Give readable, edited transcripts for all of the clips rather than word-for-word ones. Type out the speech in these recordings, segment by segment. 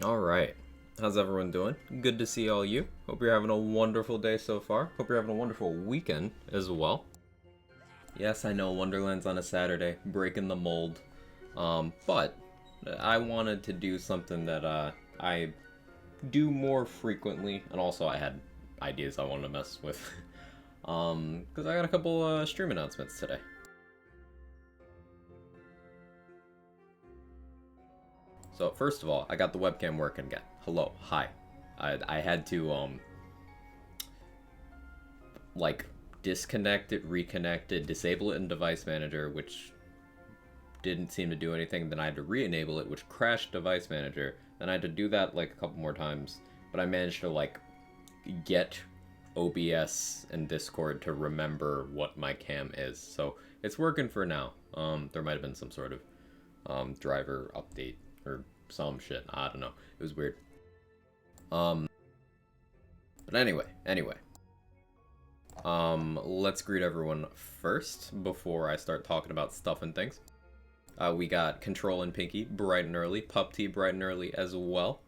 Alright, how's everyone doing? Good to see all you. Hope you're having a wonderful day so far. Hope you're having a wonderful weekend as well. Yes, I know Wonderland's on a Saturday, breaking the mold. But I wanted to do something that I do more frequently, and also I had ideas I wanted to mess with. Because I got a couple stream announcements today. So first of all, I got the webcam working again. Hello, hi. I had to like disconnect it, reconnect it, disable it in Device Manager, which didn't seem to do anything. Then I had to re-enable it, which crashed Device Manager. Then I had to do that like a couple more times, but I managed to like get OBS and Discord to remember what my cam is. So it's working for now. There might have been some sort of driver update or some shit. I don't know. It was weird. But anyway. Let's greet everyone first before I start talking about stuff and things. We got Control and Pinky bright and early, Pup T bright and early as well.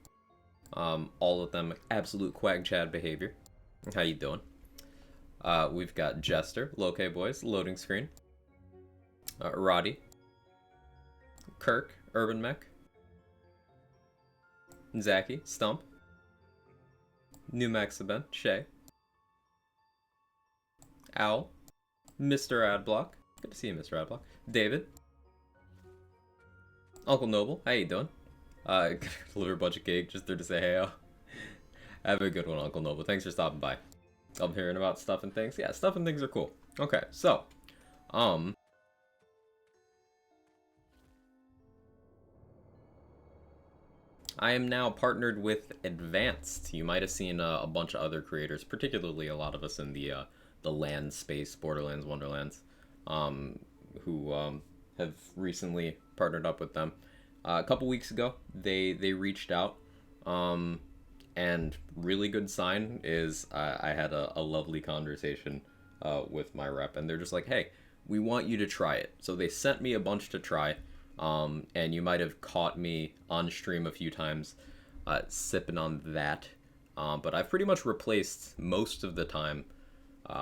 All of them absolute quag chad behavior. How you doing? We've got Jester, Loke Boys, loading screen. Roddy, Kirk, Urban Mech, Zaki, Stump, New Maxaben, Shay, Owl, Mr. Adblock, good to see you, Mr. Adblock, David, Uncle Noble, how you doing? Liver Budget Cake, just there to say hey. Have a good one, Uncle Noble. Thanks for stopping by. I'm hearing about stuff and things. Yeah, stuff and things are cool. Okay, so, I am now partnered with Advanced. You might have seen a bunch of other creators, particularly a lot of us in the land space, Borderlands, Wonderlands, who have recently partnered up with them. A couple weeks ago, they reached out, and really good sign is I had a lovely conversation with my rep, and they're just like, hey, we want you to try it. So they sent me a bunch to try. And you might have caught me on stream a few times sipping on that. But I've pretty much replaced most of the time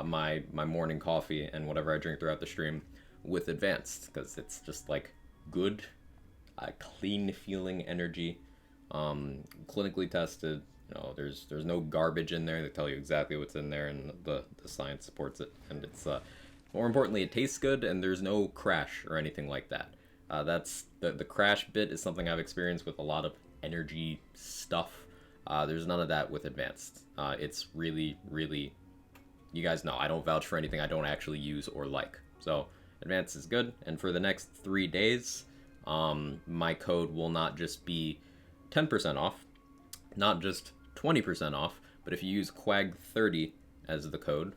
my morning coffee and whatever I drink throughout the stream with Advanced, because it's just like good, clean feeling energy, clinically tested. You know, there's no garbage in there. They tell you exactly what's in there, and the science supports it. And it's more importantly, it tastes good, and there's no crash or anything like that. That's the crash bit is something I've experienced with a lot of energy stuff. There's none of that with Advanced. It's really, really, you guys know, I don't vouch for anything I don't actually use or like. So Advanced is good, and for the next 3 days, my code will not just be 10% off, not just 20% off, but if you use QUAG30 as the code,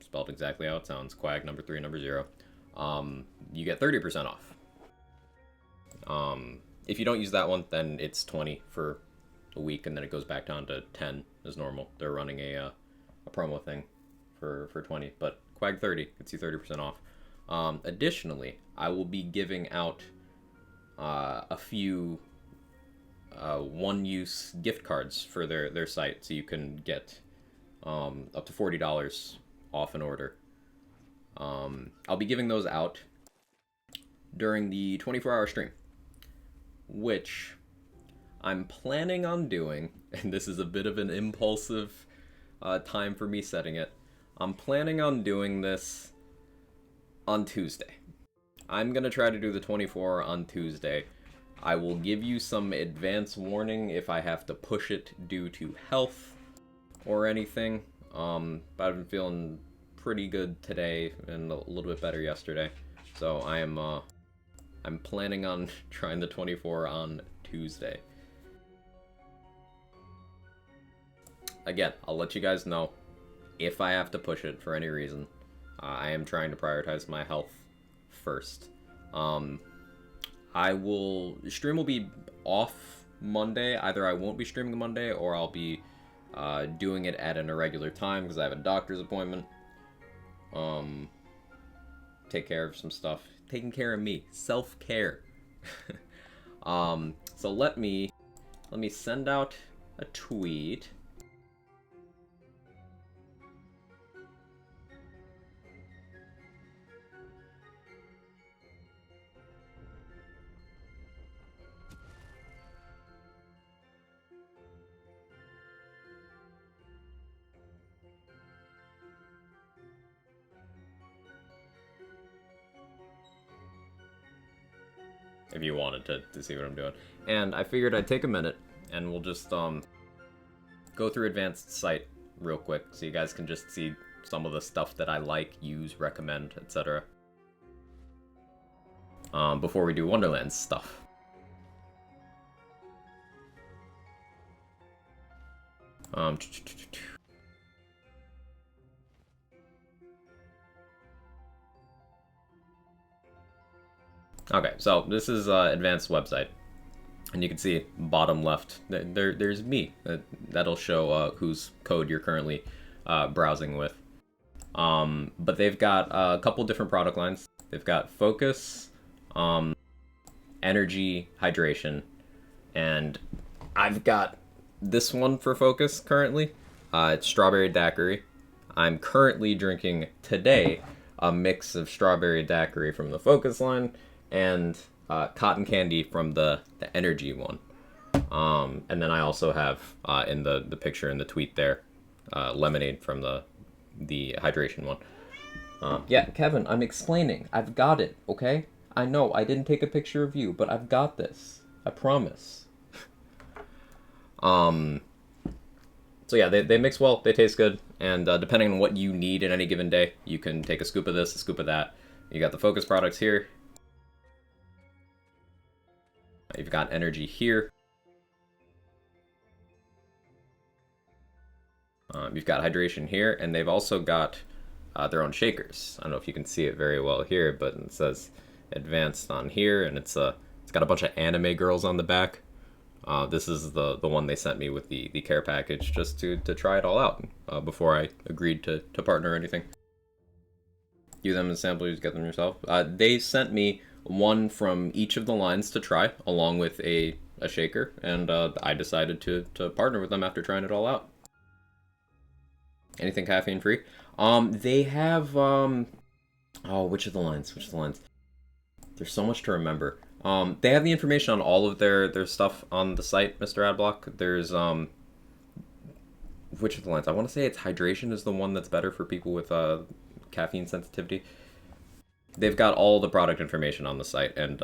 spelled exactly how it sounds, QUAG number 3 number 0, you get 30% off. If you don't use that one, then it's 20 for a week, and then it goes back down to 10 as normal. They're running a promo thing for 20, but Quag 30 gets you 30% off. Additionally, I will be giving out a few one-use gift cards for their site, so you can get up to $40 off an order. I'll be giving those out during the 24-hour stream, which I'm planning on doing, and this is a bit of an impulsive time for me setting it. I'm planning on doing this on Tuesday. I'm going to try to do the 24 on Tuesday. I will give you some advance warning if I have to push it due to health or anything. But I've been feeling pretty good today and a little bit better yesterday. So I'm planning on trying the 24 on Tuesday. Again, I'll let you guys know if I have to push it for any reason. I am trying to prioritize my health first. Stream will be off Monday. Either I won't be streaming Monday, or I'll be doing it at an irregular time because I have a doctor's appointment. Take care of some stuff. Taking care of me. Self-care. So let me Let me send out a tweet. If you wanted to see what I'm doing. And I figured I'd take a minute and we'll just go through Advanced site real quick so you guys can just see some of the stuff that I like, use, recommend, etc. Before we do Wonderlands stuff. Okay, so this is Advanced website. And you can see bottom left, there's me. That'll show whose code you're currently browsing with. But they've got a couple different product lines. They've got Focus, Energy, Hydration, and I've got this one for Focus currently. It's Strawberry Daiquiri. I'm currently drinking today a mix of Strawberry Daiquiri from the Focus line and Cotton Candy from the Energy one. And then I also have in the picture in the tweet there, Lemonade from the Hydration one. Yeah, Kevin, I'm explaining. I've got it, okay? I know, I didn't take a picture of you, but I've got this. I promise. So yeah, they mix well, they taste good, and depending on what you need in any given day, you can take a scoop of this, a scoop of that. You got the Focus products here. You've got Energy here. You've got Hydration here, and they've also got their own shakers. I don't know if you can see it very well here, but it says Advanced on here, and it's got a bunch of anime girls on the back. This is the one they sent me with the care package just to try it all out before I agreed to partner or anything. Use them as samples, get them yourself. They sent me one from each of the lines to try, along with a shaker, and I decided to partner with them after trying it all out. Anything caffeine free? They have oh, which of the lines? There's so much to remember. They have the information on all of their stuff on the site, Mr. Adblock. There's which of the lines? I want to say it's Hydration is the one that's better for people with caffeine sensitivity. They've got all the product information on the site, and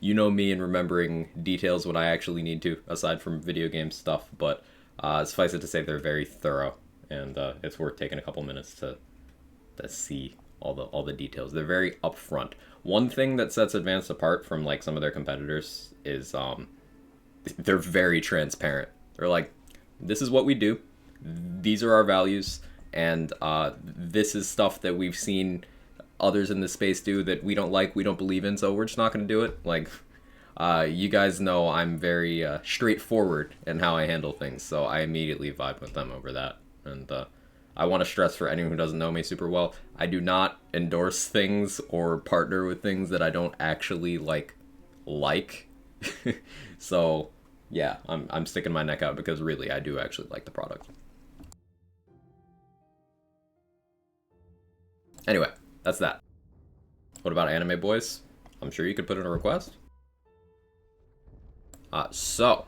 you know me in remembering details when I actually need to, aside from video game stuff, but suffice it to say they're very thorough, and it's worth taking a couple minutes to see all the details. They're very upfront. One thing that sets Advanced apart from like some of their competitors is they're very transparent. They're like, this is what we do, these are our values, and this is stuff that we've seen others in this space do that we don't like, we don't believe in, so we're just not going to do it. Like, you guys know I'm very straightforward in how I handle things, so I immediately vibe with them over that. And I want to stress for anyone who doesn't know me super well, I do not endorse things or partner with things that I don't actually like. So yeah, I'm sticking my neck out because really I do actually like the product. Anyway, that's that. What about Anime Boys? I'm sure you could put in a request. So,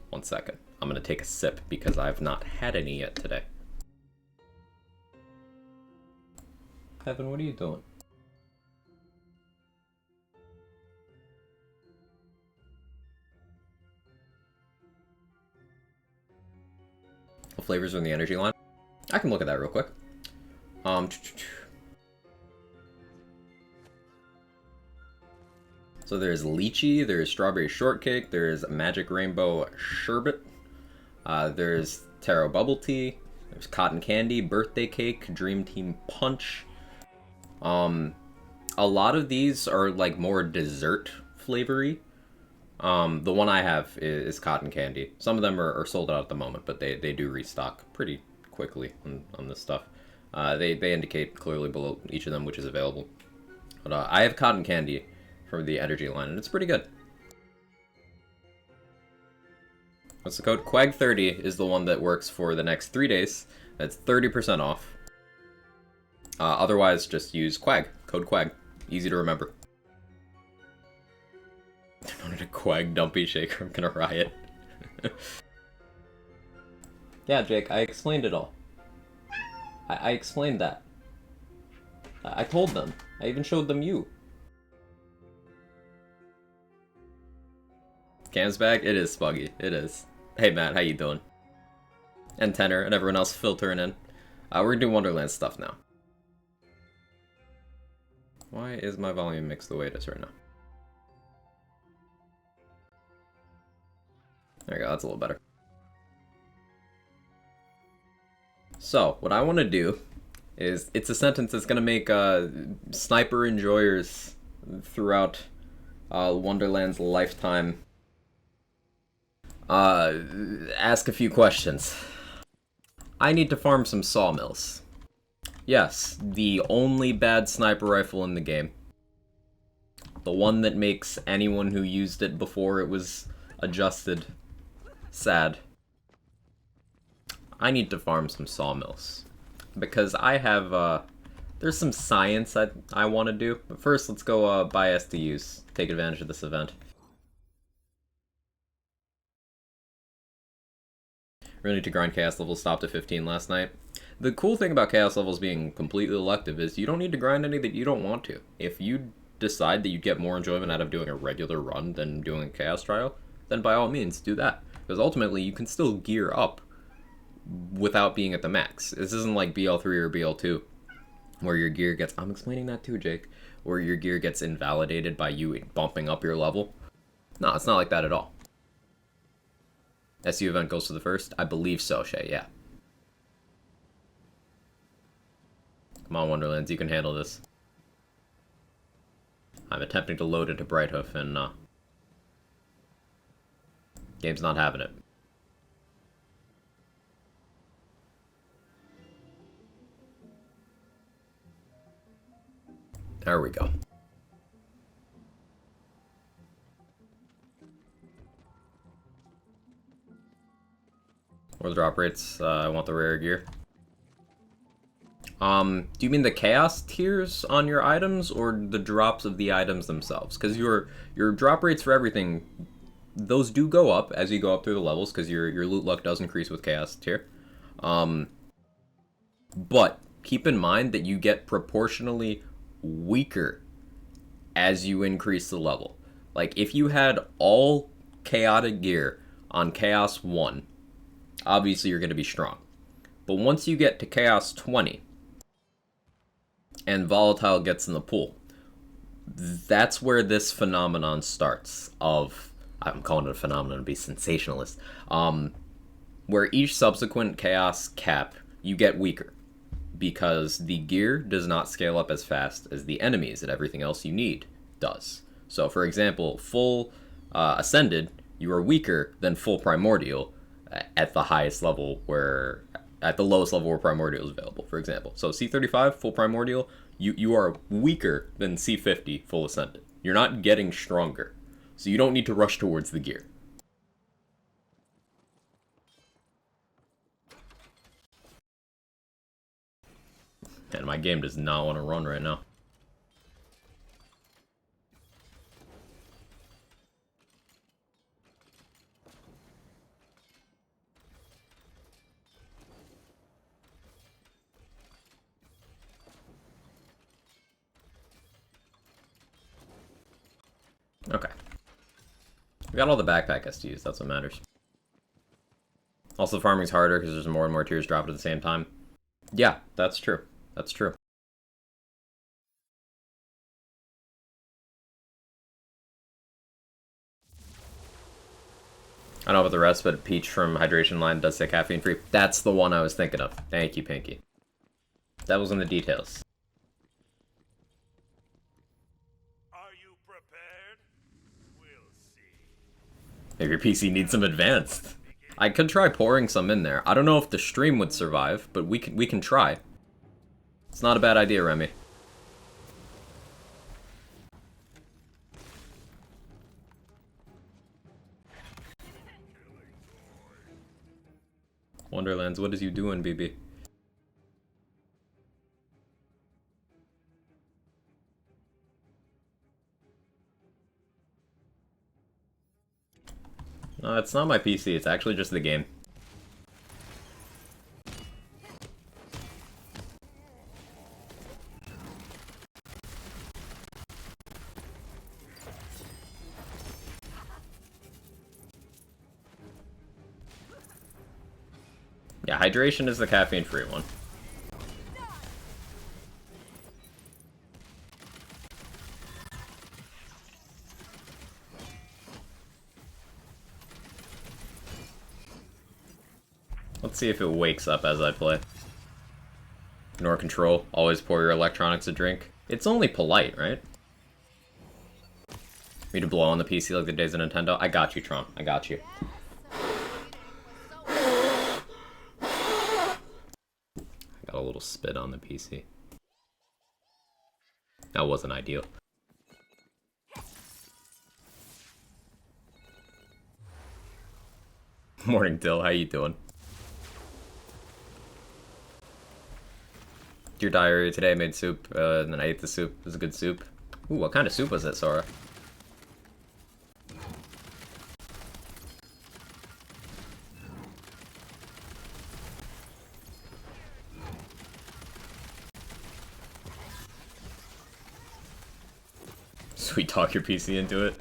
one second. I'm gonna take a sip because I've not had any yet today. Evan, what are you doing? What flavors are in the Energy line? I can look at that real quick. So there's lychee, there's strawberry shortcake, there's magic rainbow sherbet, there's taro bubble tea, there's cotton candy, birthday cake, dream team punch. A lot of these are like more dessert flavory. The one I have is cotton candy. Some of them are sold out at the moment, but they do restock pretty quickly on this stuff. They indicate clearly below each of them which is available. But I have cotton candy from the Energy line, and it's pretty good. What's the code? Quag30 is the one that works for the next 3 days. That's 30% off. Otherwise, just use Quag. Code Quag. Easy to remember. I wanted a Quag dumpy shaker. I'm gonna riot. Yeah, Jake, I explained it all. I explained that. I told them. I even showed them you. Cam's back? It is Spuggy. It is. Hey, Matt, how you doing? And Tenor, and everyone else filtering in. We're gonna do Wonderland stuff now. Why is my volume mixed the way it is right now? There you go, that's a little better. So, what I want to do is, it's a sentence that's going to make sniper enjoyers throughout Wonderland's lifetime ask a few questions. I need to farm some sawmills. Yes, the only bad sniper rifle in the game. The one that makes anyone who used it before it was adjusted sad. I need to farm some sawmills. Because I have, there's some science I want to do. But first, let's go buy SDUs. Take advantage of this event. Really need to grind chaos levels, stopped at 15 last night. The cool thing about chaos levels being completely elective is you don't need to grind any that you don't want to. If you decide that you get more enjoyment out of doing a regular run than doing a chaos trial, then by all means do that. Because ultimately you can still gear up without being at the max. This isn't like BL3 or BL2 where your gear gets, I'm explaining that too, Jake, where your gear gets invalidated by you bumping up your level. No, it's not like that at all. SU event goes to the first? I believe so, Shay, yeah. Come on, Wonderlands, you can handle this. I'm attempting to load into Brighthoof and game's not having it. There we go. Or the drop rates, I want the rare gear. Do you mean the chaos tiers on your items or the drops of the items themselves? Because your drop rates for everything, those do go up as you go up through the levels because your loot luck does increase with chaos tier. But keep in mind that you get proportionally weaker as you increase the level. Like if you had all chaotic gear on Chaos 1, obviously you're going to be strong. But once you get to Chaos 20 and Volatile gets in the pool, that's where this phenomenon starts of, I'm calling it a phenomenon to be sensationalist, where each subsequent Chaos cap, you get weaker. Because the gear does not scale up as fast as the enemies and everything else you need does. So, for example, full Ascended, you are weaker than full Primordial at the highest level where, at the lowest level where Primordial is available, for example. So C35, full Primordial, you are weaker than C50, full Ascended. You're not getting stronger. So you don't need to rush towards the gear. And my game does not want to run right now. Okay. We got all the backpack STUs, that's what matters. Also, farming's harder because there's more and more tiers dropped at the same time. Yeah, that's true. That's true. I don't know about the rest, but Peach from Hydration Line does say caffeine free. That's the one I was thinking of. Thank you, Pinky. That was in the details. Are you prepared? We'll see. Maybe your PC needs some advanced. I could try pouring some in there. I don't know if the stream would survive, but we can try. It's not a bad idea, Remy. Wonderlands, what is you doing, BB? No, it's not my PC, it's actually just the game. Yeah, hydration is the caffeine-free one. Let's see if it wakes up as I play. Ignore control. Always pour your electronics a drink. It's only polite, right? Me to blow on the PC like the days of Nintendo. I got you, Tron. I got you. Got a little spit on the PC. That wasn't ideal. Morning, Dill. How you doing? Your diary today, I made soup, and then I ate the soup. It was a good soup. Ooh, what kind of soup was it, Sora? Sweet talk your PC into it.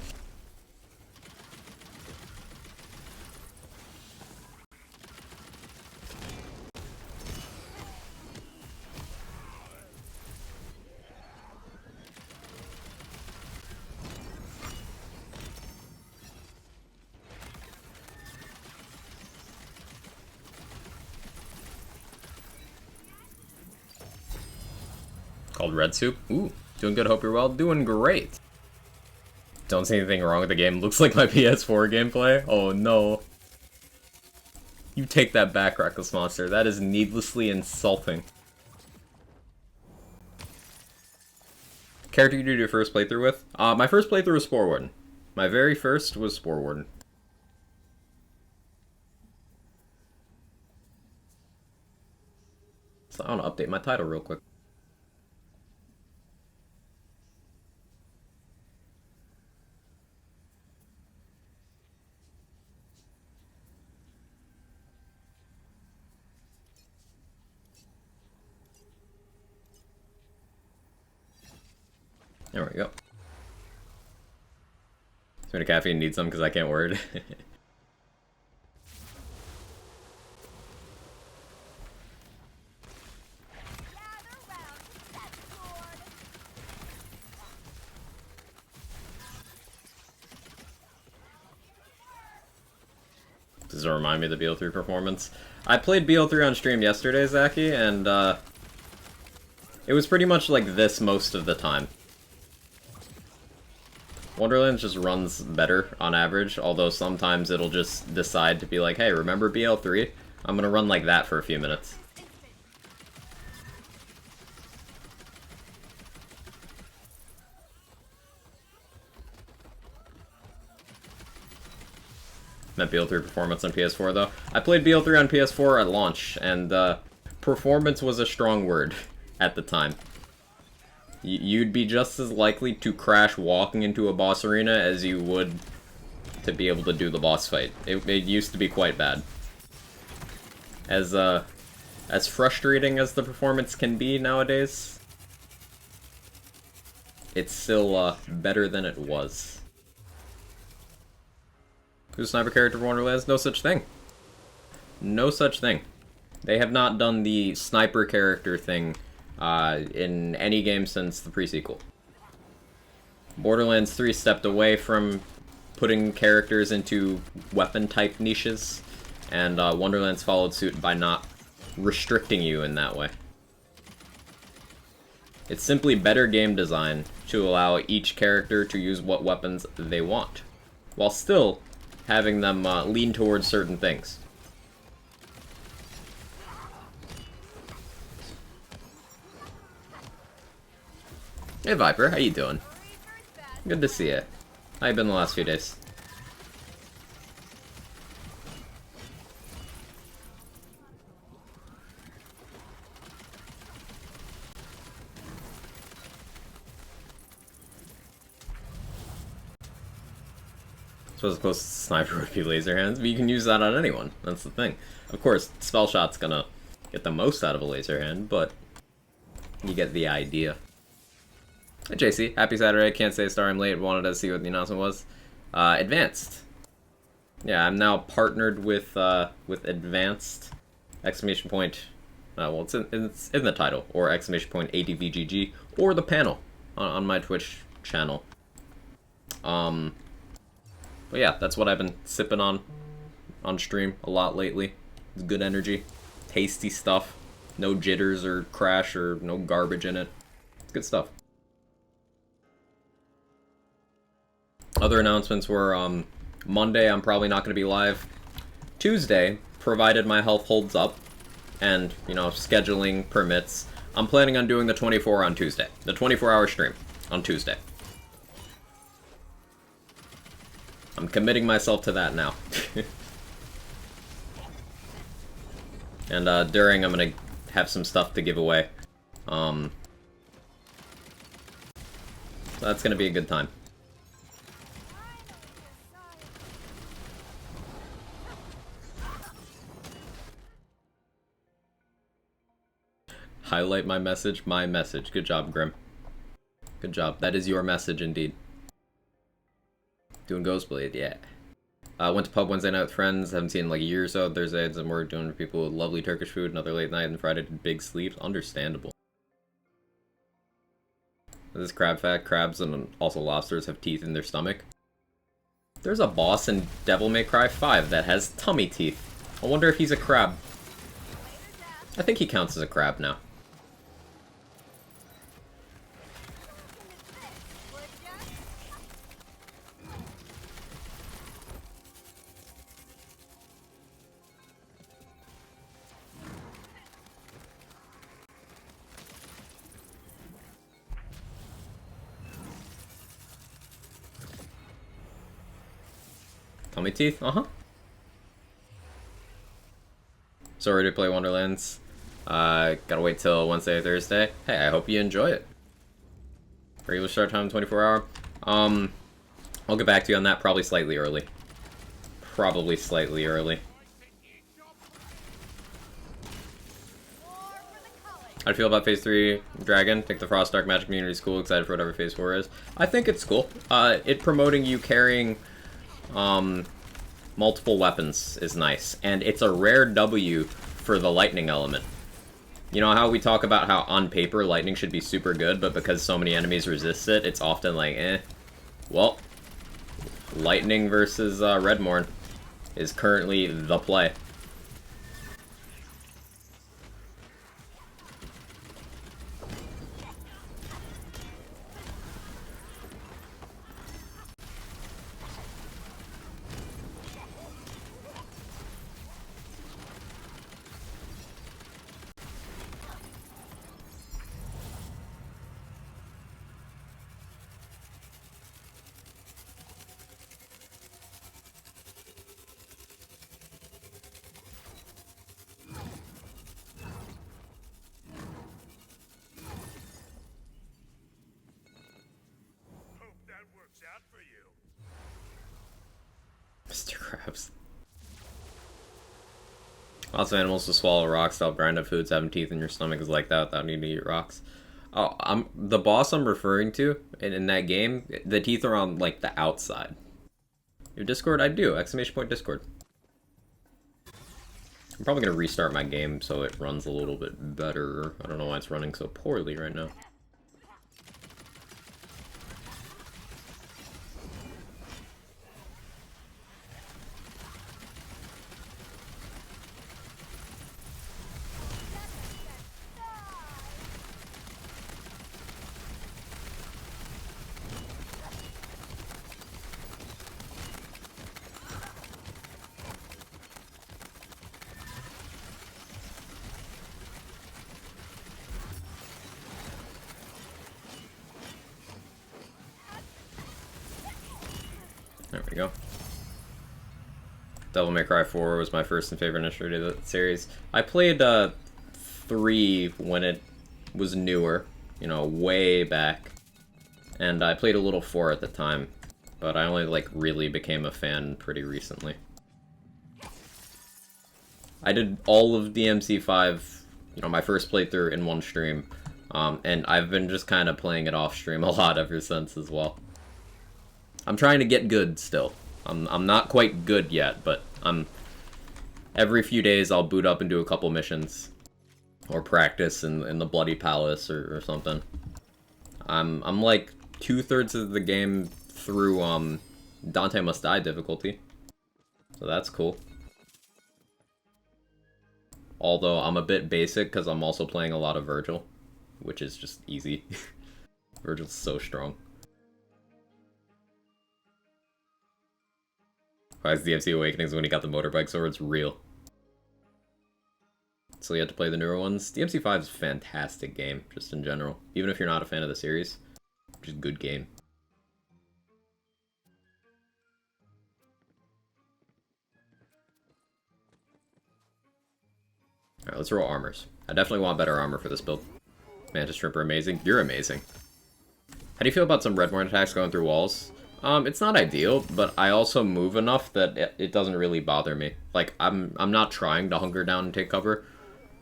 Called Red Soup. Ooh, doing good, hope you're well. Doing great. Don't see anything wrong with the game. Looks like my PS4 gameplay. Oh no. You take that back, Reckless Monster. That is needlessly insulting. Character you did your first playthrough with? My first playthrough was Spore Warden. My very first was Spore Warden. So I want to update my title real quick. There we go. So caffeine needs some because I can't word. Does it remind me of the BO3 performance? I played BO3 on stream yesterday, Zaki, and it was pretty much like this most of the time. Wonderlands just runs better on average, although sometimes it'll just decide to be like, hey, remember BL3? I'm gonna run like that for a few minutes. Meant BL3 performance on PS4 though. I played BL3 on PS4 at launch, and performance was a strong word at the time. You'd be just as likely to crash walking into a boss arena as you would to be able to do the boss fight. It used to be quite bad. As frustrating as the performance can be nowadays, it's still better than it was. Who's a sniper character for Wonderlands? No such thing. No such thing. They have not done the sniper character thing in any game since the pre-sequel. Borderlands 3 stepped away from putting characters into weapon-type niches, and Wonderlands followed suit by not restricting you in that way. It's simply better game design to allow each character to use what weapons they want, while still having them lean towards certain things. Hey Viper, how you doing? Good to see you. How you been the last few days? suppose the closest sniper would be laser hands, but you can use that on anyone. That's the thing. Of course, spell shot's gonna get the most out of a laser hand, but you get the idea. Hey JC, happy Saturday. Can't say star I'm late. Wanted to see what the announcement was. Advanced. Yeah, I'm now partnered with Advanced! Exclamation point. Well, it's in the title, or exclamation point ADVGG, or the panel on my Twitch channel. But yeah, that's what I've been sipping on stream a lot lately. It's good energy, tasty stuff, no jitters or crash or no garbage in it. It's good stuff. Other announcements were Monday I'm probably not going to be live. Tuesday, provided my health holds up and, you know, scheduling permits, I'm planning on doing the 24 on Tuesday. The 24-hour stream on Tuesday. I'm committing myself to that now. And during, I'm gonna have some stuff to give away. So that's gonna be a good time. Highlight my message, my message. Good job, Grim. Good job. That is your message indeed. Doing Ghostblade, yeah. Went to pub Wednesday night with friends. Haven't seen in like a year or so. Thursday had some work doing with people with lovely Turkish food. Another late night, and Friday did big sleeps. Understandable. This crab fact: crabs and also lobsters have teeth in their stomach. There's a boss in Devil May Cry 5 that has tummy teeth. I wonder if he's a crab. I think he counts as a crab now. Tummy teeth? Uh-huh. Sorry to play Wonderlands. Gotta wait till Wednesday or Thursday. Hey, I hope you enjoy it. Regular start time, 24 hour. I'll get back to you on that probably slightly early. Probably slightly early. How do you feel about Phase 3 Dragon? Think the Frost Dark Magic community is cool. Excited for whatever Phase 4 is. I think it's cool. It promoting you carrying multiple weapons is nice. And it's a rare W for the lightning element. You know how we talk about how on paper lightning should be super good, but because so many enemies resist it, it's often like, eh. Well, lightning versus Redmorn is currently the play. Mr. Krabs. Lots of animals to swallow rocks, they'll grind up foods, having teeth in your stomach is like that without needing to eat rocks. Oh, the boss I'm referring to in that game, the teeth are on like the outside. Your Discord? I do. Exclamation point Discord. I'm probably gonna restart my game so it runs a little bit better. I don't know why it's running so poorly right now. There we go. Devil May Cry 4 was my first and favorite entry to the series. I played 3 when it was newer, you know, way back. And I played a little 4 at the time. but I only, like, really became a fan pretty recently. I did all of DMC5, you know, my first playthrough in one stream, and I've been just kind of playing it off stream a lot ever since as well. I'm trying to get good still. I'm not quite good yet, but every few days I'll boot up and do a couple missions. Or practice in the Bloody Palace or something. I'm like 2/3 of the game through Dante Must Die difficulty. So that's cool. Although I'm a bit basic because I'm also playing a lot of Virgil, which is just easy. Virgil's so strong. Why is DMC Awakenings when he got the motorbike swords real? So you had to play the newer ones. DMC5 is a fantastic game, just in general. Even if you're not a fan of the series, just a good game. Alright, let's roll armors. I definitely want better armor for this build. Mantis Shrimp are amazing. You're amazing. How do you feel about some Redmorn attacks going through walls? It's not ideal, but I also move enough that it doesn't really bother me. Like, I'm not trying to hunker down and take cover.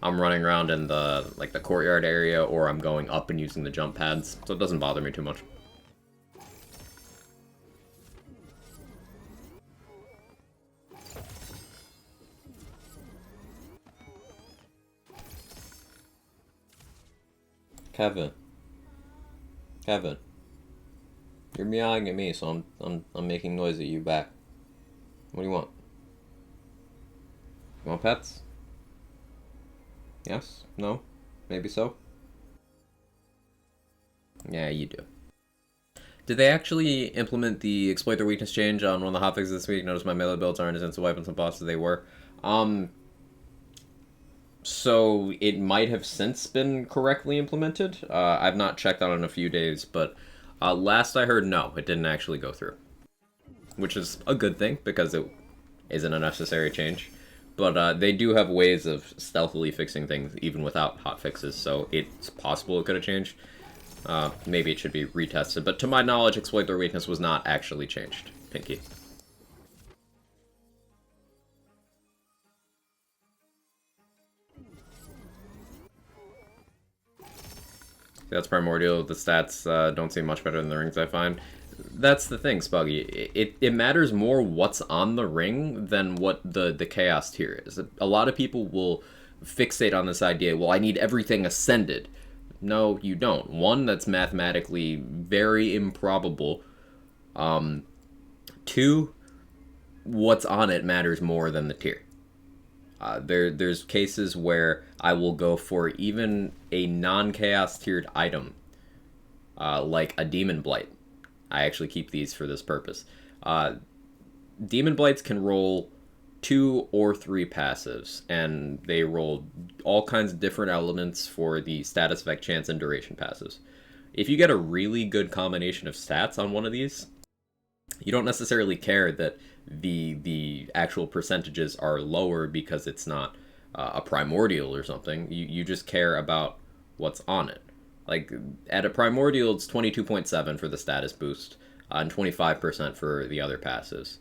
I'm running around in the courtyard area, or I'm going up and using the jump pads, so it doesn't bother me too much. Kevin. You're meowing at me, so I'm making noise at you back. What do you want? You want pets? Yes? No? Maybe so? Yeah, you do. Did they actually implement the exploit their weakness change on one of the hotfixes this week? Notice my melee builds aren't as instant weapons and bosses as they were. So it might have since been correctly implemented. I've not checked that in a few days, but last I heard, no, it didn't actually go through. Which is a good thing, because it isn't a necessary change. But they do have ways of stealthily fixing things even without hotfixes, so it's possible it could have changed. Maybe it should be retested, but to my knowledge, exploit their weakness was not actually changed. Pinky. That's primordial. The stats don't seem much better than the rings, I find. That's the thing, Spuggy. It matters more what's on the ring than what the chaos tier is. A lot of people will fixate on this idea, well, I need everything ascended. No, you don't. One, that's mathematically very improbable. Two, what's on it matters more than the tier. There's cases where I will go for even a non-chaos tiered item, like a Demon Blight. I actually keep these for this purpose. Demon Blights can roll 2 or 3 passives, and they roll all kinds of different elements for the status effect, chance, and duration passives. If you get a really good combination of stats on one of these, you don't necessarily care that the actual percentages are lower because it's not a primordial or something. You just care about what's on it. Like, at a primordial, it's 22.7 for the status boost, and 25% for the other passives.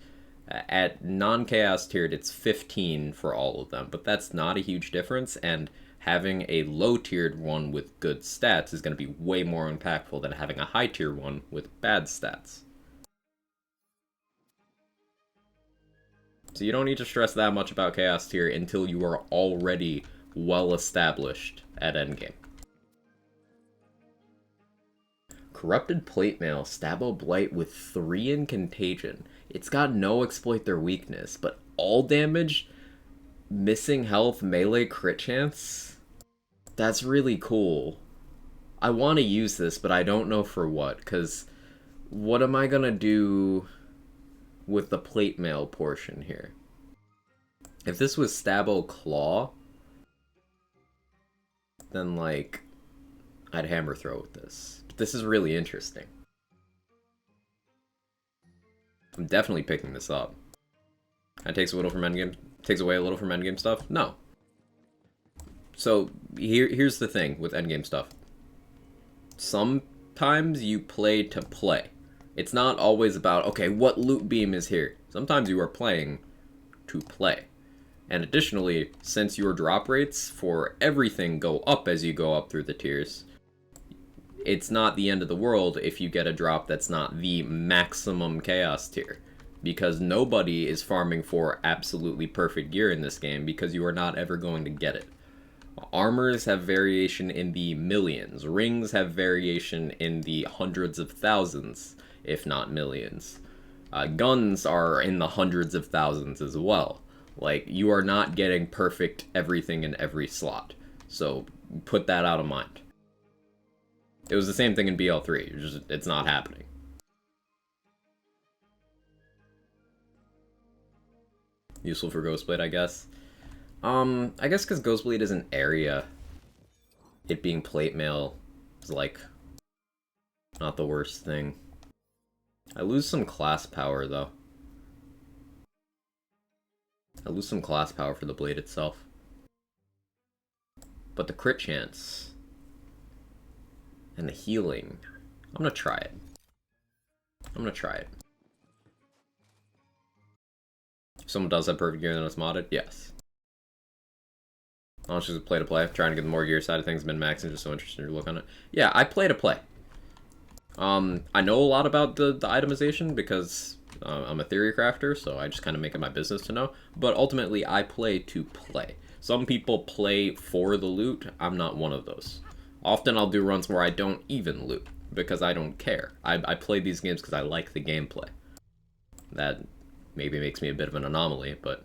At non-chaos tiered, it's 15 for all of them, but that's not a huge difference, and having a low-tiered one with good stats is going to be way more impactful than having a high-tier one with bad stats. So you don't need to stress that much about chaos tier until you are already well established at endgame. Corrupted Plate Mail, Stabo Blight with 3 in Contagion. It's got no exploit their weakness, but all damage, missing health, melee crit chance? That's really cool. I want to use this, but I don't know for what, because what am I gonna do with the Plate Mail portion here? If this was Stabo Claw, then, like, I'd hammer throw with this. This is really interesting. I'm definitely picking this up. That takes a little from endgame. Takes away a little from endgame stuff? No. So here's the thing with endgame stuff. Sometimes you play to play. It's not always about, okay, what loot beam is here? Sometimes you are playing to play. And additionally, since your drop rates for everything go up as you go up through the tiers, it's not the end of the world if you get a drop that's not the maximum chaos tier. Because nobody is farming for absolutely perfect gear in this game because you are not ever going to get it. Armors have variation in the millions. Rings have variation in the hundreds of thousands, if not millions. Guns are in the hundreds of thousands as well. Like, you are not getting perfect everything in every slot. So, put that out of mind. It was the same thing in BL3. It's not happening. Useful for Ghostblade, I guess. I guess because Ghostblade is an area, it being plate mail is, like, not the worst thing. I lose some class power, though. I lose some class power for the blade itself. But the crit chance and the healing, I'm gonna try it. I'm gonna try it. If someone does have perfect gear and it's modded, yes. I'll just play to play. Trying to get the more gear side of things, min-maxing, just so interested in your look on it. Yeah, I play to play. I know a lot about the itemization because I'm a theory crafter, so I just kind of make it my business to know. But ultimately, I play to play. Some people play for the loot. I'm not one of those. Often I'll do runs where I don't even loot because I don't care. I play these games because I like the gameplay. That maybe makes me a bit of an anomaly, but...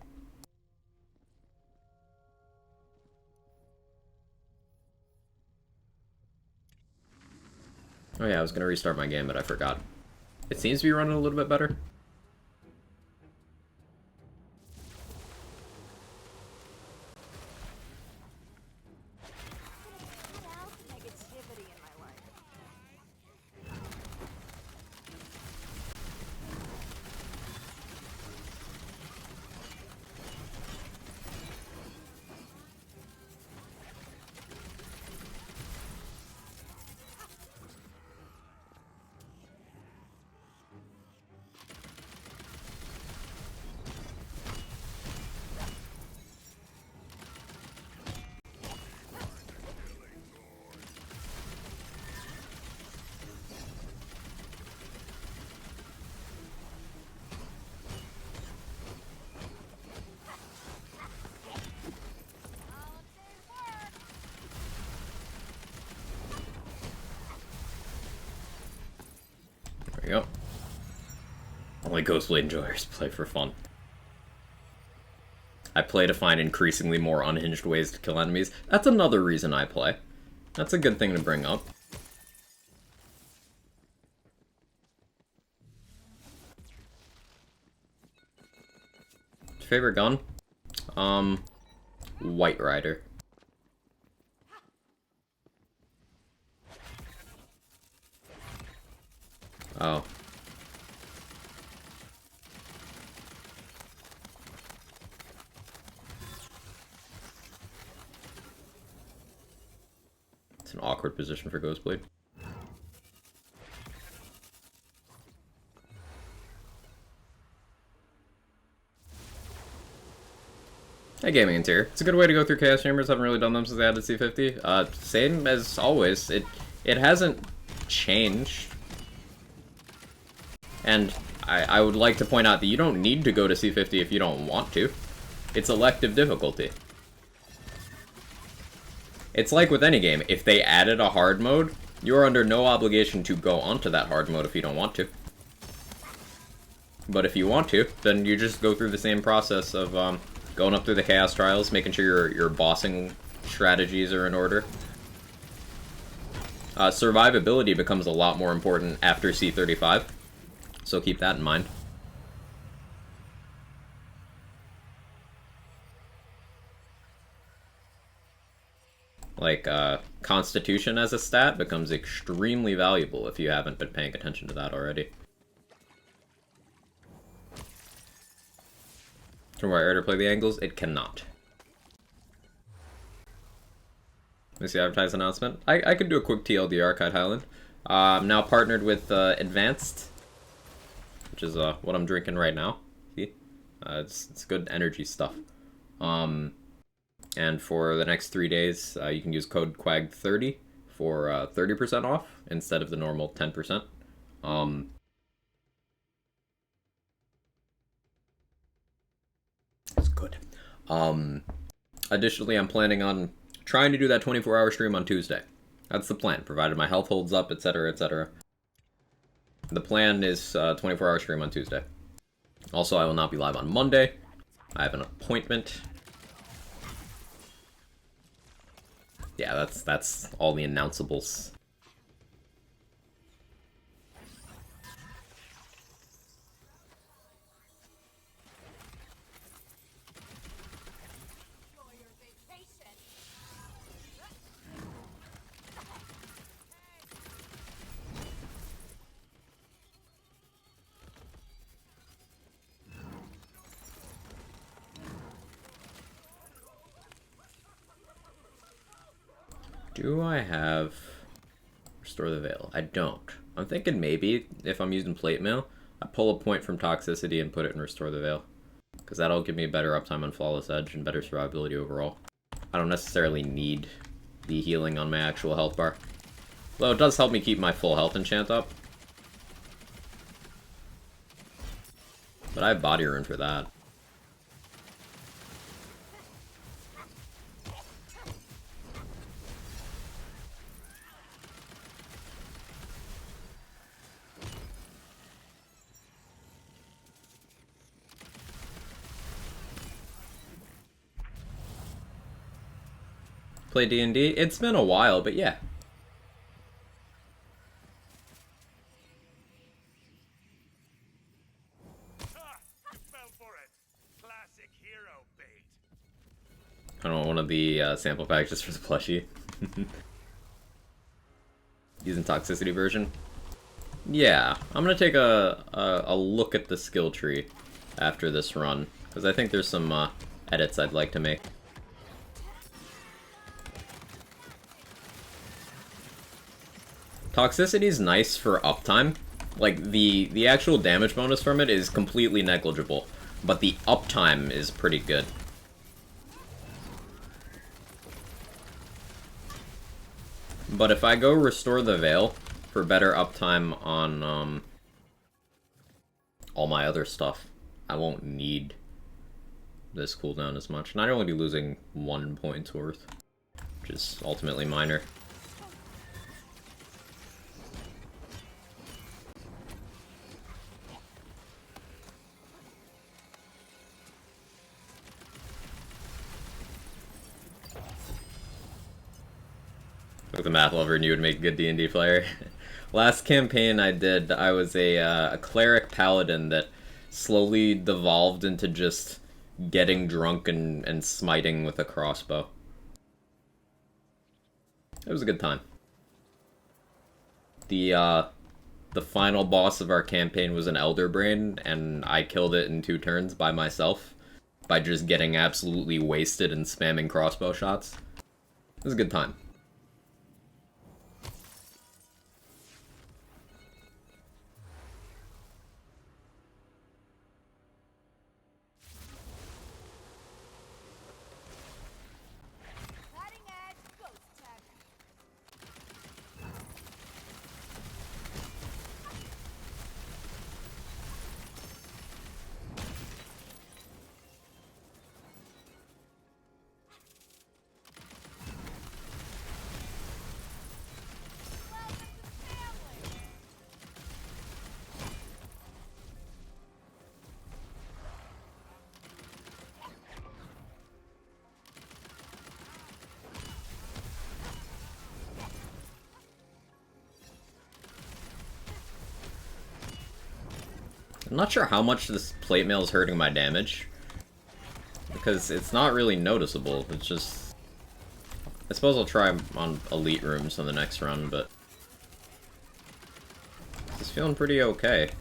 Oh yeah, I was going to restart my game, but I forgot. It seems to be running a little bit better. There we go. Only Ghostblade enjoyers play for fun. I play to find increasingly more unhinged ways to kill enemies. That's another reason I play. That's a good thing to bring up. Favorite gun? White Rider. Oh. It's an awkward position for Ghostblade. Hey, Gaming Interior. It's a good way to go through Chaos Chambers. Haven't really done them since they added C50. Same as always. It hasn't changed. And I would like to point out that you don't need to go to C50 if you don't want to. It's elective difficulty. It's like with any game. If they added a hard mode, you're under no obligation to go onto that hard mode if you don't want to. But if you want to, then you just go through the same process of going up through the Chaos Trials, making sure your bossing strategies are in order. Survivability becomes a lot more important after C35, so keep that in mind. Like, Constitution as a stat becomes extremely valuable if you haven't been paying attention to that already. Can Wire Air play the angles? It cannot. Let me see the advertised announcement. I could do a quick TLDR, Kite Highland. I'm now partnered with Advanced. which is what I'm drinking right now. See, it's good energy stuff. And for the next 3 days, you can use code QUAG30 for 30% off instead of the normal 10%. It's good. Additionally, I'm planning on trying to do that 24-hour stream on Tuesday. That's the plan, provided my health holds up, etc., etc. The plan is 24-hour stream on Tuesday. Also, I will not be live on Monday. I have an appointment. Yeah, that's all the announceables. Do I have Restore the Veil? I don't. I'm thinking maybe if I'm using Plate Mail, I pull a point from Toxicity and put it in Restore the Veil. Because that'll give me a better uptime on Flawless Edge and better survivability overall. I don't necessarily need the healing on my actual health bar. Though it does help me keep my full health enchant up. But I have Body Rune for that. Play D&D? It's been a while, but yeah. Fell for it. Classic hero bait. I don't want one of the sample packs just for the plushie. Using Toxicity version. Yeah, I'm gonna take a look at the skill tree after this run, because I think there's some edits I'd like to make. Toxicity is nice for uptime. Like, the actual damage bonus from it is completely negligible, but the uptime is pretty good. But if I go Restore the Veil for better uptime on all my other stuff, I won't need this cooldown as much. And I'd only be losing 1 point's worth, which is ultimately minor. With the math lover, and you would make a good D&D player. Last campaign I did, I was a cleric paladin that slowly devolved into just getting drunk and smiting with a crossbow. It was a good time. The final boss of our campaign was an Elder Brain, and I killed it in 2 turns by myself by just getting absolutely wasted and spamming crossbow shots. It was a good time. I'm not sure how much this plate mail is hurting my damage, because it's not really noticeable. It's just... I suppose I'll try on elite rooms on the next run, but... It's feeling pretty okay.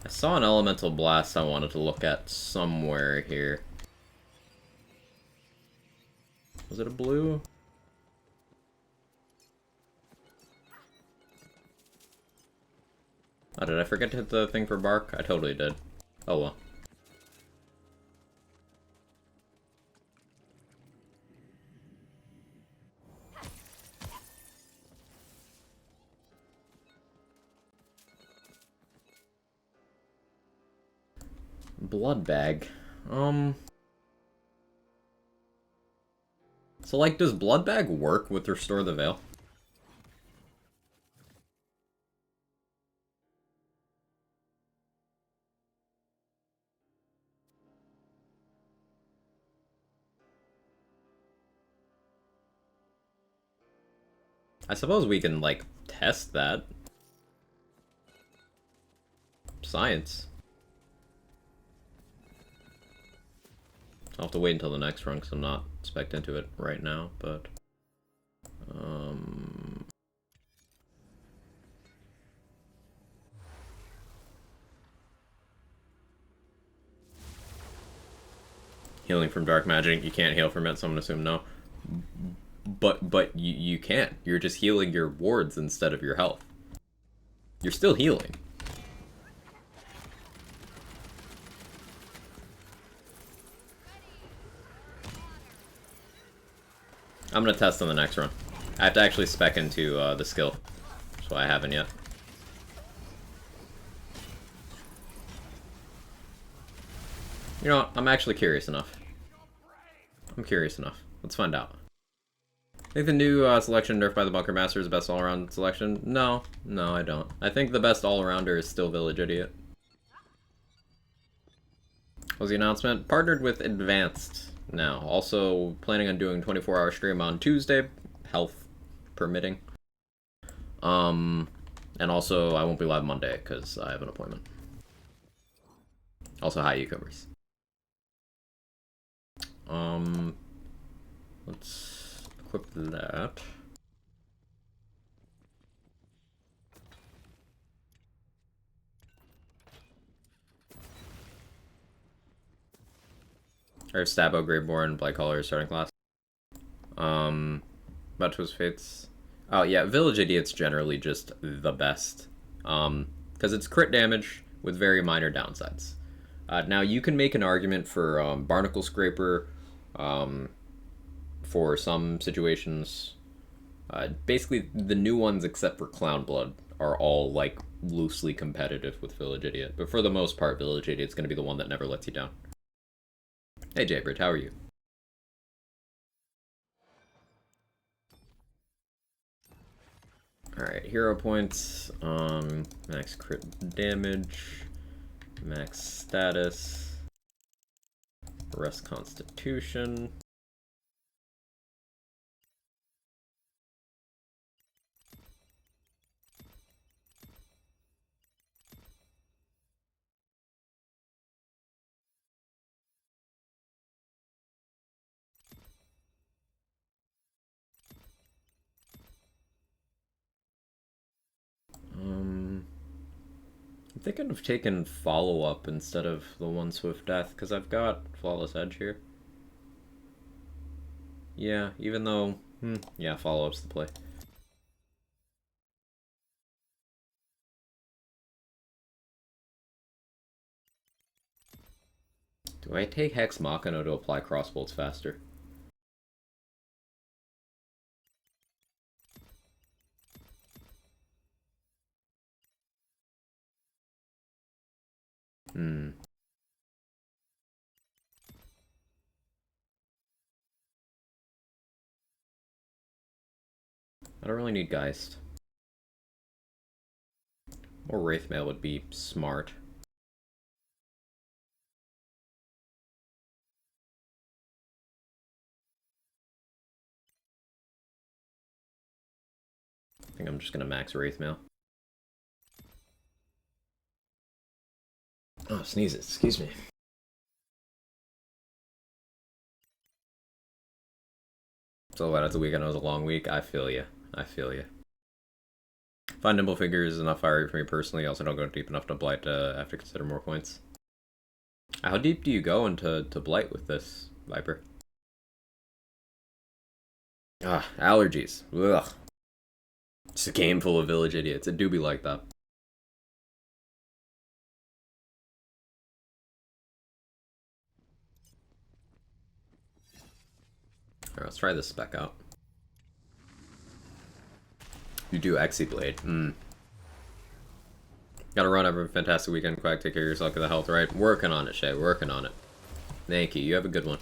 I saw an elemental blast I wanted to look at somewhere here. Was it a blue? Oh, did I forget to hit the thing for bark? I totally did. Oh well. Blood bag. So like, does blood bag work with Restore the Veil? I suppose we can, like, test that. Science. I'll have to wait until the next run because I'm not spec'd into it right now, but... Healing from dark magic, you can't heal from it, so I'm gonna assume no. But you can't. You're just healing your wards instead of your health. You're still healing. I'm gonna test on the next run. I have to actually spec into the skill, so I haven't yet. You know what? I'm actually curious enough. I'm curious enough. Let's find out. I think the new selection nerfed by the Bunker Master is the best all-around selection. No, I don't. I think the best all-arounder is still Village Idiot. What was the announcement? Partnered with Advanced now. Also planning on doing 24-hour stream on Tuesday, health permitting. And also I won't be live Monday because I have an appointment. Also, hi, e-commerce. Let's equip that. Or Stabbo, Graveborn, Black Collar, starting class. About to his fates. Oh yeah, Village Idiot's generally just the best. Because it's crit damage with very minor downsides. Now you can make an argument for Barnacle Scraper, for some situations. Basically, the new ones, except for Clown Blood, are all like loosely competitive with Village Idiot. But for the most part, Village Idiot's going to be the one that never lets you down. Hey Jaybird, how are you? Alright, hero points, max crit damage, max status, rest constitution. I'm thinking of taking follow-up instead of the one swift death, because I've got Flawless Edge here. Yeah, even though, yeah, follow-up's the play. Do I take Hex Machina to apply crossbolts faster? I don't really need Geist. Or Wraithmail would be smart. I think I'm just gonna max Wraithmail. Oh, sneezes, excuse me. So what, it's a weekend, it was a long week? I feel you. I feel you. Find Nimble Figure is enough fiery for me personally. I also don't go deep enough to Blight to have to consider more points. How deep do you go into Blight with this, Viper? Ah, allergies. Ugh. It's a game full of village idiots. It do be like that. Alright, let's try this spec out. You do Exy Blade. Gotta run, have a fantastic weekend. Quack, take care of yourself, get the health right. Working on it, Shay. Working on it. Thank you. You have a good one.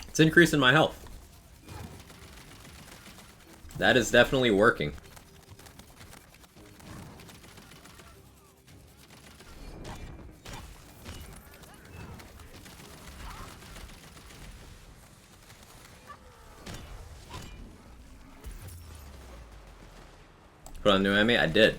It's increasing my health. That is definitely working. Put on new enemy? I did.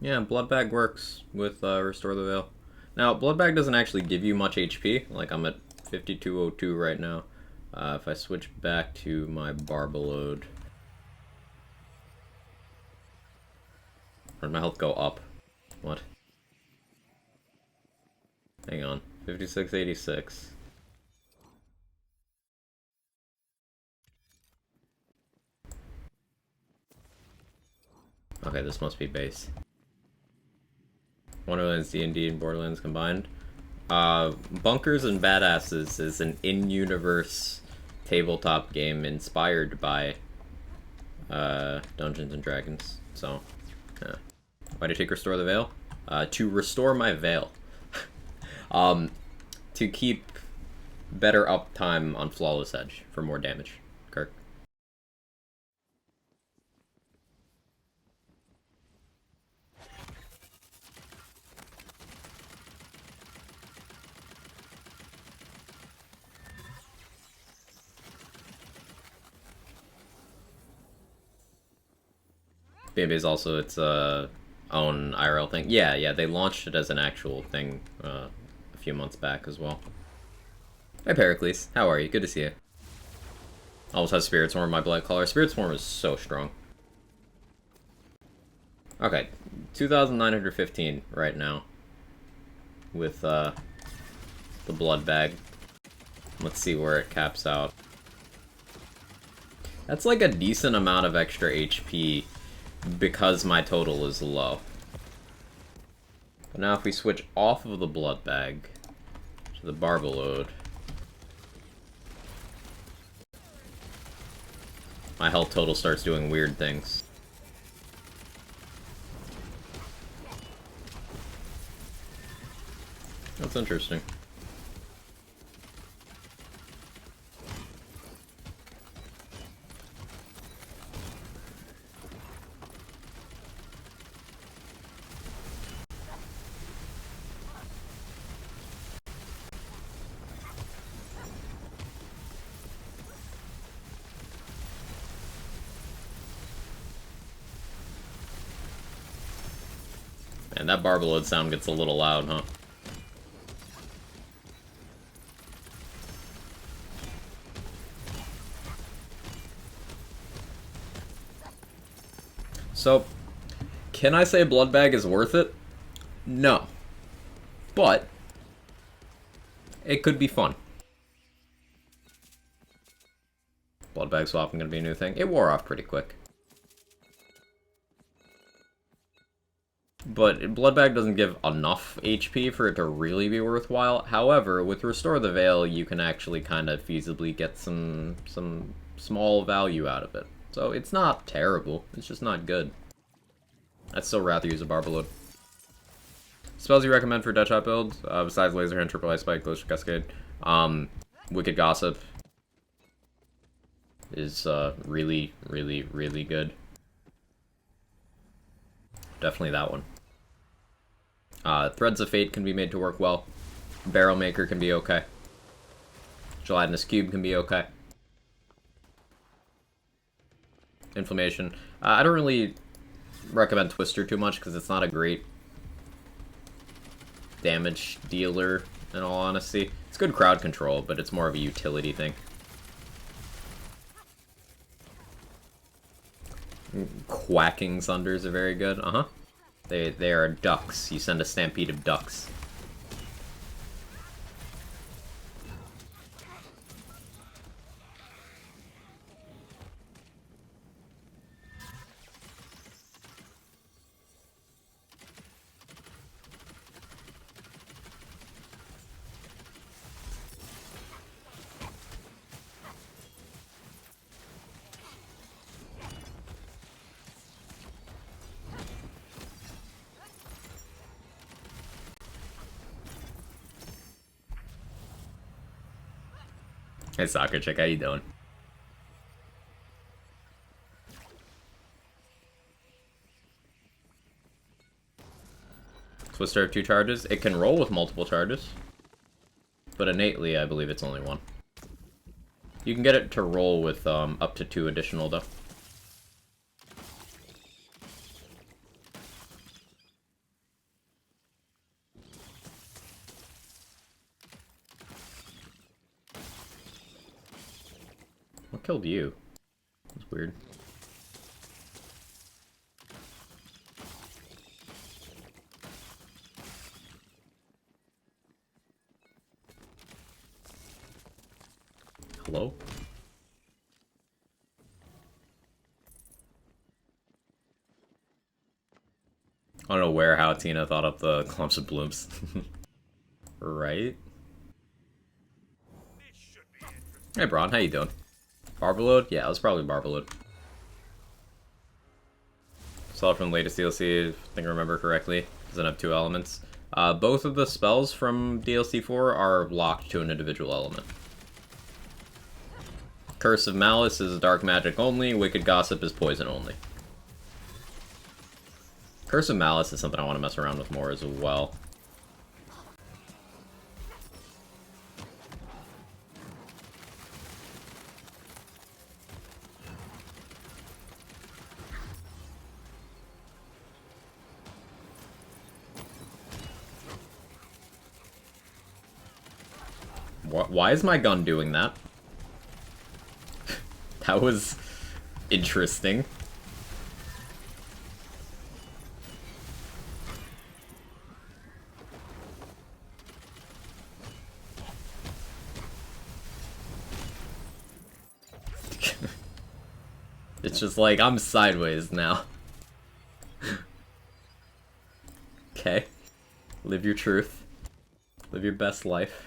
Yeah, Blood Bag works with Restore the Veil. Now, Blood Bag doesn't actually give you much HP. Like, I'm at 5202 right now. If I switch back to my Barbalode... Or did my health go up? What? Hang on. 5686. Okay, this must be base. Wonderlands, D&D, and Borderlands combined. Bunkers and Badasses is an in-universe tabletop game inspired by Dungeons and Dragons. So, yeah. Why did I take Restore the Veil? To restore my veil. To keep better uptime on Flawless Edge for more damage. Kirk. B&B is also its own IRL thing. Yeah, they launched it as an actual thing a few months back as well. Hi Pericles, how are you? Good to see you. Always has Spirit Swarm, my Blight Caller. Spirit Swarm is so strong. Okay, 2,915 right now with the Blood Bag. Let's see where it caps out. That's like a decent amount of extra HP because my total is low. But now if we switch off of the Blood Bag to the Barbalode, my health total starts doing weird things. That's interesting. And that Barbalode sound gets a little loud, huh? So, can I say Blood Bag is worth it? No. But, it could be fun. Blood Bag swapping gonna be a new thing. It wore off pretty quick. But Blood Bag doesn't give enough HP for it to really be worthwhile. However, with Restore the Veil, you can actually kind of feasibly get some small value out of it. So it's not terrible, it's just not good. I'd still rather use a Barbalode. Spells you recommend for Deadshot build, besides Laser Hand, Triple Ice Spike, Glacial Cascade, Wicked Gossip. is really, really, really good. Definitely that one. Threads of Fate can be made to work well. Barrel Maker can be okay. Gelatinous Cube can be okay. Inflammation. I don't really recommend Twister too much because it's not a great damage dealer, in all honesty. It's good crowd control, but it's more of a utility thing. Quacking Thunders are very good. Uh-huh. They are ducks. You send a stampede of ducks. Hey, Soccer Chick, how you doing? Twister have 2 charges. It can roll with multiple charges, but innately, I believe it's only 1. You can get it to roll with up to 2 additional, though. What killed you? That's weird. Hello? I don't know where how Tina thought up the clumps of blooms. Right? Hey Braun, how you doing? Barberload? Yeah, it was probably Barberload. Saw it from the latest DLC, if I think I remember correctly. Doesn't have 2 elements. Both of the spells from DLC 4 are locked to an individual element. Curse of Malice is dark magic only, Wicked Gossip is poison only. Curse of Malice is something I want to mess around with more as well. Why is my gun doing that? That was interesting. It's just like, I'm sideways now. Okay. Live your truth. Live your best life.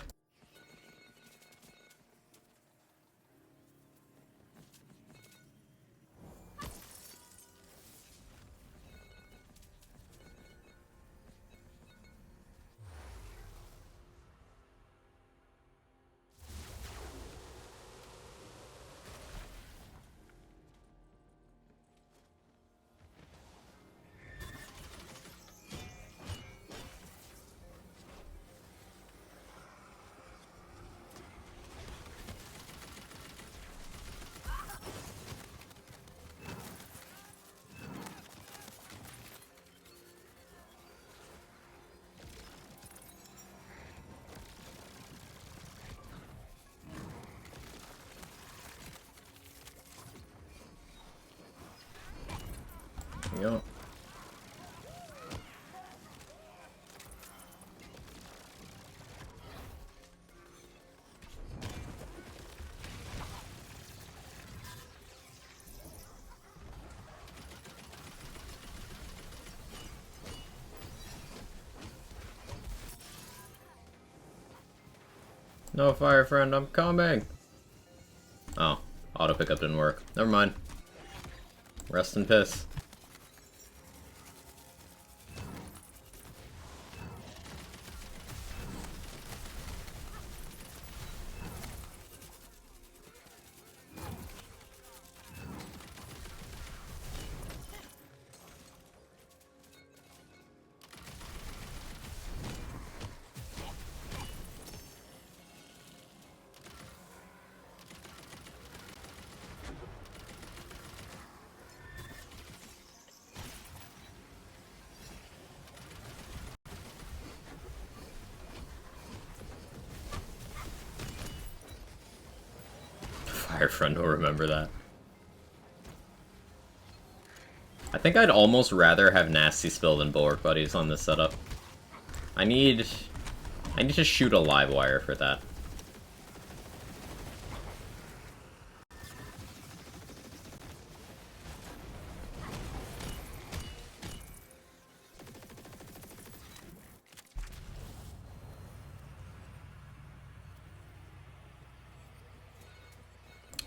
There we go. No fire friend, I'm coming! Oh, auto pickup didn't work. Never mind. Rest in piss. Fire Friend will remember that. I think I'd almost rather have Nasty Spill than Bulwark Buddies on this setup. I need to shoot a live wire for that.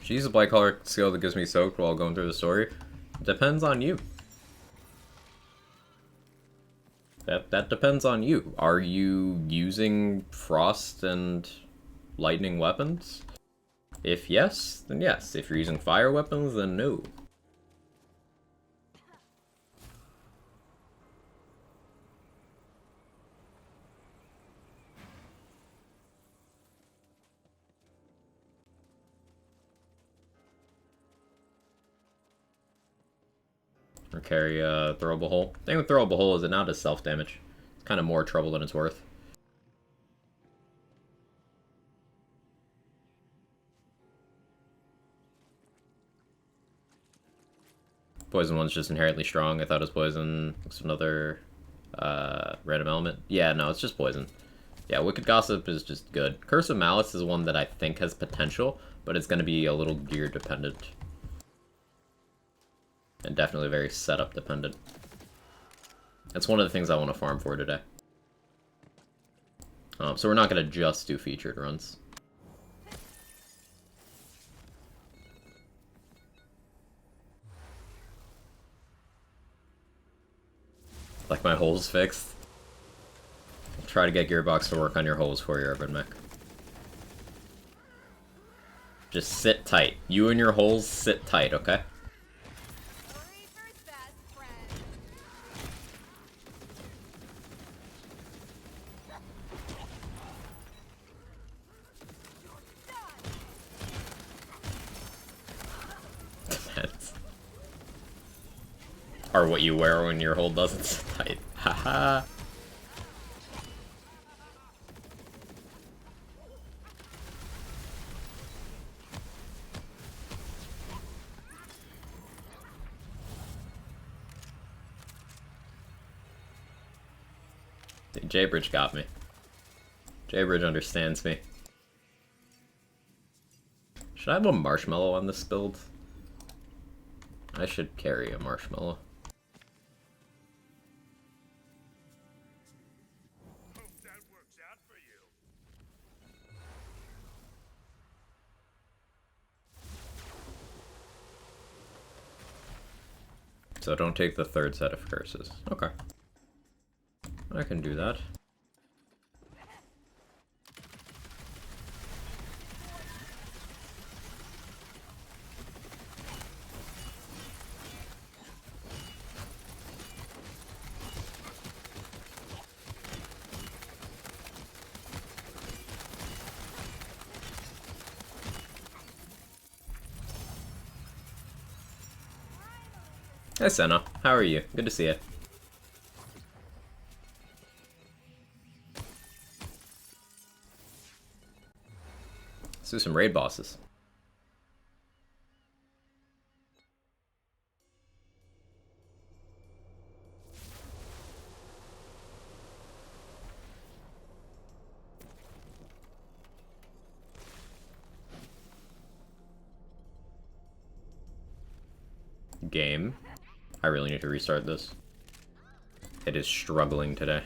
Should use a Blight Collar skill that gives me soaked while going through the story. Depends on you. That depends on you. Are you using frost and lightning weapons? If yes, then yes. If you're using fire weapons, then no. Or carry a Throwable Hole. The thing with Throwable Hole is it now does self-damage. It's kind of more trouble than it's worth. Poison one's just inherently strong. I thought it was poison. Looks another random element. Yeah, no, it's just poison. Yeah, Wicked Gossip is just good. Curse of Malice is one that I think has potential, but it's going to be a little gear dependent. And definitely very setup dependent. That's one of the things I want to farm for today. So we're not going to just do featured runs. Like my holes fixed. I'll try to get Gearbox to work on your holes for you, Urban Mech. Just sit tight. You and your holes sit tight, okay? Or what you wear when your hole doesn't sit tight. Haha. J-Bridge got me. J-Bridge understands me. Should I have a marshmallow on this build? I should carry a marshmallow. Hope that works out for you. So don't take the third set of curses. Okay. I can do that. Hey Senna, how are you? Good to see you. Let's do some raid bosses. Game. I really need to restart this. It is struggling today.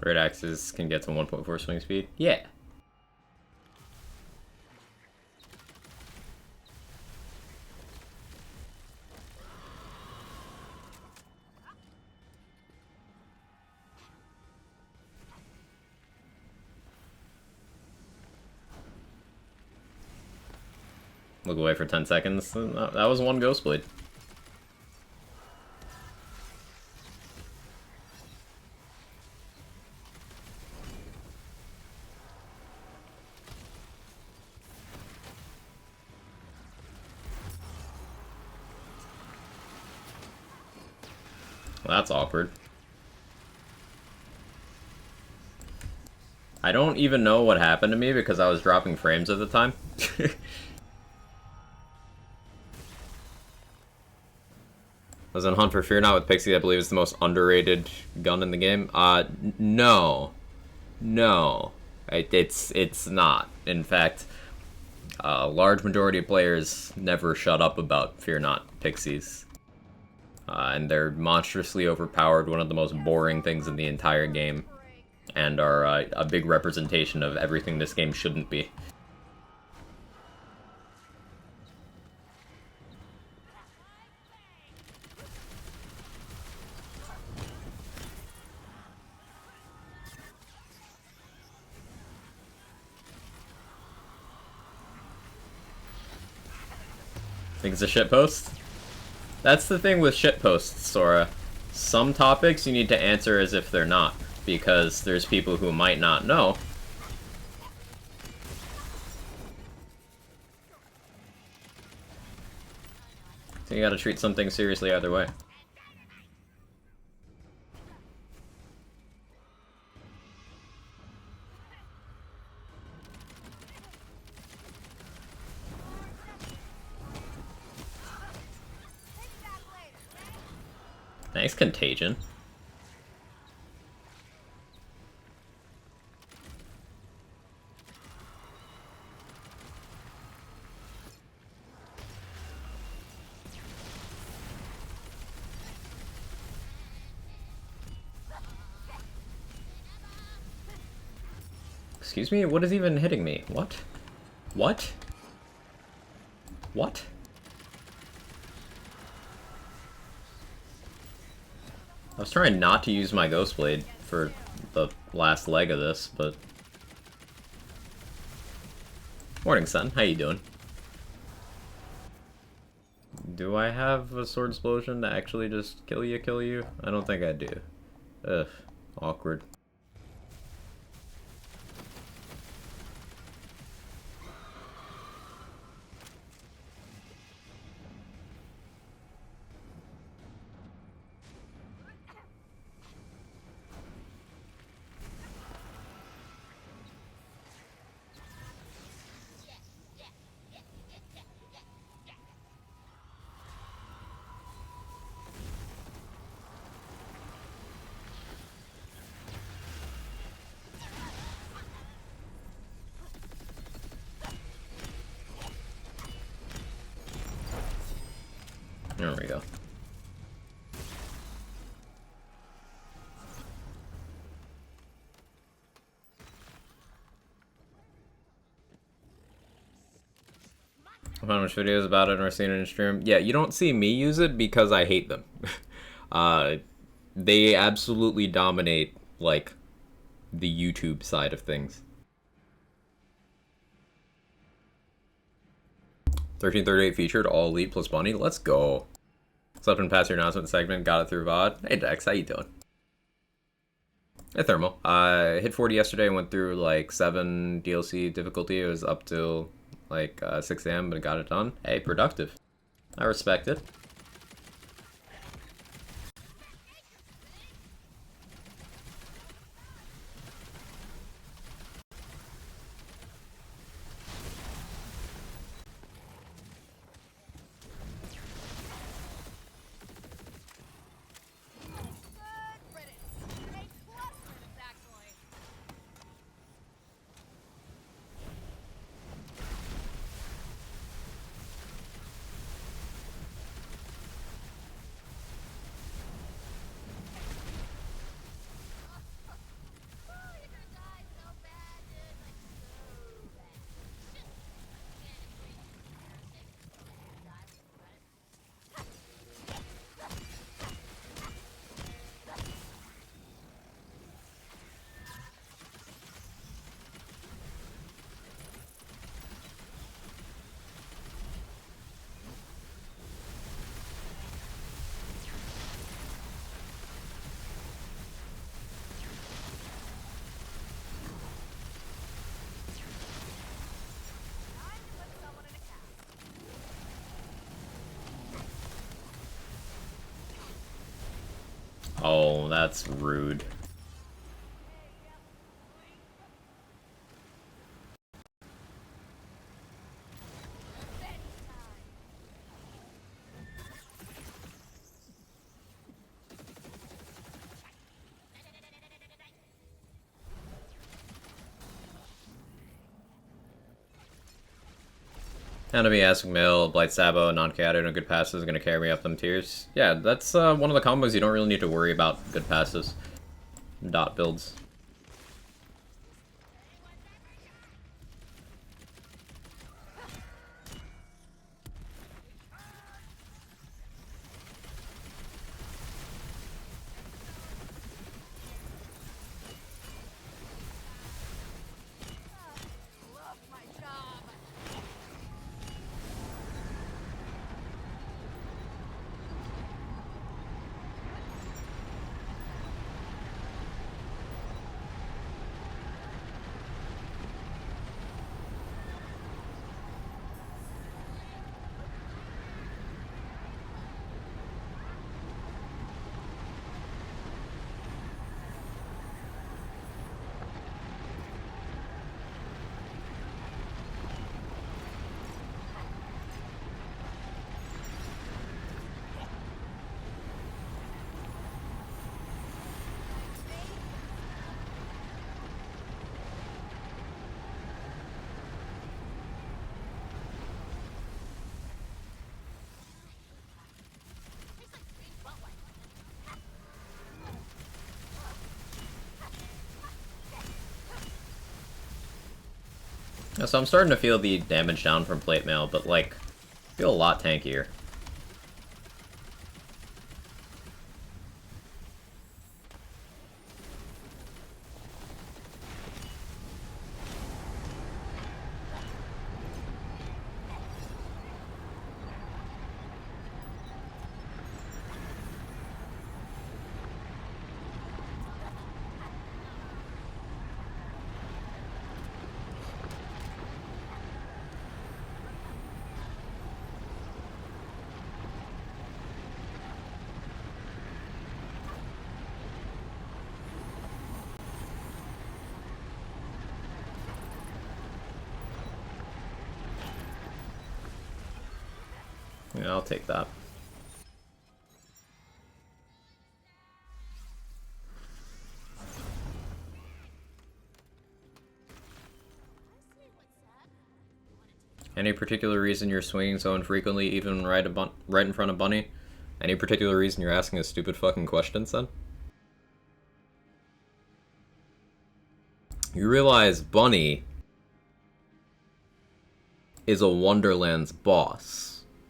Red axes can get to 1.4 swing speed. Yeah. Look away for 10 seconds. That was one Ghost Blade. Well, that's awkward. I don't even know what happened to me because I was dropping frames at the time. I was on Hunt for Fear Not with Pixie. I believe it's the most underrated gun in the game. No. No. It's not. In fact, a large majority of players never shut up about Fear Not Pixies. And they're monstrously overpowered, one of the most boring things in the entire game, and are a big representation of everything this game shouldn't be. Think it's a shitpost? That's the thing with shitposts, Sora. Some topics you need to answer as if they're not, because there's people who might not know. So you gotta treat something seriously either way. Nice contagion. Excuse me? What is even hitting me? What? What? What? I was trying not to use my Ghost Blade for the last leg of this, but... Morning, son. How you doing? Do I have a sword explosion to actually just kill you? I don't think I do. Ugh. Awkward. There we go. I found much videos about it or seen it in stream. Yeah, you don't see me use it because I hate them. They absolutely dominate, like, the YouTube side of things. 1338 featured, all elite plus bunny. Let's go. Slept and passed your announcement segment, got it through VOD. Hey Dex, how you doing? Hey Thermal. I hit 40 yesterday and went through like 7 DLC difficulty. It was up till like 6 a.m. but I got it done. Hey, productive. I respect it. Oh, that's rude. Enemy asking mill, Blight Sabo, non-chaotic, no good passes, gonna carry me up them tiers. Yeah, that's one of the combos you don't really need to worry about good passes. Dot builds. Yeah, so I'm starting to feel the damage down from plate mail, but like, I feel a lot tankier. Yeah, I'll take that. Any particular reason you're swinging so infrequently, even right in front of Bunny? Any particular reason you're asking a stupid fucking question, son? You realize Bunny is a Wonderland's boss,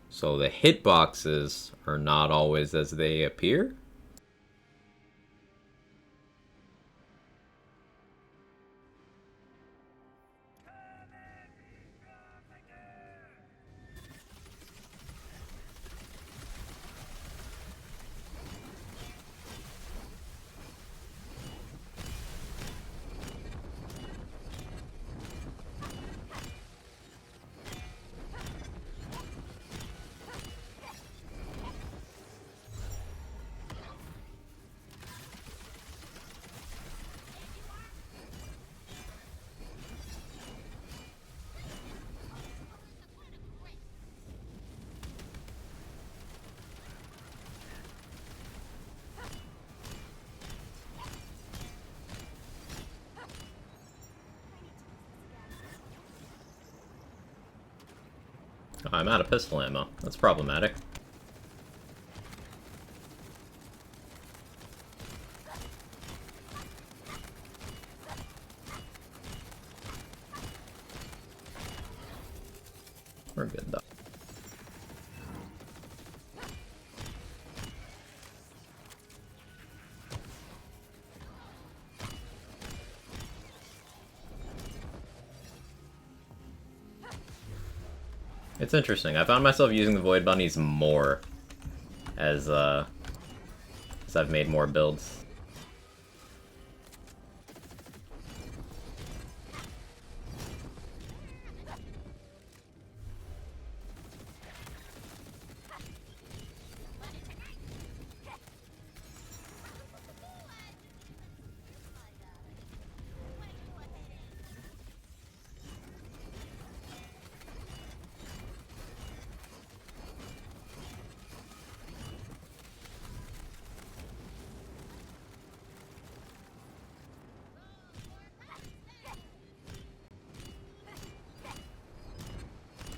so the hitboxes are not always as they appear? Oh, I'm out of pistol ammo. That's problematic. We're good though. It's interesting. I found myself using the Void Bunnies more as I've made more builds.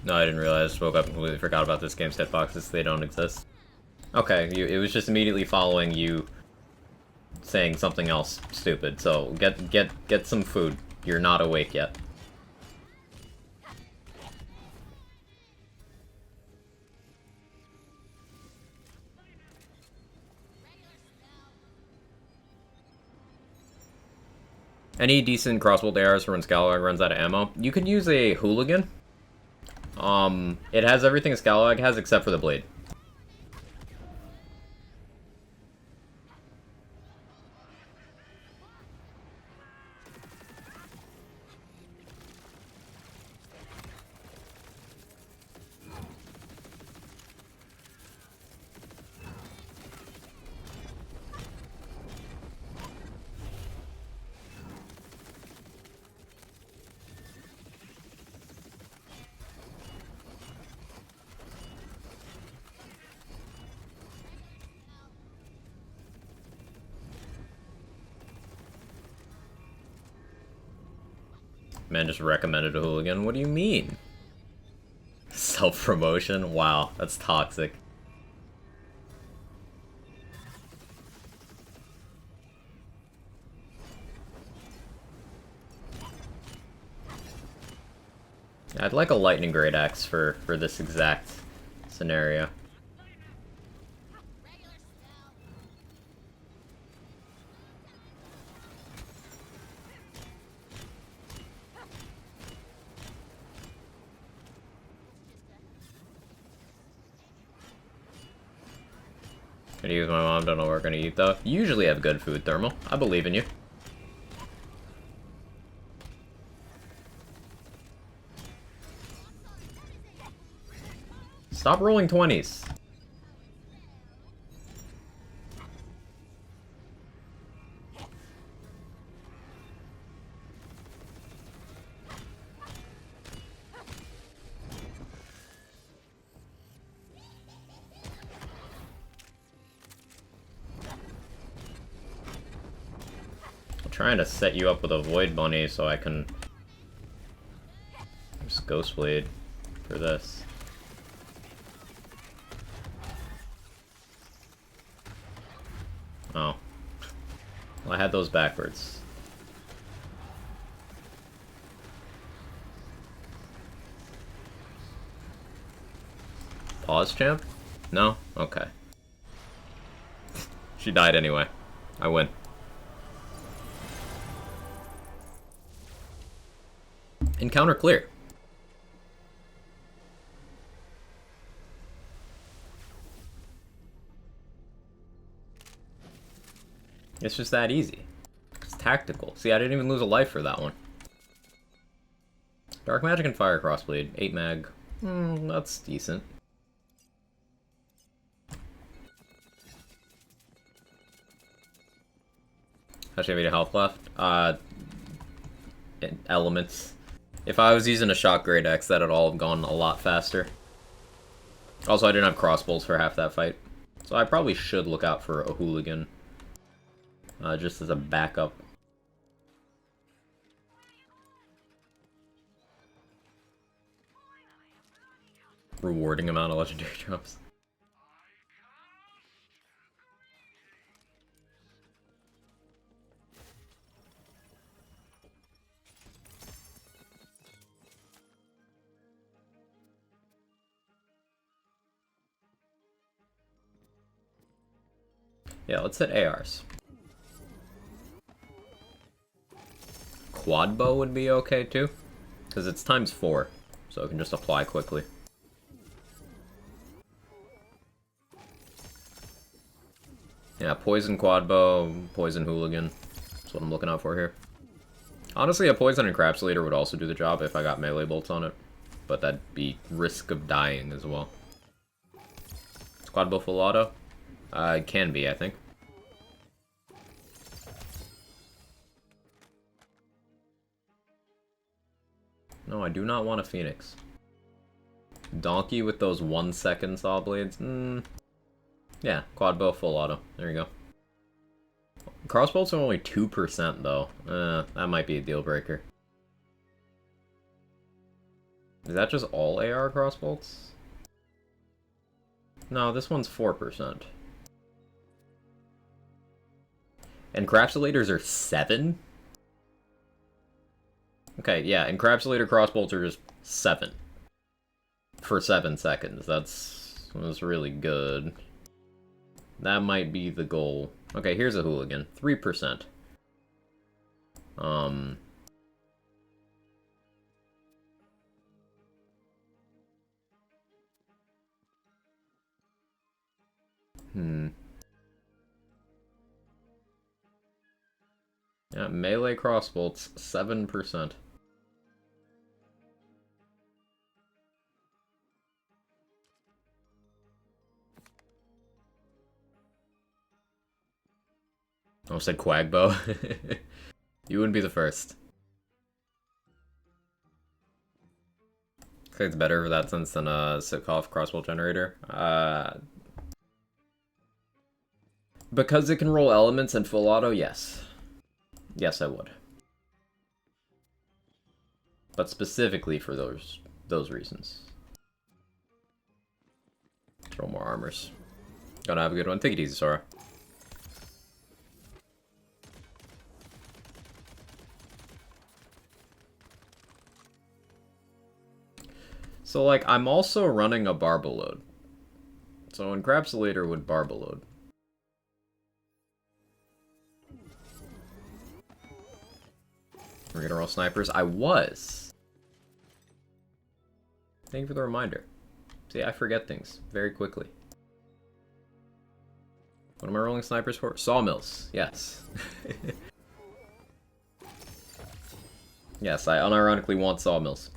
No, I didn't realize. Woke up and completely forgot about this game's hitboxes. They don't exist. Okay, it was just immediately following you saying something else stupid. So get some food. You're not awake yet. Any decent crossbow ARs for when Scalawag runs out of ammo? You could use a hooligan. It has everything Scalawag has except for the blade. Man just recommended a hooligan. What do you mean? Self-promotion? Wow, that's toxic. I'd like a lightning great axe for this exact scenario. Gonna use my mom, don't know what we're gonna eat though. You usually have good food, Thermal. I believe in you. Stop rolling 20s. I'm trying to set you up with a Void Bunny so I can use Ghostblade for this. Oh. Well, I had those backwards. Pause, champ? No? Okay. She died anyway. I win. Encounter clear. It's just that easy. It's tactical. See, I didn't even lose a life for that one. Dark Magic and Fire Crossblade. 8 mag. That's decent. How much have health left? Elements. If I was using a Shock Great Axe, that'd all have gone a lot faster. Also, I didn't have crossbows for half that fight. So I probably should look out for a hooligan. Just as a backup. Rewarding amount of legendary drops. Yeah, let's hit ARs. Quad bow would be okay too, because it's ×4, so it can just apply quickly. Yeah, poison quad bow, poison hooligan. That's what I'm looking out for here. Honestly, a poison encapsulator would also do the job if I got melee bolts on it, but that'd be risk of dying as well. Is quad bow full auto? It can be, I think. No, I do not want a Phoenix. Donkey with those 1-second saw blades? Yeah, quad bow full auto. There you go. Crossbolts are only 2% though. That might be a deal breaker. Is that just all AR crossbolts? No, this one's 4%. Encapsulators are 7? Okay, yeah, encapsulator crossbolts are just 7. For 7 seconds. That's really good. That might be the goal. Okay, here's a hooligan. 3%. Yeah, melee crossbolts, 7%. I almost said Quagbo. You wouldn't be the first. I think it's better for that sense than a Sikov crossbow generator. Because it can roll elements and full auto, yes. Yes, I would. But specifically for those reasons. Throw more armors. Gotta have a good one. Take it easy, Sora. So, like, I'm also running a barbell load. So, Encapsulator would barbell load. We're gonna roll snipers. I was. Thank you for the reminder. See, I forget things very quickly. What am I rolling snipers for? Sawmills. Yes. Yes, I unironically want sawmills.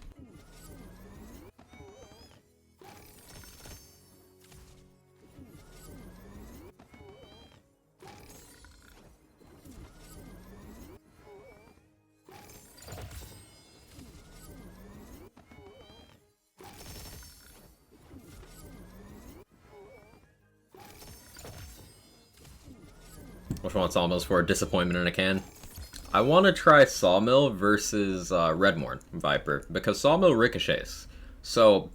Which one sawmills for? Disappointment in a can. I want to try Sawmill versus Redmorn Viper, because Sawmill ricochets. So,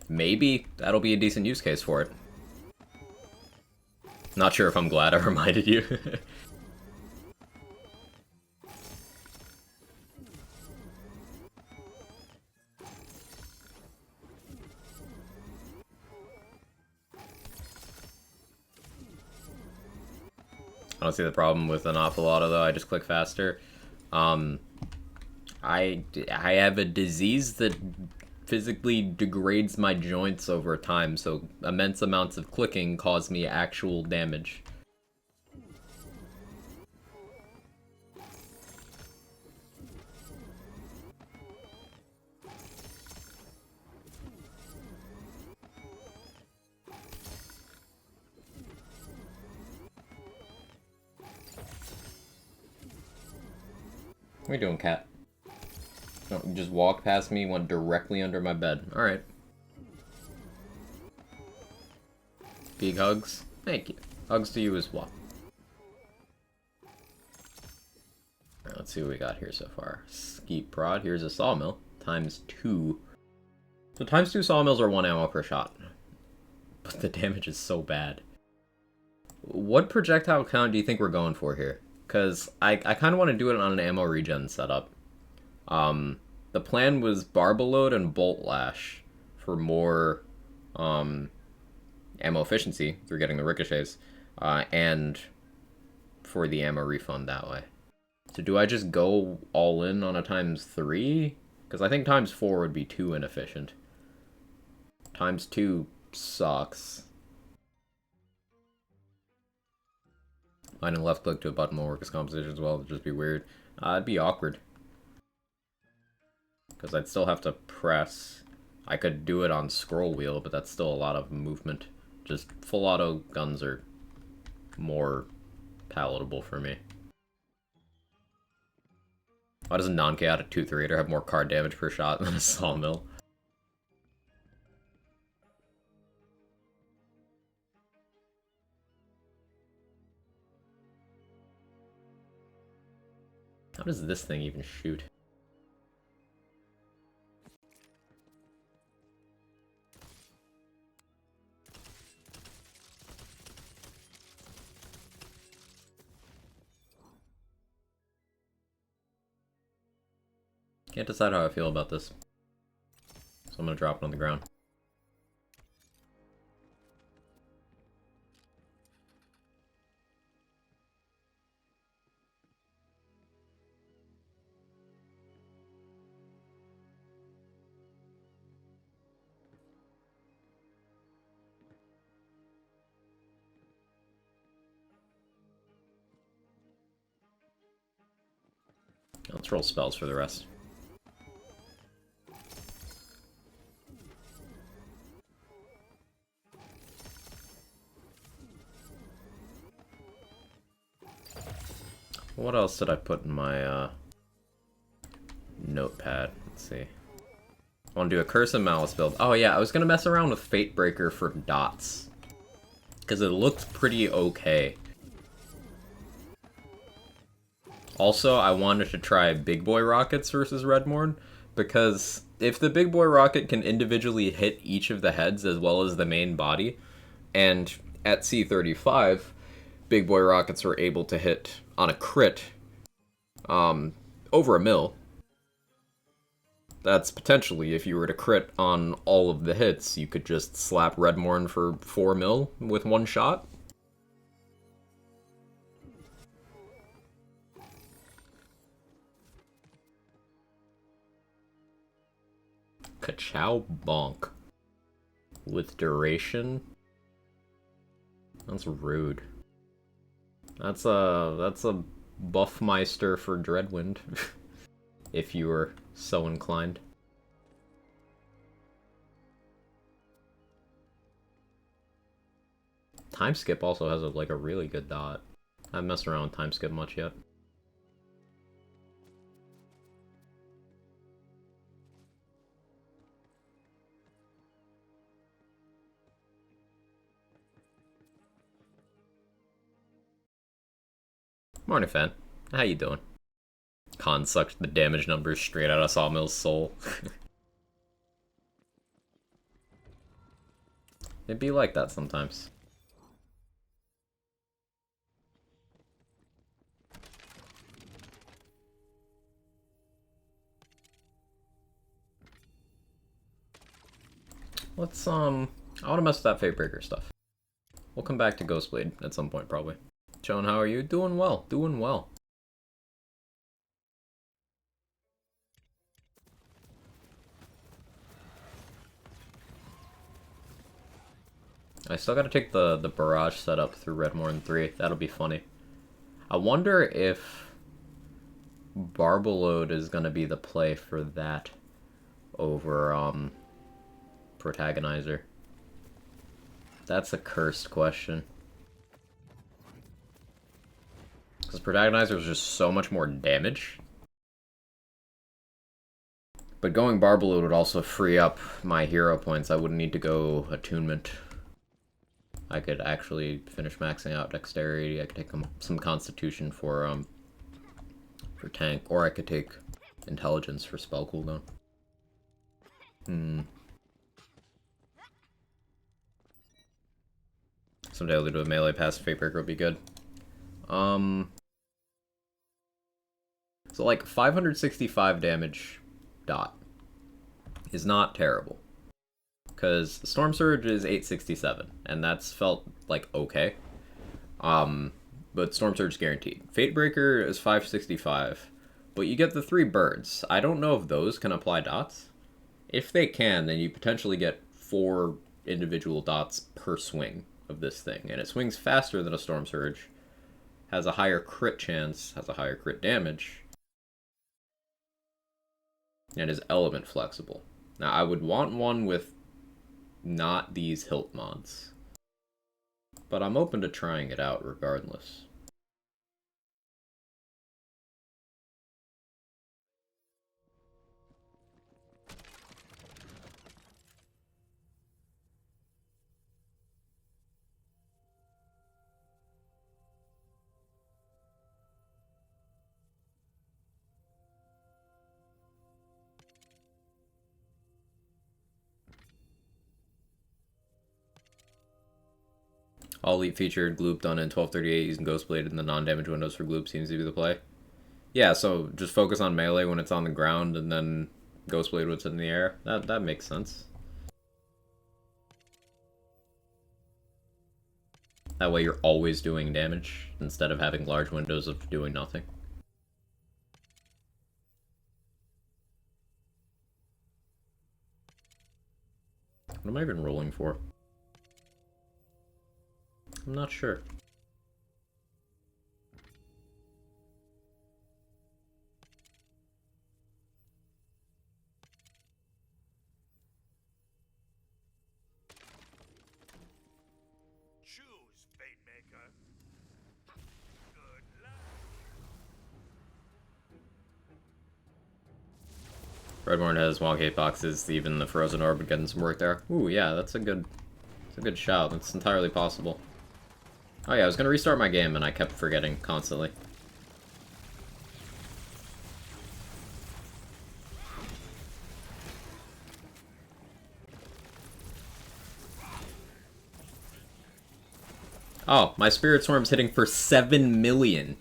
maybe that'll be a decent use case for it. Not sure if I'm glad I reminded you. I don't see the problem with an awful auto though. I just click faster. I have a disease that physically degrades my joints over time, so immense amounts of clicking cause me actual damage. What are you doing, cat? No, you just walked past me, went directly under my bed. Alright. Big hugs. Thank you. Hugs to you as well. Alright, let's see what we got here so far. Skeet prod. Here's a sawmill. ×2. So ×2 sawmills are 1 ammo per shot. But the damage is so bad. What projectile count do you think we're going for here? Because I kind of want to do it on an ammo regen setup. The plan was barbell load and bolt lash for more ammo efficiency through getting the ricochets, and for the ammo refund that way. So do I just go all in on a ×3? Because I think ×4 would be too inefficient. ×2 sucks. Finding left click to a button will work as composition as well. It'd just be weird. It'd be awkward. Because I'd still have to press. I could do it on scroll wheel, but that's still a lot of movement. Just full auto guns are more palatable for me. Why does a non-chaotic 2-3-8er have more card damage per shot than a sawmill? How does this thing even shoot? Can't decide how I feel about this. So I'm gonna drop it on the ground. Let's roll spells for the rest. What else did I put in my notepad? Let's see. I want to do a Curse and Malice build. Oh yeah, I was gonna mess around with Fatebreaker for dots. Because it looked pretty okay. Also, I wanted to try Big Boy Rockets versus Redmorn, because if the Big Boy Rocket can individually hit each of the heads as well as the main body, and at C35, Big Boy Rockets were able to hit on a crit over a mil. That's potentially, if you were to crit on all of the hits, you could just slap Redmorn for 4 mil with one shot. Ka-chow bonk. With duration? That's rude. That's a Buffmeister for Dreadwind. If you were so inclined. Time skip also has like a really good dot. I haven't messed around with time skip much yet. Morning, fan. How you doing? Khan sucked the damage numbers straight out of Sawmill's soul. It'd be like that sometimes. Let's, I want to mess with that Fatebreaker stuff. We'll come back to Ghostblade at some point, probably. Joan, how are you? Doing well, doing well. I still gotta take the barrage setup through Redmorn 3. That'll be funny. I wonder if Barbaload is gonna be the play for that over, Protagonizer. That's a cursed question. Because Protagonizer is just so much more damage. But going Barbaload would also free up my hero points. I wouldn't need to go Attunement. I could actually finish maxing out Dexterity. I could take some Constitution for tank. Or I could take Intelligence for spell cooldown. Someday I'll do a melee pass. Fatebreaker would be good. So like 565 damage dot is not terrible. Because Storm Surge is 867, and that's felt like okay. But Storm Surge is guaranteed. Fatebreaker is 565, but you get the 3 birds. I don't know if those can apply dots. If they can, then you potentially get 4 individual dots per swing of this thing, and it swings faster than a Storm Surge, has a higher crit chance, has a higher crit damage, and is element flexible. Now, I would want one with not these hilt mods, but I'm open to trying it out regardless. All Elite featured Gloop done in 1238 using Ghostblade in the non-damage windows for Gloop seems to be the play. Yeah, so just focus on melee when it's on the ground, and then Ghostblade when it's in the air. That makes sense. That way you're always doing damage, instead of having large windows of doing nothing. What am I even rolling for? I'm not sure. Choose, fate maker. Good luck. Redmorn has wall gate boxes, even the Frozen Orb would get some work there. Ooh, yeah, that's a good shout. That's entirely possible. Oh yeah, I was gonna restart my game and I kept forgetting constantly. Oh, my Spirit Swarm's hitting for 7 million.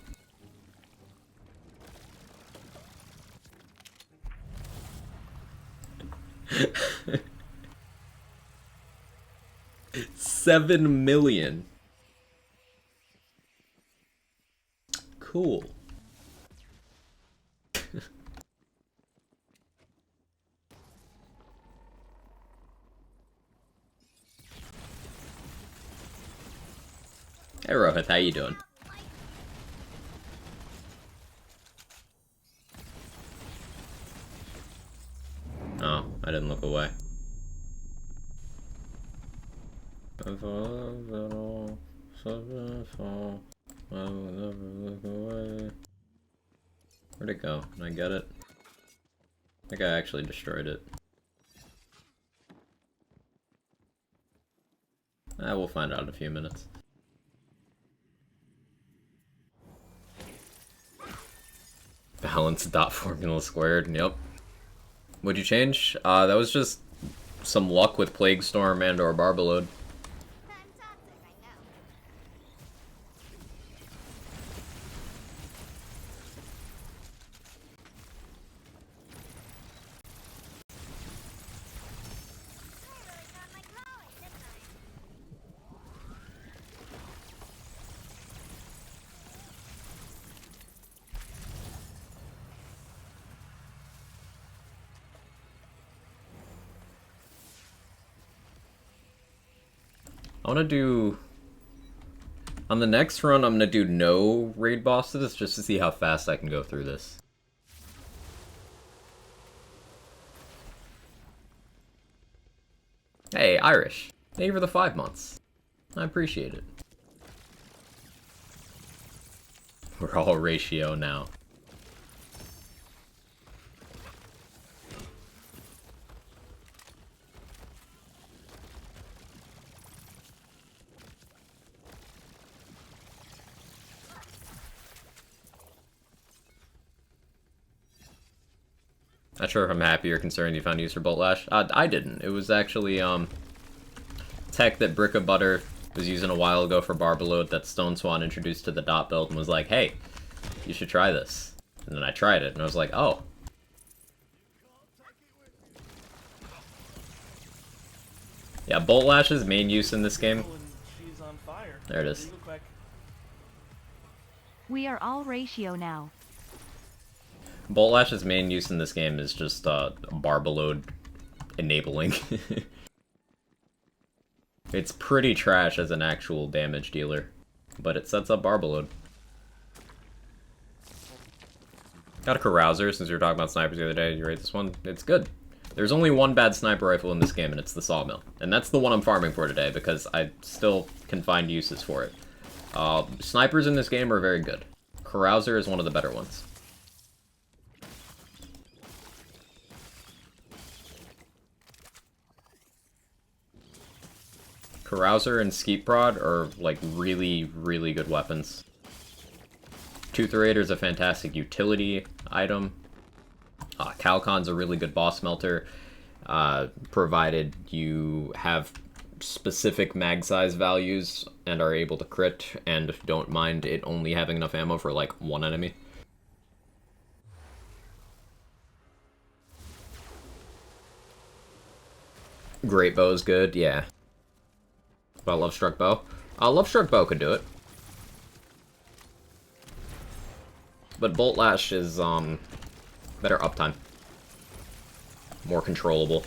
$7 million. Cool. Hey Rohit, how you doing? Oh, I didn't look away. If I love it all, something fall, I will never look away. Where'd it go? Can I get it? I think I actually destroyed it. We'll find out in a few minutes. Balance dot formula squared, yep. What'd you change? That was just some luck with Plague Storm and or Barbalode. I want to do... On the next run, I'm going to do no raid bosses just to see how fast I can go through this. Hey, Irish. Thank you for the 5 months. I appreciate it. We're all ratio now. Not sure if I'm happy or concerned you found use for Bolt Lash. I didn't. It was actually tech that Brick of Butter was using a while ago for Barbalode that Stone Swan introduced to the dot build and was like, hey, you should try this. And then I tried it and I was like, oh. Yeah, Bolt Lash's main use in this game. There it is. We are all ratio now. Bolt Lash's main use in this game is just Barbalode enabling. It's pretty trash as an actual damage dealer, but it sets up Barbalode. Got a Carouser, since we were talking about snipers the other day. You rate this one? It's good. There's only one bad sniper rifle in this game, and it's the Sawmill. And that's the one I'm farming for today, because I still can find uses for it. Snipers in this game are very good. Carouser is one of the better ones. Carouser and Skeet Prod are, like, really, really good weapons. Tootherator's a fantastic utility item. Calcon's a really good boss melter, provided you have specific mag size values and are able to crit and don't mind it only having enough ammo for, like, one enemy. Great bow is good, yeah. About Love Struck Bow? Love Struck Bow could do it. But Bolt Lash is, better uptime. More controllable.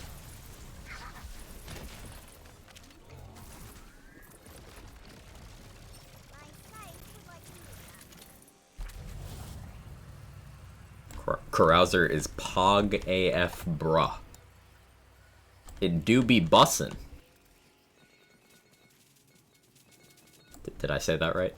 Carouser is Pog AF bruh. It do be bussin'. Did I say that right?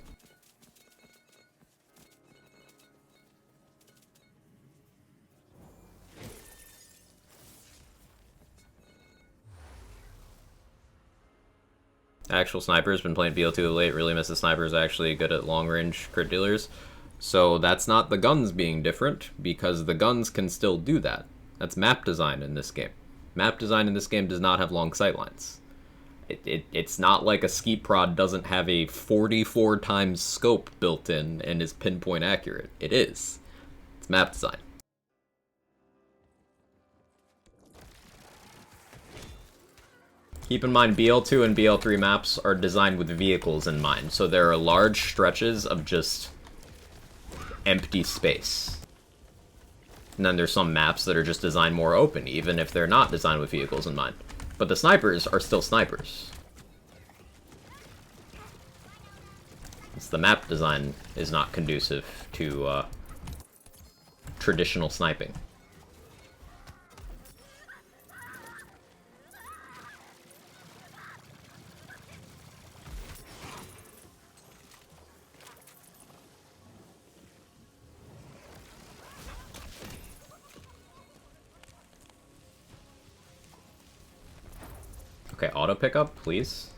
Actual snipers, been playing BL2 late, really miss the snipers, actually good at long range crit dealers. So that's not the guns being different, because the guns can still do that. That's map design in this game. Map design in this game does not have long sightlines. It's not like a ski prod doesn't have a 44 times scope built in and is pinpoint accurate. It is. It's map design. Keep in mind, BL2 and BL3 maps are designed with vehicles in mind, so there are large stretches of just empty space. And then there's some maps that are just designed more open, even if they're not designed with vehicles in mind. But the snipers are still snipers. It's the map design is not conducive to traditional sniping. Okay, auto pickup, please.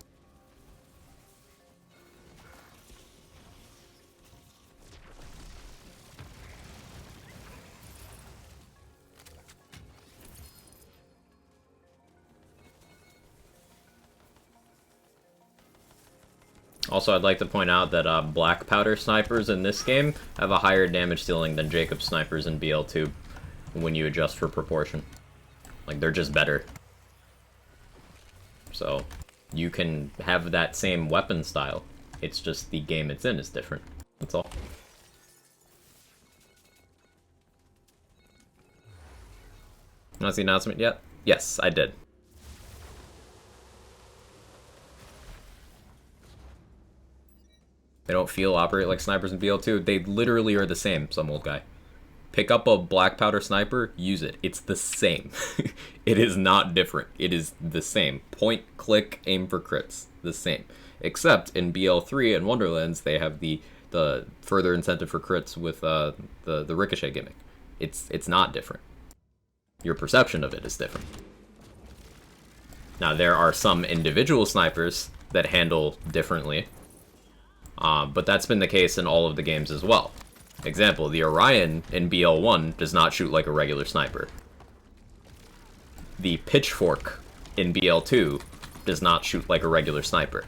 Also, I'd like to point out that black powder snipers in this game have a higher damage ceiling than Jacob snipers in BL2 when you adjust for proportion. Like, they're just better. So, you can have that same weapon style. It's just the game it's in is different. That's all. Not the announcement yet? Yes, I did. They don't operate like snipers in BL2. They literally are the same, some old guy. Pick up a black powder sniper, use it. It's the same. It is not different. It is the same. Point, click, aim for crits. The same. Except in BL3 and Wonderlands, they have the further incentive for crits with the ricochet gimmick. It's not different. Your perception of it is different. Now, there are some individual snipers that handle differently, but that's been the case in all of the games as well. Example, the Orion in BL1 does not shoot like a regular sniper. The Pitchfork in BL2 does not shoot like a regular sniper.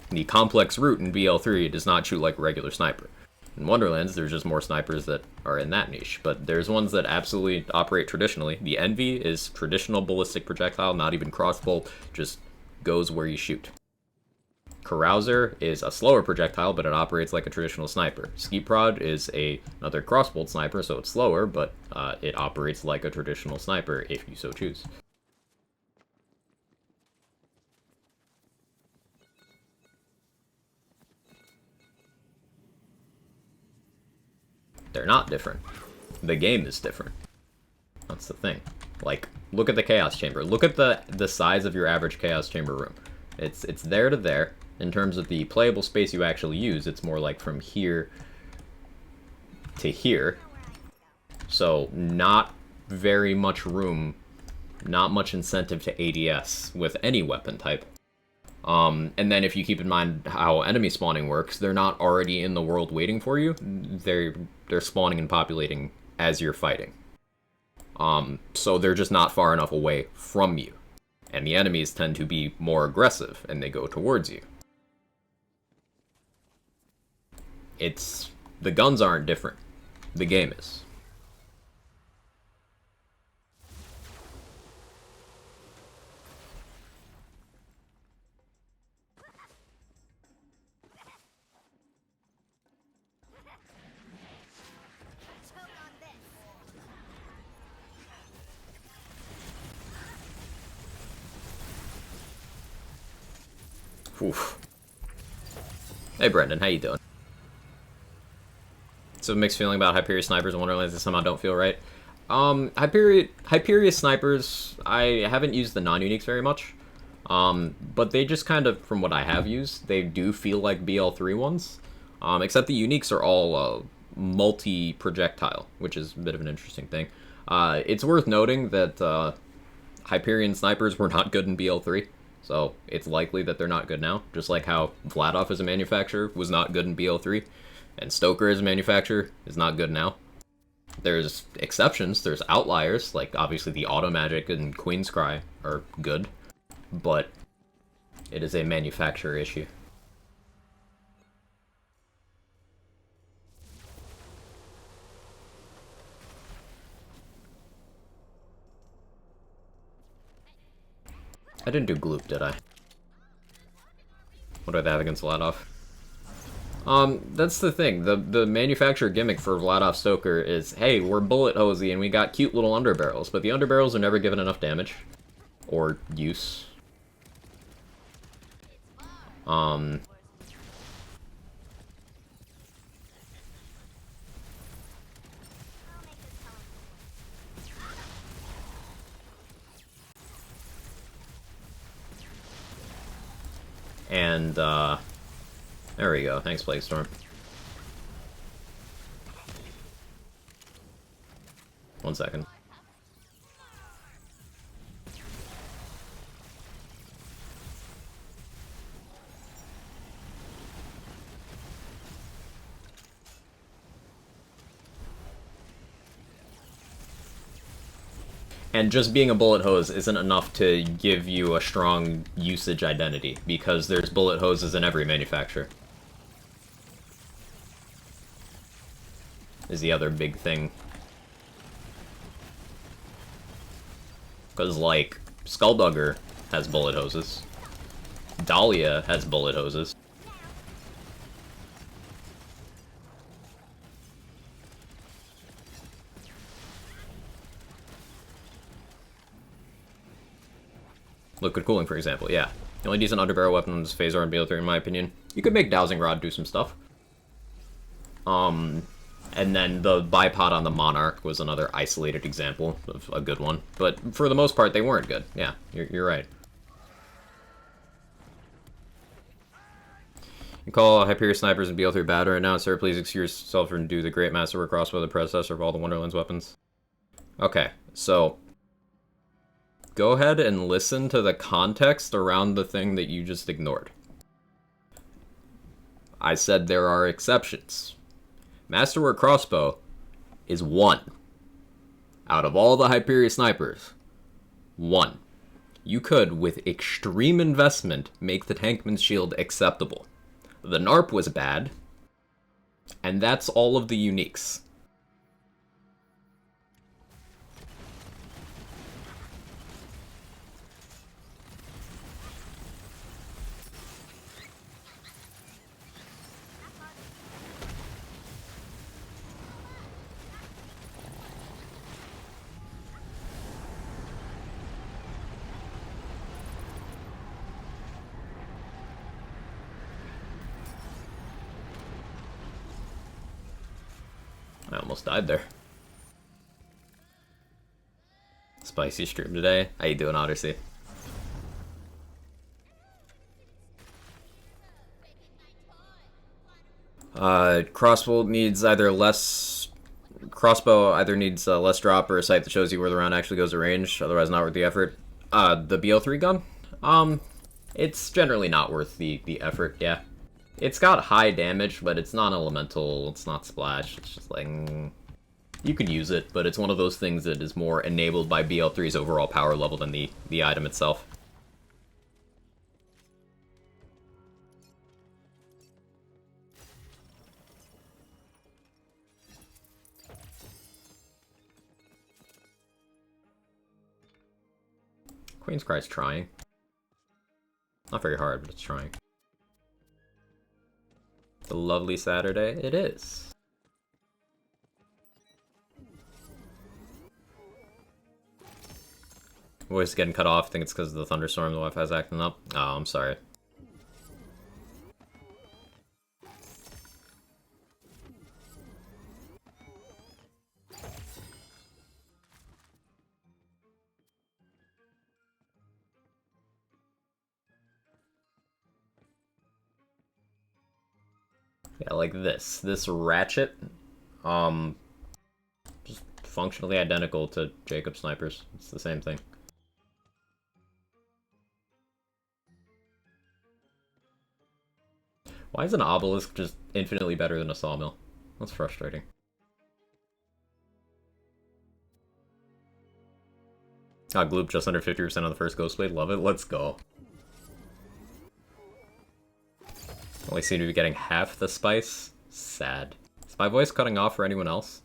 The Complex Root in BL3 does not shoot like a regular sniper. In Wonderlands, there's just more snipers that are in that niche, but there's ones that absolutely operate traditionally. The Envy is traditional ballistic projectile, not even crossbolt, just goes where you shoot. Carouser is a slower projectile, but it operates like a traditional sniper. Ski Prod is another crossbolt sniper, so it's slower, but it operates like a traditional sniper if you so choose. They're not different. The game is different. That's the thing. Like, look at the Chaos Chamber. Look at the size of your average Chaos Chamber room. It's there to there. In terms of the playable space you actually use, it's more like from here to here. So, not very much room, not much incentive to ADS with any weapon type. And then if you keep in mind how enemy spawning works, they're not already in the world waiting for you. They're spawning and populating as you're fighting. So they're just not far enough away from you. And the enemies tend to be more aggressive, and they go towards you. The guns aren't different. The game is. Oof. Hey Brendan, how you doing? So mixed feeling about Hyperion snipers and Wonderlands that somehow don't feel right. Hyperion snipers, I haven't used the non-uniques very much. But they just kind of, from what I have used, they do feel like BL3 ones. Except the uniques are all multi-projectile, which is a bit of an interesting thing. It's worth noting that Hyperion snipers were not good in BL3, so it's likely that they're not good now, just like how Vladov as a manufacturer was not good in BL3, and Stoker as a manufacturer is not good now. There's exceptions, there's outliers, like obviously the Auto Magic and Queen's Cry are good, but it is a manufacturer issue. I didn't do Gloop, did I? What do I have against Vladov? That's the thing. The manufacturer gimmick for Vladov Stoker is, hey, we're bullet hosey and we got cute little underbarrels, but the underbarrels are never given enough damage. Or use. And, there we go. Thanks, Plague Storm. One second. And just being a bullet hose isn't enough to give you a strong usage identity, because there's bullet hoses in every manufacturer. Is the other big thing. Because, like, Skulldugger has bullet hoses. Dahlia has bullet hoses. Liquid Cooling, for example, yeah. The only decent underbarrel weapon is Phasor and BL3, in my opinion. You could make Dowsing Rod do some stuff. And then the bipod on the Monarch was another isolated example of a good one. But for the most part, they weren't good. Yeah, you're right. You call Hyperion snipers and BL3 bad right now, sir. Please excuse yourself and do the Great Masterwork crossbow, the predecessor of all the Wonderlands weapons. Okay, so go ahead and listen to the context around the thing that you just ignored. I said there are exceptions. Masterwork crossbow is one. Out of all the Hyperion snipers, one. You could, with extreme investment, make the Tankman's Shield acceptable. The NARP was bad, and that's all of the uniques. I almost died there. Spicy stream today. How you doing, Odyssey? Crossbow needs either less... Crossbow either needs less drop or a sight that shows you where the round actually goes to range, otherwise not worth the effort. The BL3 gun? It's generally not worth the effort, yeah. It's got high damage, but it's not elemental, it's not splash, it's just like... You could use it, but it's one of those things that is more enabled by BL3's overall power level than the item itself. Queen's Cry's trying. Not very hard, but it's trying. A lovely Saturday it is. Voice getting cut off. I think it's because of the thunderstorm. The Wi-Fi's acting up. Oh, I'm sorry. Yeah, like this. This ratchet, um, just functionally identical to Jacob Sniper's. It's the same thing. Why is an obelisk just infinitely better than a sawmill? That's frustrating. Ah, Gloop just under 50% on the first Ghostblade. Love it. Let's go. Only seem to be getting half the spice. Sad. Is my voice cutting off for anyone else?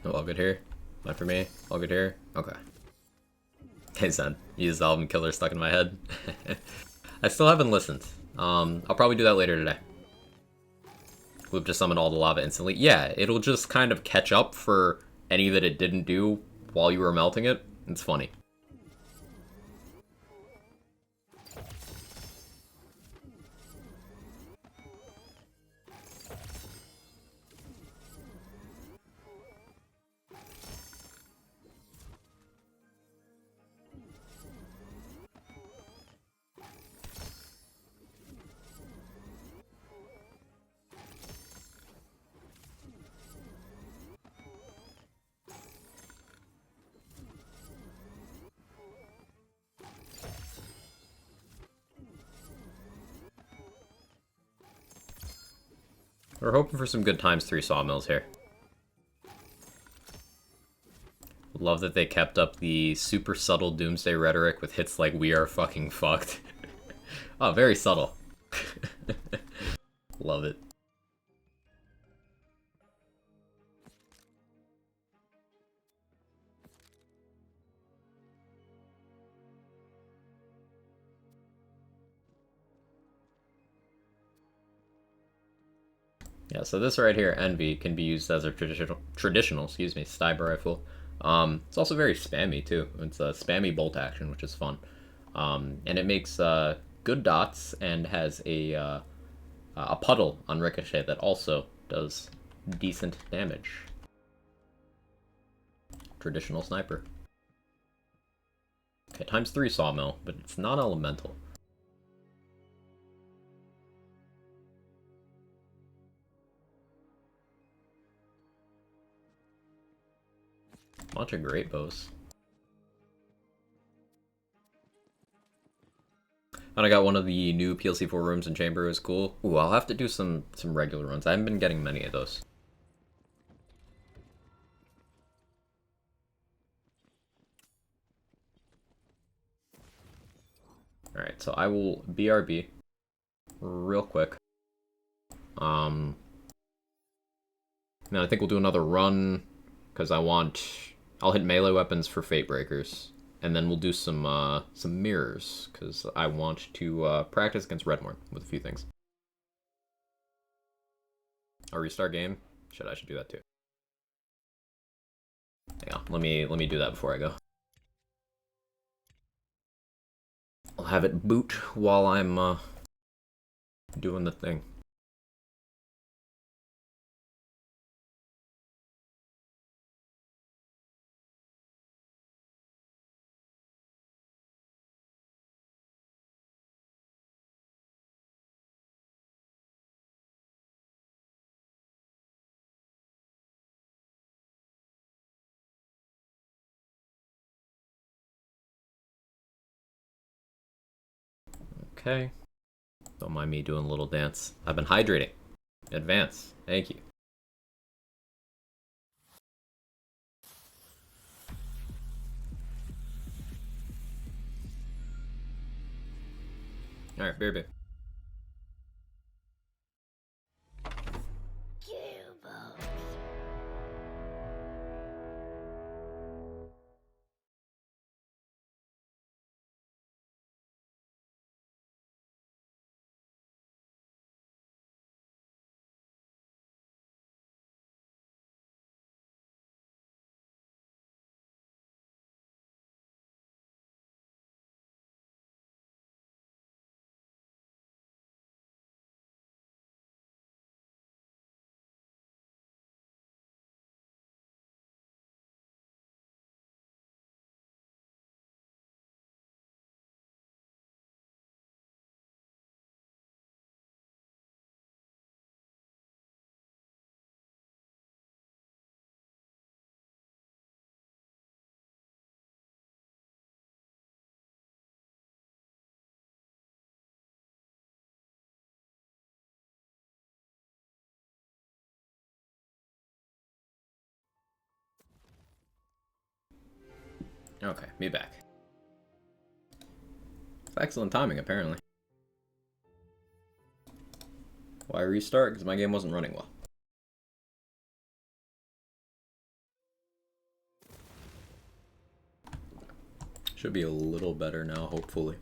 Oh, all good here. Not for me. All good here. Okay. Hey, son. Use the album killer stuck in my head. I still haven't listened. I'll probably do that later today. We'll just summon all the lava instantly. Yeah, it'll just kind of catch up for any that it didn't do while you were melting it. It's funny. We're hoping for some good ×3 sawmills here. Love that they kept up the super subtle doomsday rhetoric with hits like "we are fucking fucked." Oh, very subtle. Love it. Yeah, so this right here, Envy, can be used as a traditional, excuse me, sniper rifle. It's also very spammy too. It's a spammy bolt action, which is fun. And it makes good dots and has a puddle on ricochet that also does decent damage. Traditional sniper. Okay, ×3 sawmill, but it's not elemental. Bunch of great bows. And I got one of the new PLC4 rooms in chamber. It was cool. Ooh, I'll have to do some regular runs. I haven't been getting many of those. Alright, so I will BRB real quick. Now I think we'll do another run because I'll hit melee weapons for Fate Breakers, and then we'll do some mirrors because I want to practice against Redmorn with a few things. I'll restart game. I should do that too. Yeah, let me do that before I go. I'll have it boot while I'm doing the thing. Okay. Don't mind me doing a little dance. I've been hydrating. Advance. Thank you. Alright, beer. Okay, me back. It's excellent timing, apparently. Why restart? Because my game wasn't running well. Should be a little better now, hopefully.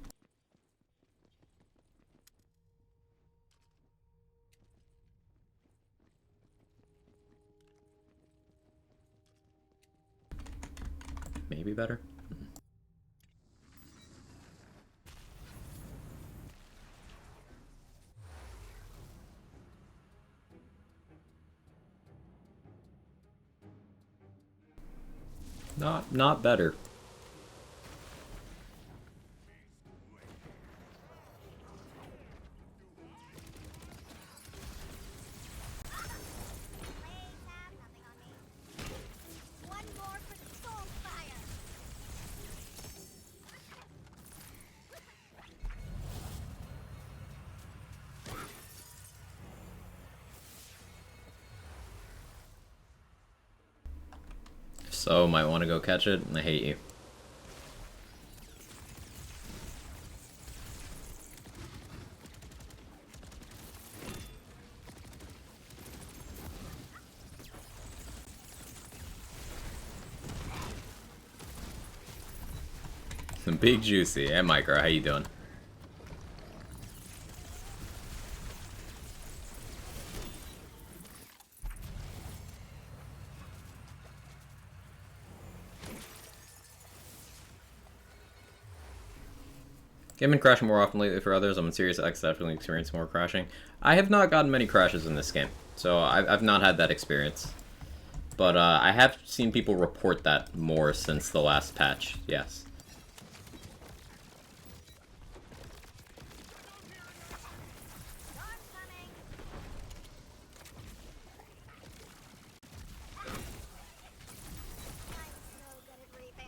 Maybe better? Not better. One more for the soul fire. So, might want to go catch it. I hate you. Some big juicy. Hey, Micro, how you doing? I've been crashing more often lately for others. I'm on Sirius X, definitely experienced more crashing. I have not gotten many crashes in this game, so I've not had that experience. But I have seen people report that more since the last patch, yes. Storm coming. I'm so good at reaping.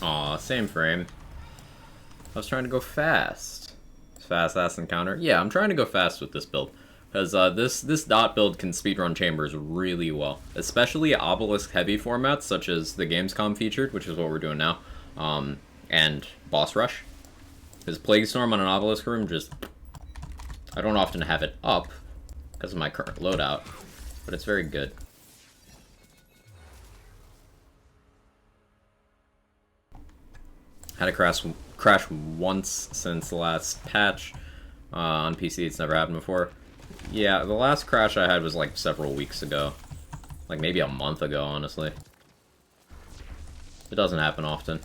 Aw, same frame. I was trying to go fast. Fast ass encounter. Yeah, I'm trying to go fast with this build. Because this dot build can speedrun chambers really well. Especially obelisk heavy formats, such as the Gamescom featured, which is what we're doing now. And Boss Rush. Because Plague Storm on an obelisk room just... I don't often have it up, because of my current loadout. But it's very good. Had a crash once since the last patch. On PC, it's never happened before. Yeah, the last crash I had was like several weeks ago. Like maybe a month ago, honestly. It doesn't happen often.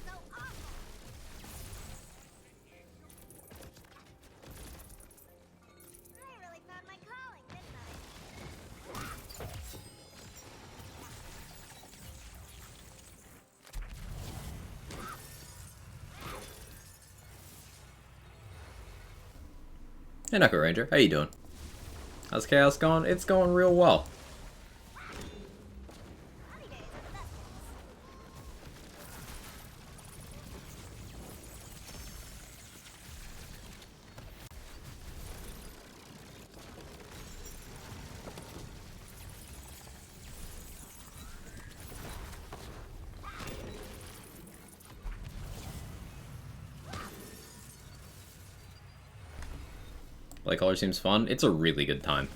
So awful. I really found my calling, didn't I? Hey, Knuckle Ranger, how you doing? How's Chaos going? It's going real well. Holidays are the best. Light color seems fun. It's a really good time.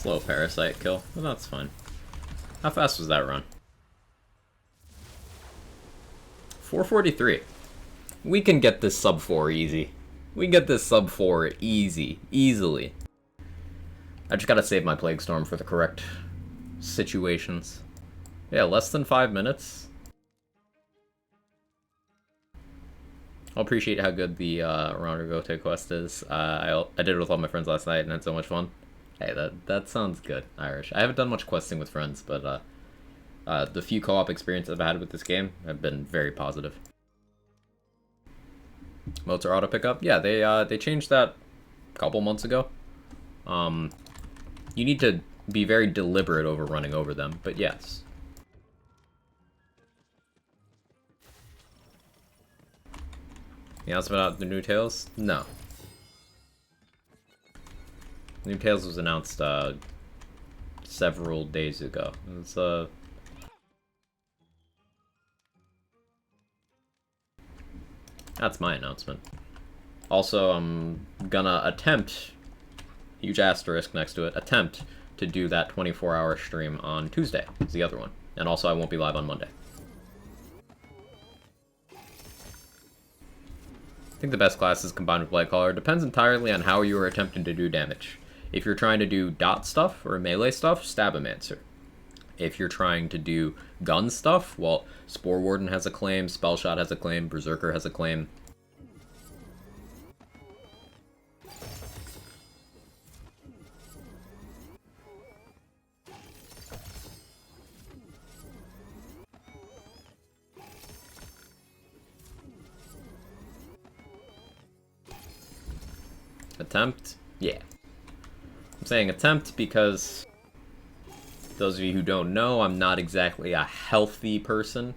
Slow parasite kill, but that's fine. How fast was that run? 443. We can get this sub 4 easy. We can get this sub 4 easily. I just gotta save my Plague Storm for the correct situations. Yeah, less than 5 minutes. I'll appreciate how good the Rondergote quest is. I did it with all my friends last night and had so much fun. Hey, that sounds good, Irish. I haven't done much questing with friends, but the few co-op experiences I've had with this game have been very positive. Motor auto pickup? Yeah, they changed that a couple months ago. You need to be very deliberate over running over them, but yes. You asked about the new Tales? No. New Tales was announced several days ago. It's that's my announcement. Also, I'm gonna attempt, huge asterisk next to it, attempt to do that 24-hour stream on Tuesday. Is the other one. And also, I won't be live on Monday. I think the best class is combined with Blightcaller. Depends entirely on how you are attempting to do damage. If you're trying to do dot stuff or melee stuff, Stabomancer. If you're trying to do gun stuff, well, Spore Warden has a claim, Spellshot has a claim, Berserker has a claim. Attempt? Yeah. I'm saying attempt because those of you who don't know, I'm not exactly a healthy person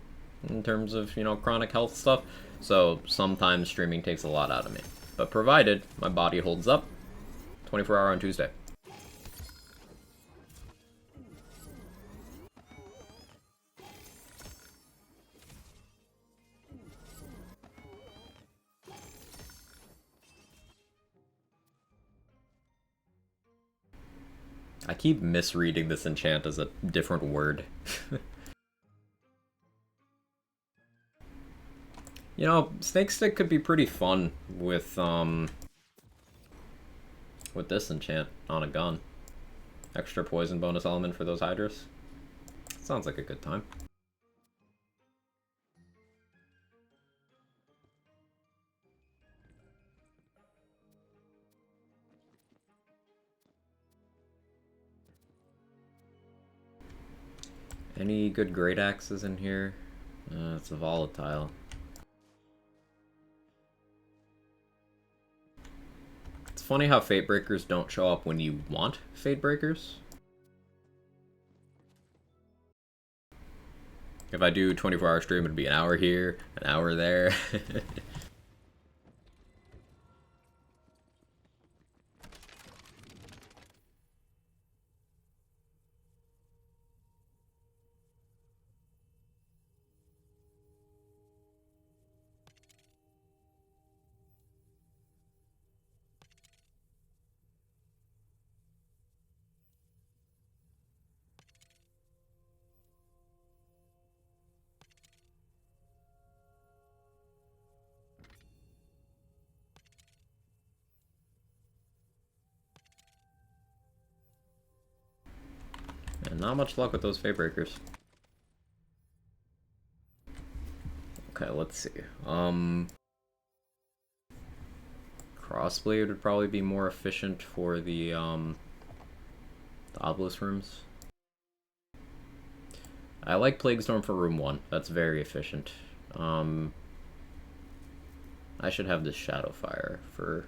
in terms of, chronic health stuff. So sometimes streaming takes a lot out of me. But provided my body holds up, 24-hour on Tuesday. I keep misreading this enchant as a different word. Snake Stick could be pretty fun with this enchant on a gun. Extra poison bonus element for those Hydras. Sounds like a good time. Any good great axes in here? It's a volatile. It's funny how Fate Breakers don't show up when you want Fate Breakers. If I do 24-hour stream, it'd be an hour here, an hour there. And not much luck with those Fate Breakers. Okay, let's see. Crossblade would probably be more efficient for the Obelisk rooms. I like Plague Storm for room 1. That's very efficient. I should have this Shadowfire for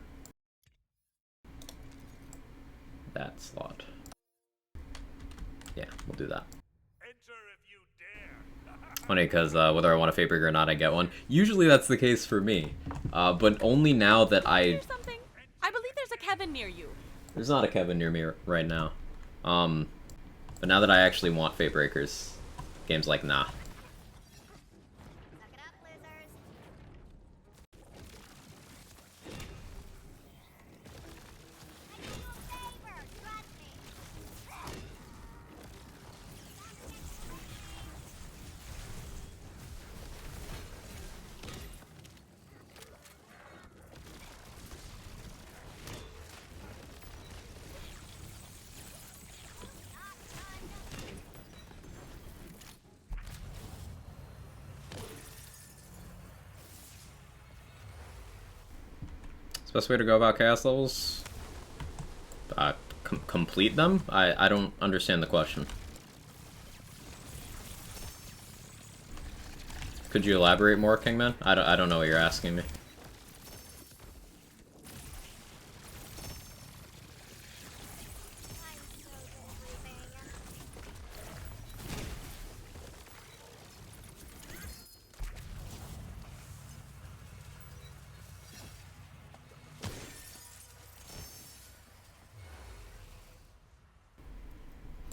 that slot. Yeah, we'll do that. Enter if you dare. Funny, because whether I want a Fate Breaker or not, I get one. Usually that's the case for me, but only now that Here's something. I believe there's a Kevin near you. There's not a Kevin near me right now. But now that I actually want Fate Breakers, game's like, nah. Suck it up, losers. I do you a favor, trust me. Best way to go about chaos levels? Complete them? I don't understand the question. Could you elaborate more, Kingman? I don't know what you're asking me.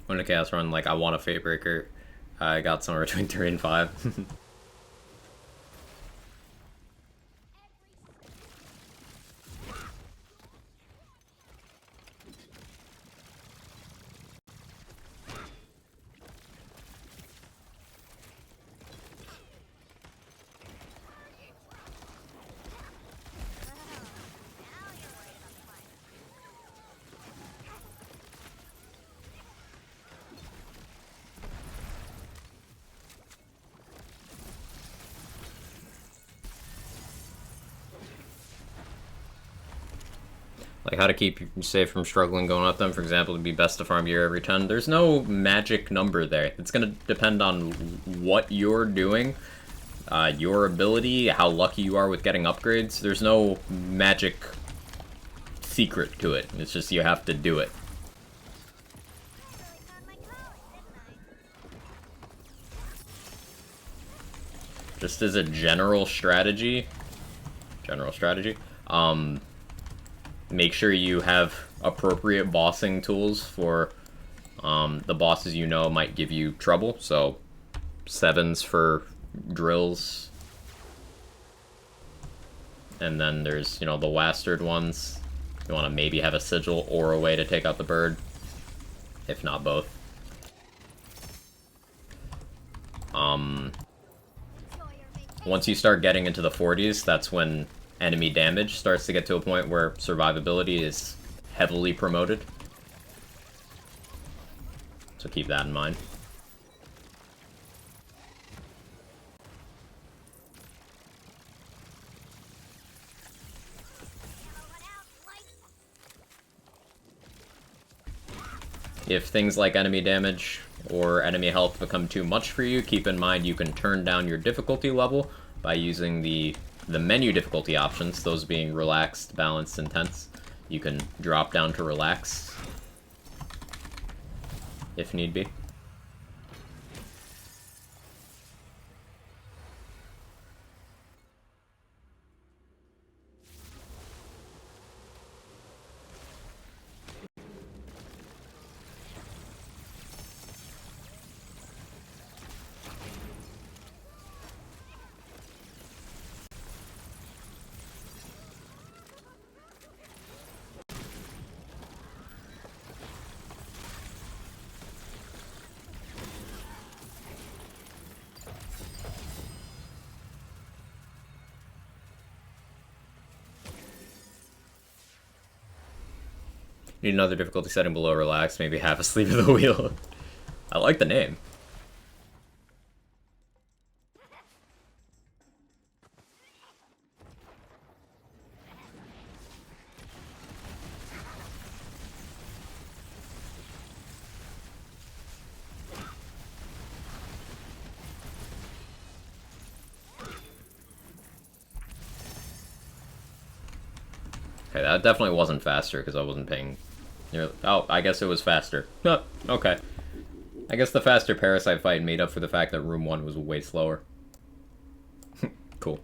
When a chaos run, like, I want a Fate Breaker. I got somewhere between 3 and 5. Like how to keep you safe from struggling going up them, for example, to be best to farm gear every 10. There's no magic number there. It's going to depend on what you're doing, your ability, how lucky you are with getting upgrades. There's no magic secret to it. It's just you have to do it. Just as a general strategy, make sure you have appropriate bossing tools for the bosses you know might give you trouble. So 7s for drills. And then there's, you know, the wastard ones. You want to maybe have a sigil or a way to take out the bird. If not both. Once you start getting into the 40s, that's when enemy damage starts to get to a point where survivability is heavily promoted. So keep that in mind. If things like enemy damage or enemy health become too much for you, keep in mind you can turn down your difficulty level by using the menu difficulty options, those being relaxed, balanced, intense. You can drop down to relaxed if need be. Need another difficulty setting below relaxed, maybe half asleep at the wheel. I like the name. Okay, that definitely wasn't faster because I wasn't paying nearly... Oh, I guess it was faster. Okay. I guess the faster Parasite fight made up for the fact that Room 1 was way slower. Cool.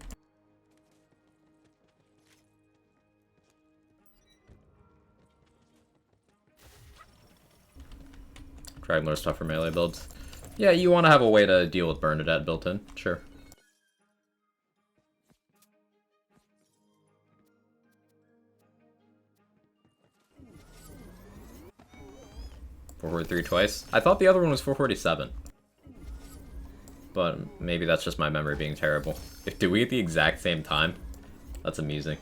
Dragonlare's tougher melee builds. Yeah, you want to have a way to deal with Bernadette built in. Sure. .443 twice? I thought the other one was 447. But maybe that's just my memory being terrible. Did we at the exact same time? That's amusing.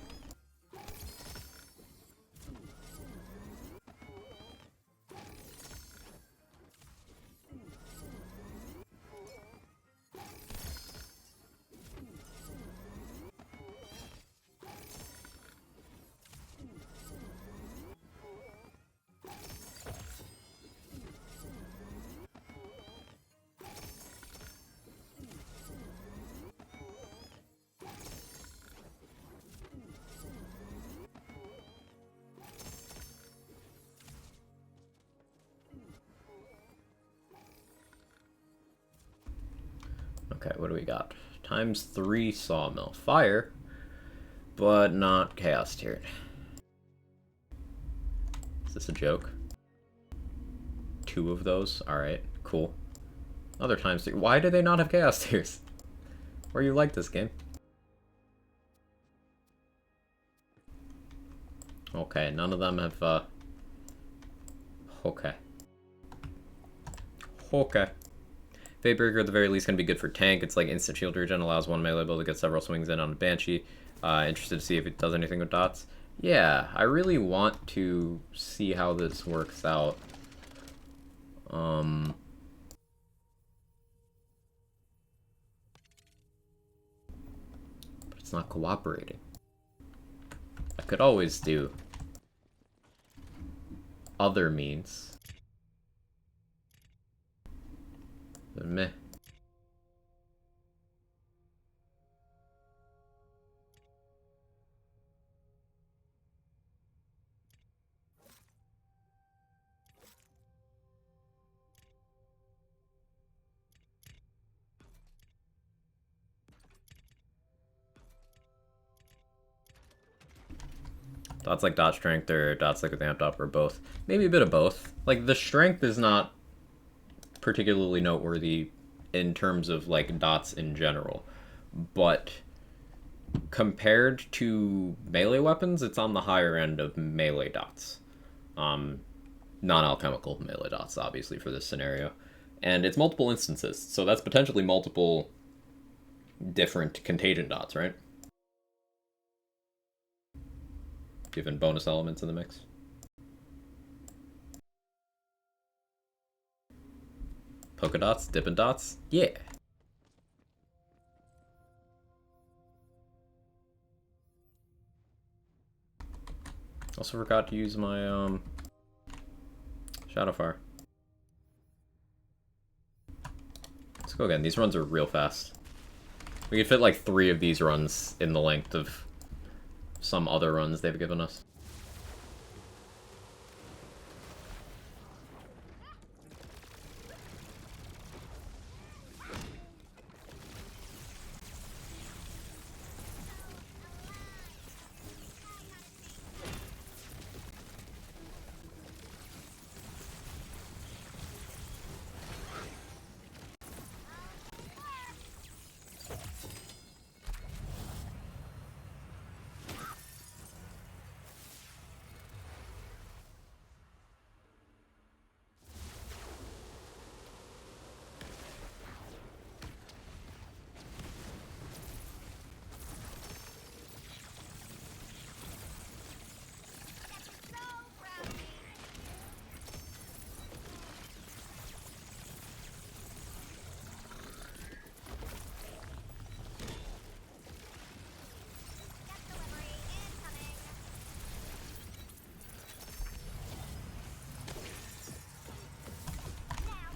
Okay, what do we got? ×3 sawmill. Fire, but not chaos tiered. Is this a joke? 2 of those? Alright, cool. Other ×3. Why do they not have chaos tiers? Where you like this game? Okay, none of them have, okay. Okay. Fatebreaker at the very least can be good for tank. It's like instant shield regen, allows one melee build to get several swings in on a Banshee. Interested to see if it does anything with dots. Yeah, I really want to see how this works out. But it's not cooperating. I could always do other means. But meh. Dots like dot strength or dots like with amp up or both. Maybe a bit of both. Like the strength is not particularly noteworthy in terms of like dots in general, but compared to melee weapons, it's on the higher end of melee dots. Non-alchemical melee dots, obviously, for this scenario. And it's multiple instances, so that's potentially multiple different contagion dots, right? Given bonus elements in the mix. Polka dots, Dippin' Dots, yeah. Also forgot to use my Shadowfire. Let's go again. These runs are real fast. We could fit like 3 of these runs in the length of some other runs they've given us.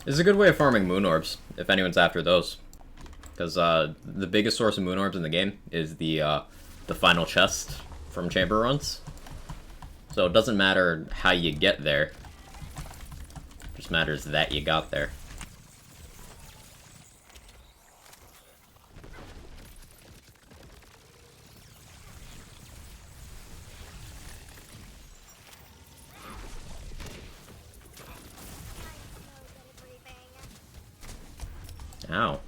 This is a good way of farming moon orbs, if anyone's after those. Because the biggest source of moon orbs in the game is the final chest from chamber runs. So it doesn't matter how you get there. It just matters that you got there. Ow.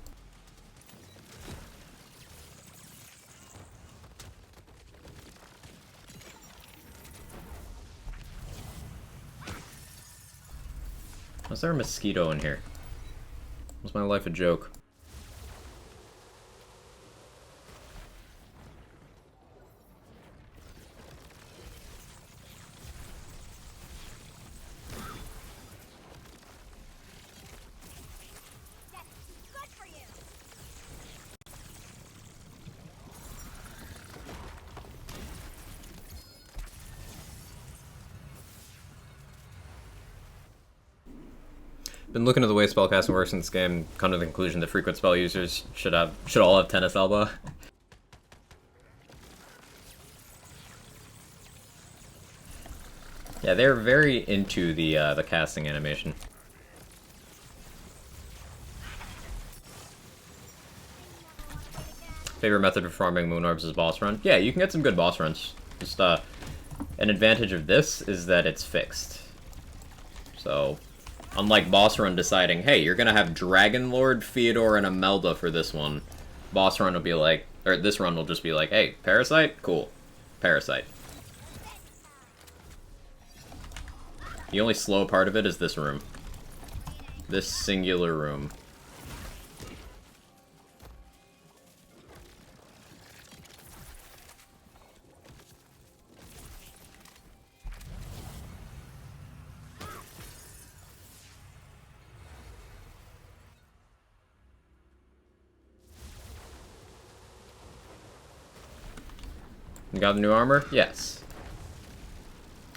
Was there a mosquito in here? Was my life a joke? Good for you. Been looking at the way spellcasting works in this game, come to the conclusion that frequent spell users should all have tennis elbow. Yeah, they're very into the casting animation. Favorite method of farming moon orbs is boss run. Yeah, you can get some good boss runs. Just, an advantage of this is that it's fixed. So, unlike boss run deciding, hey, you're gonna have Dragon Lord, Theodore, and Imelda for this one, boss run will be like, or this run will just be like, hey, Parasite? Cool. Parasite. The only slow part of it is this room. This singular room. You got the new armor? Yes.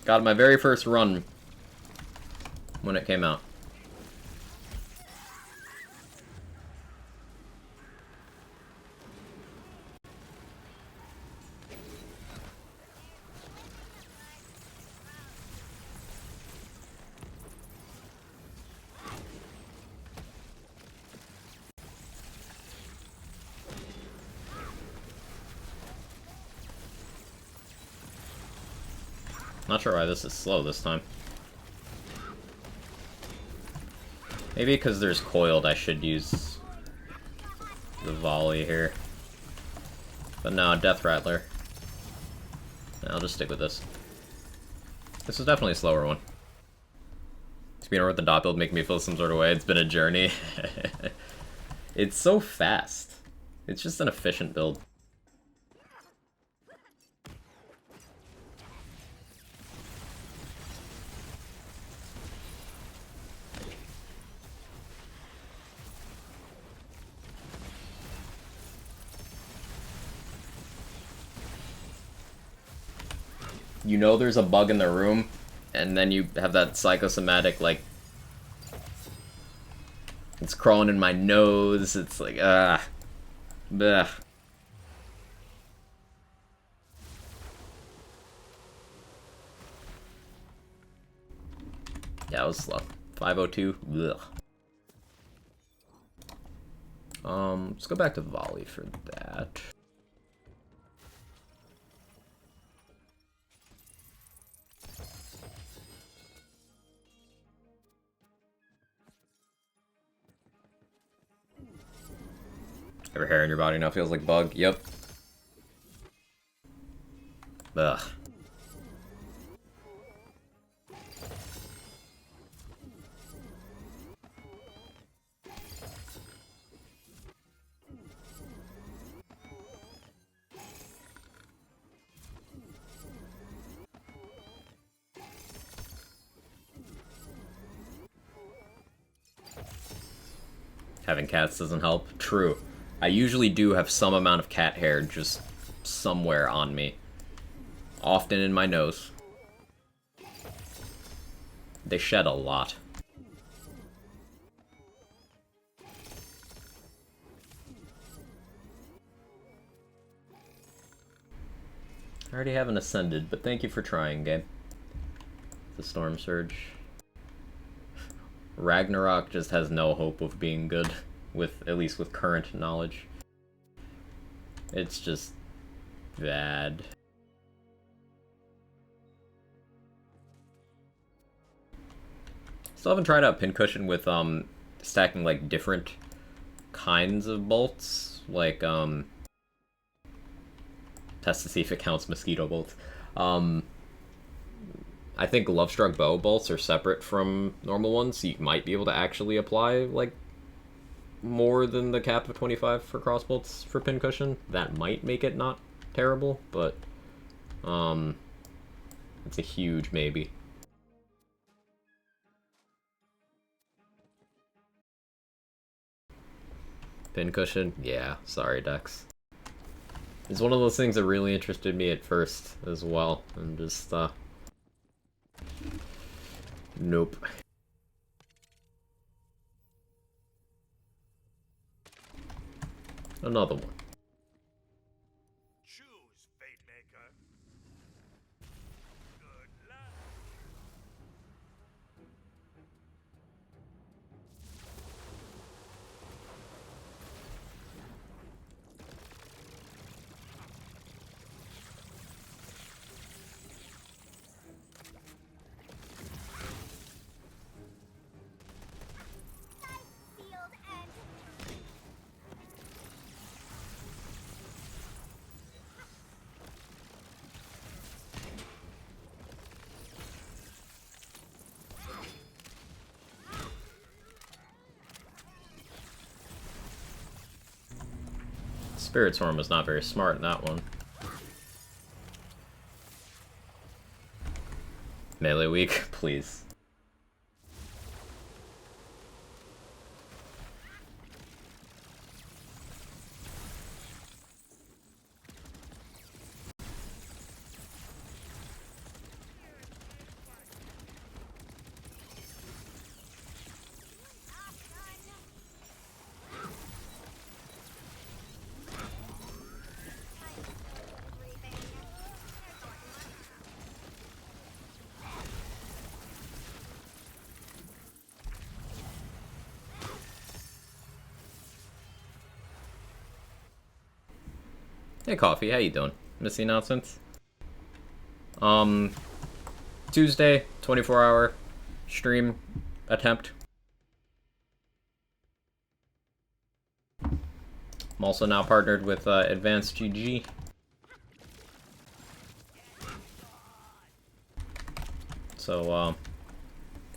Got my very first run when it came out. Not sure why this is slow this time. Maybe because there's coiled, I should use the volley here. But no, Death Rattler. I'll just stick with this. This is definitely a slower one. Speedrun with the dot build making me feel some sort of way. It's been a journey. It's so fast. It's just an efficient build. You know there's a bug in the room, and then you have that psychosomatic, like, it's crawling in my nose, it's like, bleh. Yeah, it was slow. 502, bleh. Let's go back to volley for that. Every hair in your body now feels like bug. Yep. Ugh. Having cats doesn't help. True. I usually do have some amount of cat hair just somewhere on me. Often in my nose. They shed a lot. I already haven't ascended, but thank you for trying, game. The Storm Surge. Ragnarok just has no hope of being good. At least with current knowledge. It's just bad. Still haven't tried out Pincushion with stacking like different kinds of bolts. Like test to see if it counts mosquito bolts. I think Lovestruck bow bolts are separate from normal ones, so you might be able to actually apply like more than the cap of 25 for crossbolts for Pincushion. That might make it not terrible, but it's a huge maybe. Pincushion? Yeah, sorry, Dex. It's one of those things that really interested me at first as well, and just nope. Another one. Choose, Fate Maker. Good luck. Spirit Storm was not very smart in that one. Melee weak, please. Hey Coffee, how you doing? Miss the announcements? Tuesday, 24-hour stream attempt. I'm also now partnered with Advanced GG. So,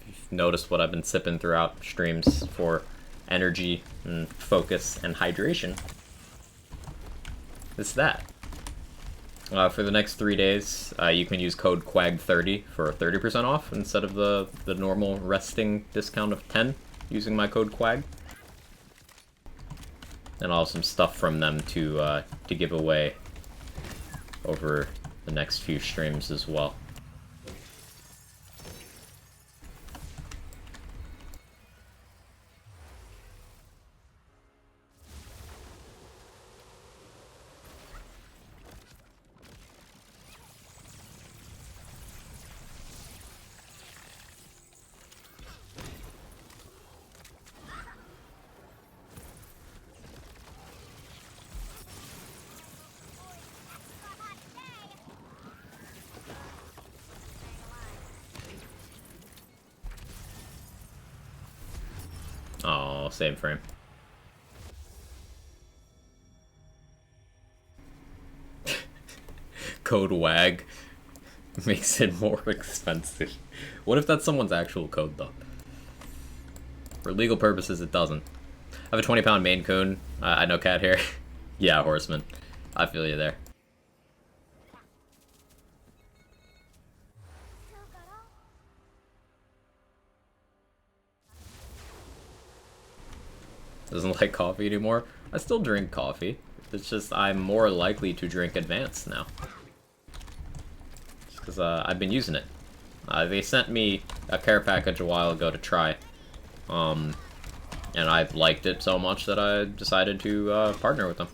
if you've noticed what I've been sipping throughout streams for energy and focus and hydration, it's that. For the next 3 days, you can use code QUAG30 for 30% off instead of the normal resting discount of 10 using my code QUAG. And I'll have some stuff from them to give away over the next few streams as well. Oh, same frame. Code WAG makes it more expensive. What if that's someone's actual code, though? For legal purposes, it doesn't. I have a 20-pound Maine Coon. I know cat hair. Yeah, Horseman. I feel you there. Doesn't like coffee anymore. I still drink coffee. It's just I'm more likely to drink Advanced now. Just because I've been using it. They sent me a care package a while ago to try. And I liked it so much that I decided to partner with them.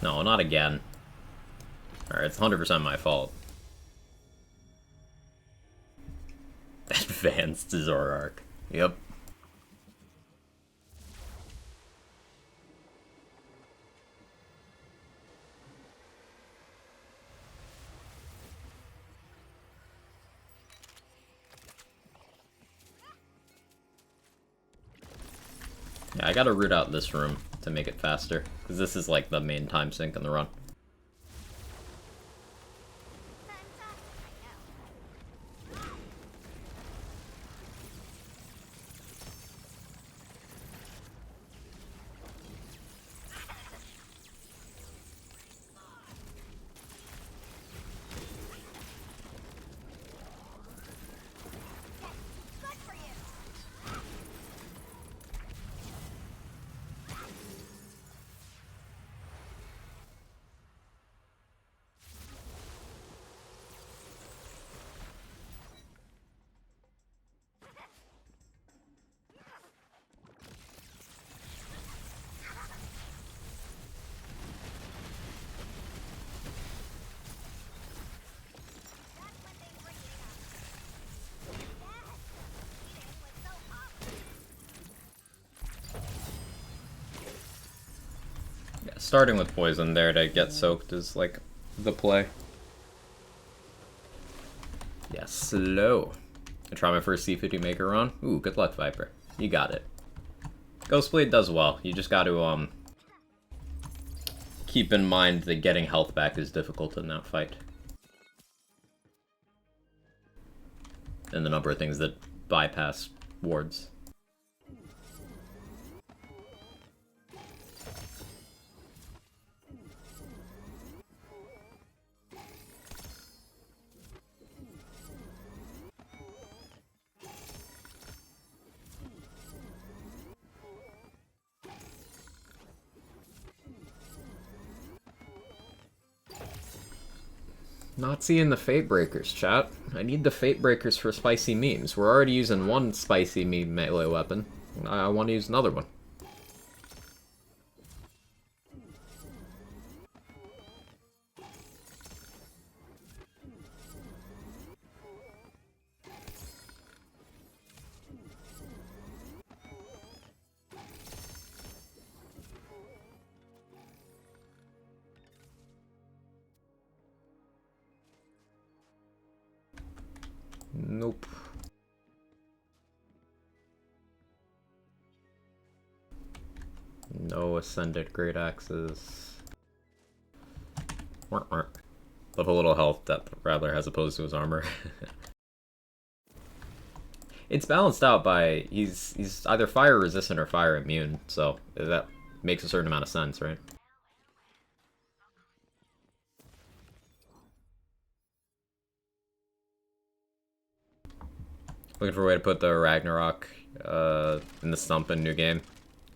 No, not again. Alright, it's 100% my fault. Advanced Zoroark. Yep. Yeah, I gotta root out this room to make it faster, because this is like the main time sink in the run. starting with poison there to get soaked is like the play. Yeah, slow. I try my first C50 maker run. Ooh, good luck, Viper. You got it. Ghostblade does well. You just got to keep in mind that getting health back is difficult in that fight. And the number of things that bypass wards. Not seeing the Fate Breakers, chat. I need the Fate Breakers for spicy memes. We're already using one spicy meme melee weapon. I want to use another one. Nope. No ascended great axes. Love a little health that Rattler has opposed to his armor. It's balanced out by he's either fire resistant or fire immune, so that makes a certain amount of sense, right? Looking for a way to put the Ragnarok in the stump in new game.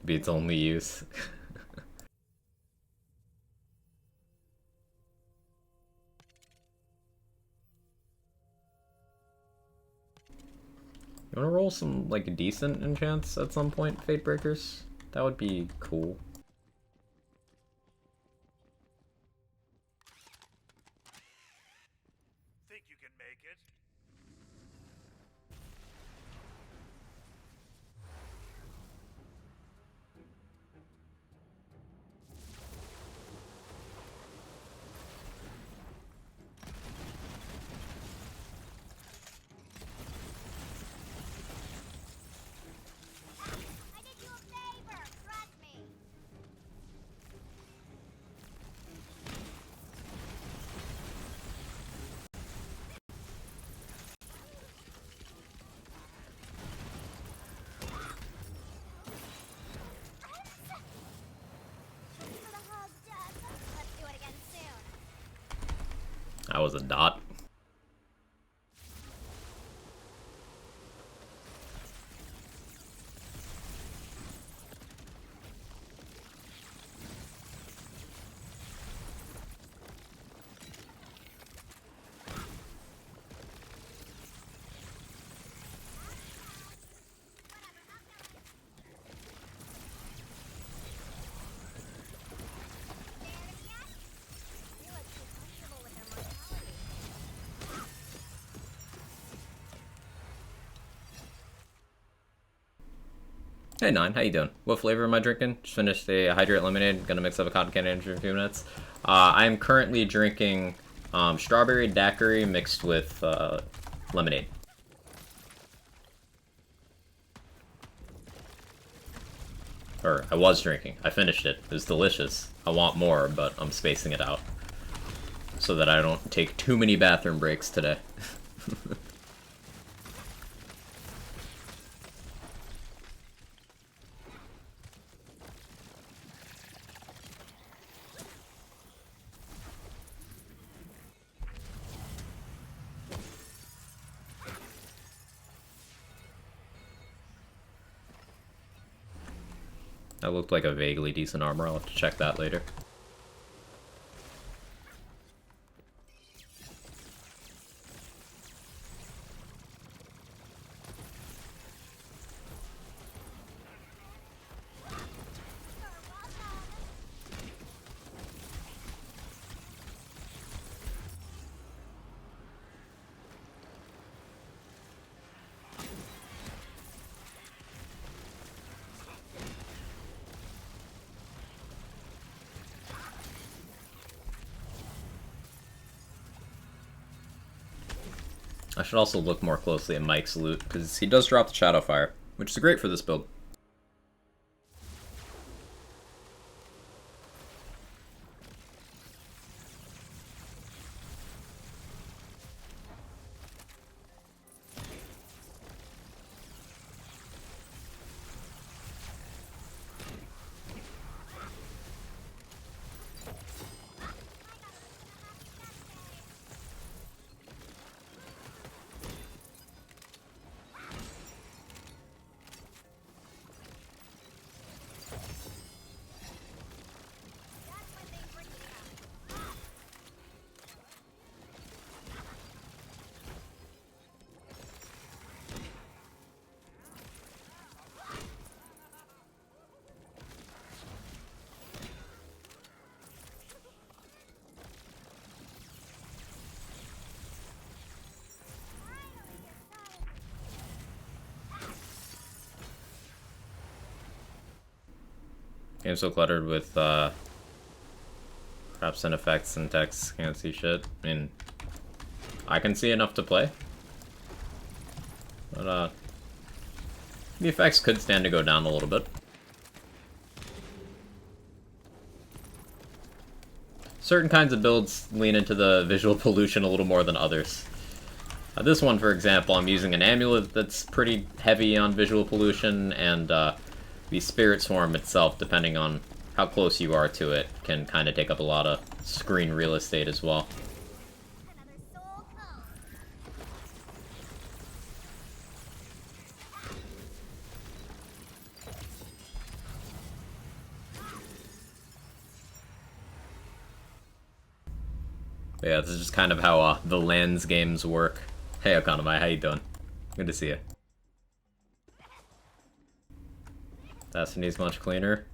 Be its only use. You wanna roll some like decent enchants at some point, Fate Breakers? That would be cool. Think you can make it? I did you a favor. Trust me. Thanks for the hug, Dad. Let's do it again soon. That was a dot. You look too comfortable with their mortality. Hey Nine, how you doing? What flavor am I drinking? Just finished a hydrate lemonade. Gonna mix up a cotton candy in a few minutes. I'm currently drinking strawberry daiquiri mixed with lemonade. Or I was drinking. I finished it. It was delicious. I want more, but I'm spacing it out so that I don't take too many bathroom breaks today. That looked like a vaguely decent armor. I'll have to check that later. I should also look more closely at Mike's loot, because he does drop the Shadowfire, which is great for this build. Game's so cluttered with traps and effects and text, can't see shit. I mean, I can see enough to play. But the effects could stand to go down a little bit. Certain kinds of builds lean into the visual pollution a little more than others. This one, for example, I'm using an amulet that's pretty heavy on visual pollution, and the Spirit Swarm itself, depending on how close you are to it, can kind of take up a lot of screen real estate as well. Another soul cone. But yeah, this is just kind of how the Lands games work. Hey, Okonomai, how you doing? Good to see you. Destiny's much cleaner.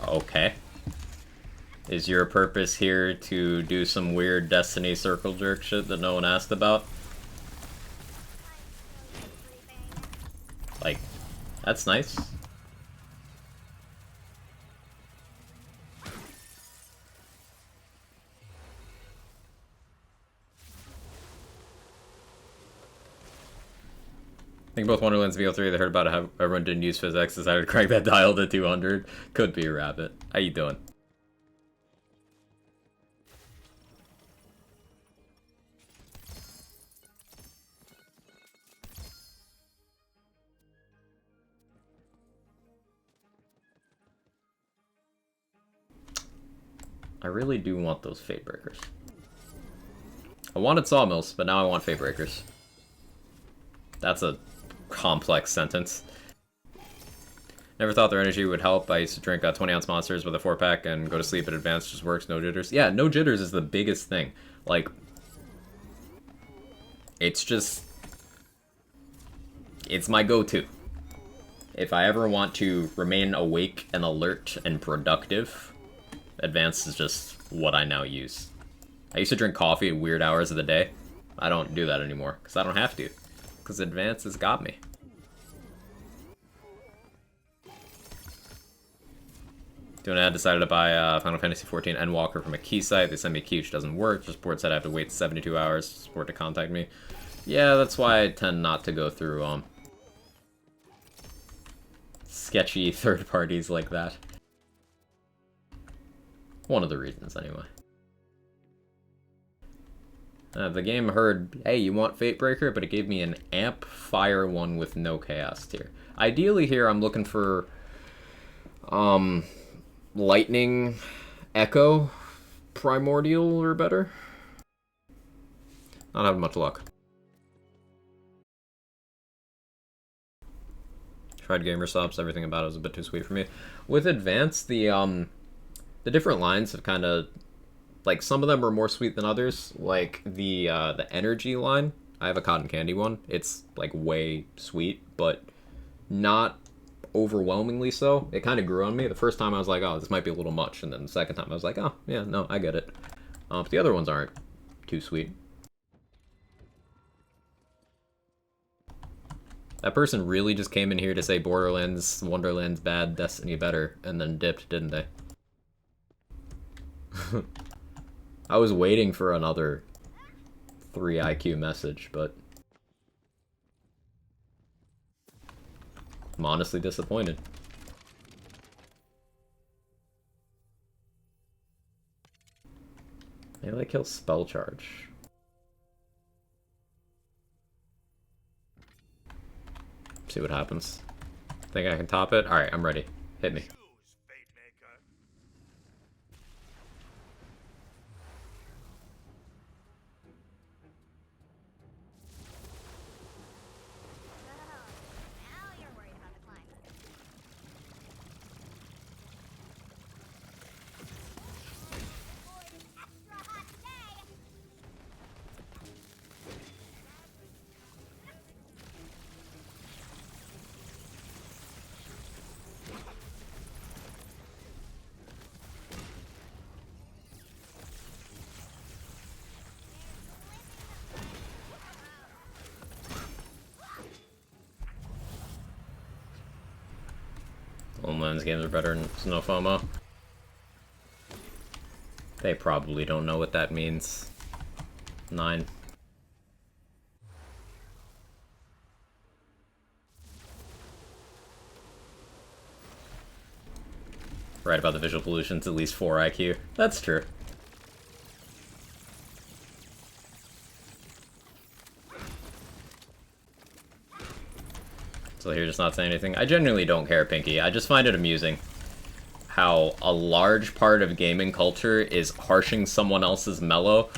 Okay. Is your purpose here to do some weird Destiny circle jerk shit that no one asked about? Like, that's nice. I think both Wonderlands and VO3, they heard about how everyone didn't use physics, decided to crank that dial to 200. Could be a rabbit. How you doing? I really do want those Fate Breakers. I wanted Sawmills, but now I want Fate Breakers. That's a complex sentence. Never thought their energy would help. I used to drink 20-ounce monsters with a 4-pack and go to sleep in advance. Just works, no jitters. Yeah, no jitters is the biggest thing. Like, it's just... it's my go-to. If I ever want to remain awake and alert and productive, Advanced is just what I now use. I used to drink coffee at weird hours of the day. I don't do that anymore, because I don't have to. Because Advance has got me. Doing I decided to buy Final Fantasy XIV Endwalker from a key site. They sent me a key which doesn't work. Just support said I have to wait 72 hours for support to contact me. Yeah, that's why I tend not to go through sketchy third parties like that. One of the reasons, anyway. The game heard, hey, you want Fatebreaker? But it gave me an Amp Fire one with no Chaos tier. Ideally here, I'm looking for Lightning Echo Primordial or better. Not having much luck. Tried gamer subs, everything about it was a bit too sweet for me. With Advanced, the different lines have kind of, like, some of them are more sweet than others. Like the energy line, I have a cotton candy one. It's like way sweet, but not overwhelmingly so. It kind of grew on me. The first time I was like, oh, this might be a little much, and then the second time I was like, oh, yeah, no, I get it. But the other ones aren't too sweet. That person really just came in here to say Borderlands, Wonderland's bad, Destiny better, and then dipped, didn't they? I was waiting for another 3 IQ message, but I'm honestly disappointed. Maybe I kill spell charge. See what happens. Think I can top it? Alright, I'm ready. Hit me. Choose, Fate Maker. Now you're worried about the climb. Boy, it's extra hot today. Homeland's games are better than Snow FOMO. They probably don't know what that means. 9. Right about the visual pollution, it's at least 4 IQ. That's true. So you're just not saying anything? I genuinely don't care, Pinky. I just find it amusing how a large part of gaming culture is harshing someone else's mellow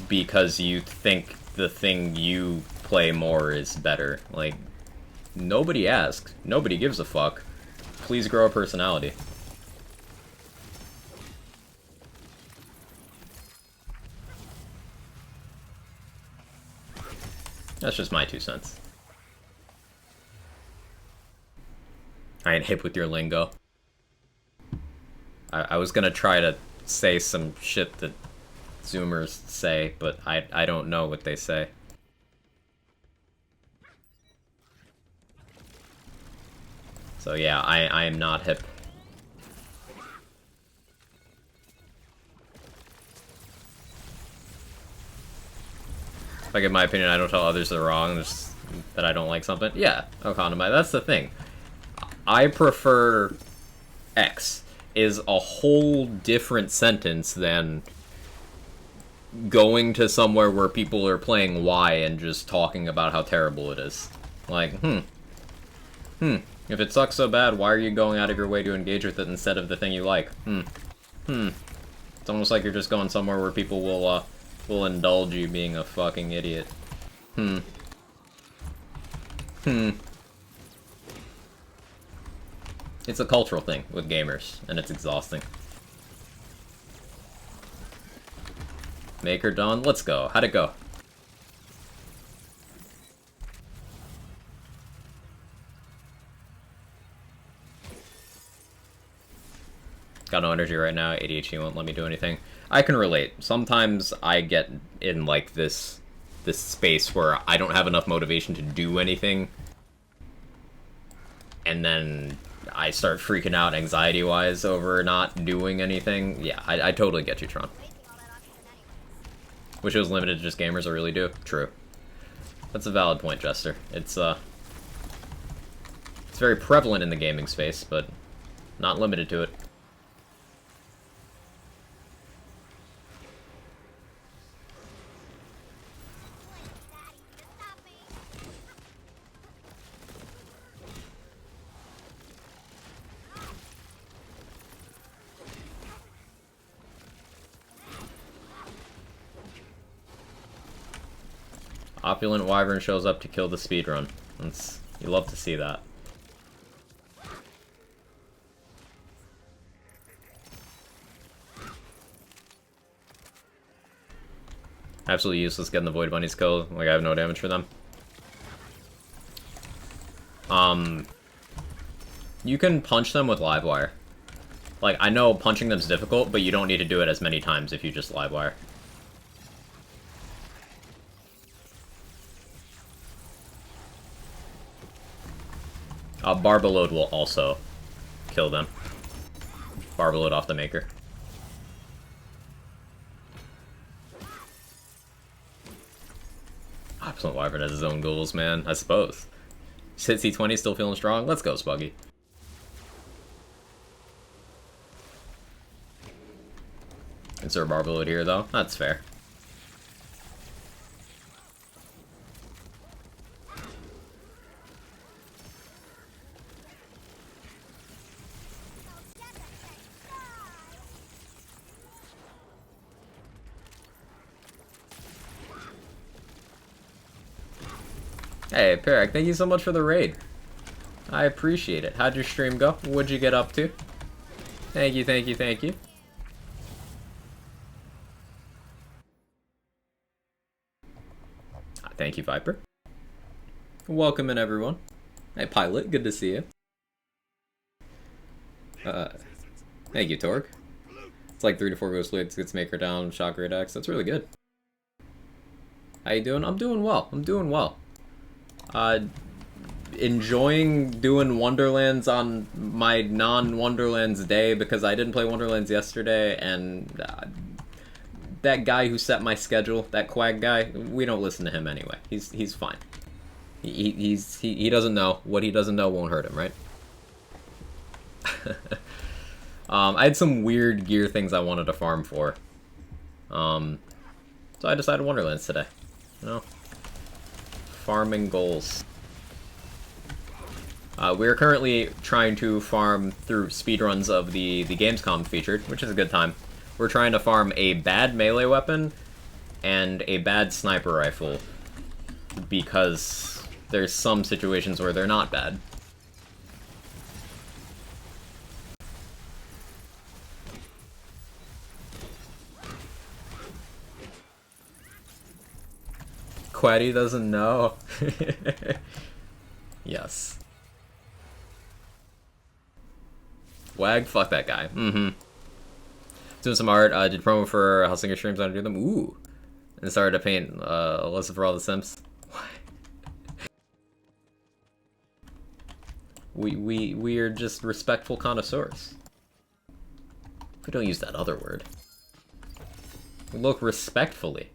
because you think the thing you play more is better. Like, nobody asked. Nobody gives a fuck. Please grow a personality. That's just my 2 cents. I ain't hip with your lingo. I was gonna try to say some shit that Zoomers say, but I don't know what they say. So yeah, I am not hip. If I give my opinion, I don't tell others they're wrong, just that I don't like something. Yeah, Okonomai, that's the thing. I prefer X is a whole different sentence than going to somewhere where people are playing Y and just talking about how terrible it is. Like, if it sucks so bad, why are you going out of your way to engage with it instead of the thing you like? It's almost like you're just going somewhere where people will indulge you being a fucking idiot. It's a cultural thing with gamers, and it's exhausting. Maker Dawn, let's go. How'd it go? Got no energy right now, ADHD won't let me do anything. I can relate. Sometimes I get in like this space where I don't have enough motivation to do anything, and then I start freaking out anxiety-wise over not doing anything. Yeah, I totally get you, Tron. Wish it was limited to just gamers, I really do. True. That's a valid point, Jester. It's very prevalent in the gaming space, but not limited to it. Opulent Wyvern shows up to kill the speedrun. You love to see that. Absolutely useless getting the Void Bunnies killed. Like, I have no damage for them. You can punch them with Livewire. Like, I know punching them's difficult, but you don't need to do it as many times if you just Livewire. Barbalode will also kill them. Barbalode off the Maker. Absolute Wyvern has his own goals, man, I suppose. Hit C20 still feeling strong? Let's go, Spuggy. Insert Barbalode here, though. That's fair. Hey, Perak, thank you so much for the raid. I appreciate it. How'd your stream go? What'd you get up to? Thank you, thank you, thank you. Thank you, Viper. Welcome in, everyone. Hey, Pilot, good to see you. Thank you, Torque. It's like 3 to 4 Ghost Blades, gets Maker down, Shock Raid X. That's really good. How you doing? I'm doing well. I'm doing well. Enjoying doing Wonderlands on my non-Wonderlands day because I didn't play Wonderlands yesterday, and that guy who set my schedule, that Quag guy, we don't listen to him anyway. He's fine. He doesn't know. What he doesn't know won't hurt him, right? I had some weird gear things I wanted to farm for. So I decided Wonderlands today. You know? Farming goals. We're currently trying to farm through speedruns of the Gamescom featured, which is a good time. We're trying to farm a bad melee weapon and a bad sniper rifle because there's some situations where they're not bad. Quaddy doesn't know. Yes. Wag, fuck that guy. Mm-hmm. Doing some art. Did promo for Hellsinger streams on to do them. Ooh. And started to paint Alyssa for all the simps. We are just respectful connoisseurs. We don't use that other word. We look respectfully.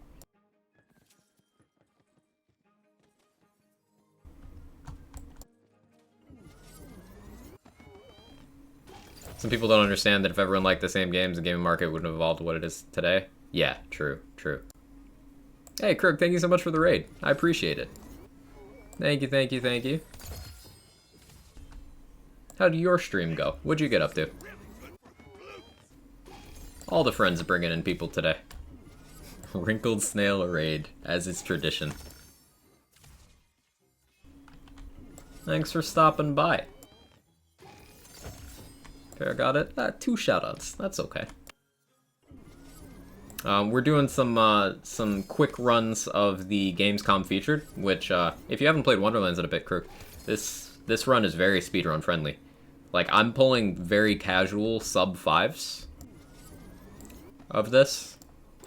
Some people don't understand that if everyone liked the same games, the gaming market wouldn't have evolved to what it is today. Yeah, true, true. Hey, Kirk, thank you so much for the raid. I appreciate it. Thank you, thank you, thank you. How did your stream go? What'd you get up to? All the friends are bringing in people today. Wrinkled snail raid, as is tradition. Thanks for stopping by. Fair got it. 2 shoutouts. That's okay. We're doing some quick runs of the Gamescom featured, which if you haven't played Wonderlands in a bit, Crook, this run is very speedrun friendly. Like, I'm pulling very casual sub 5s of this.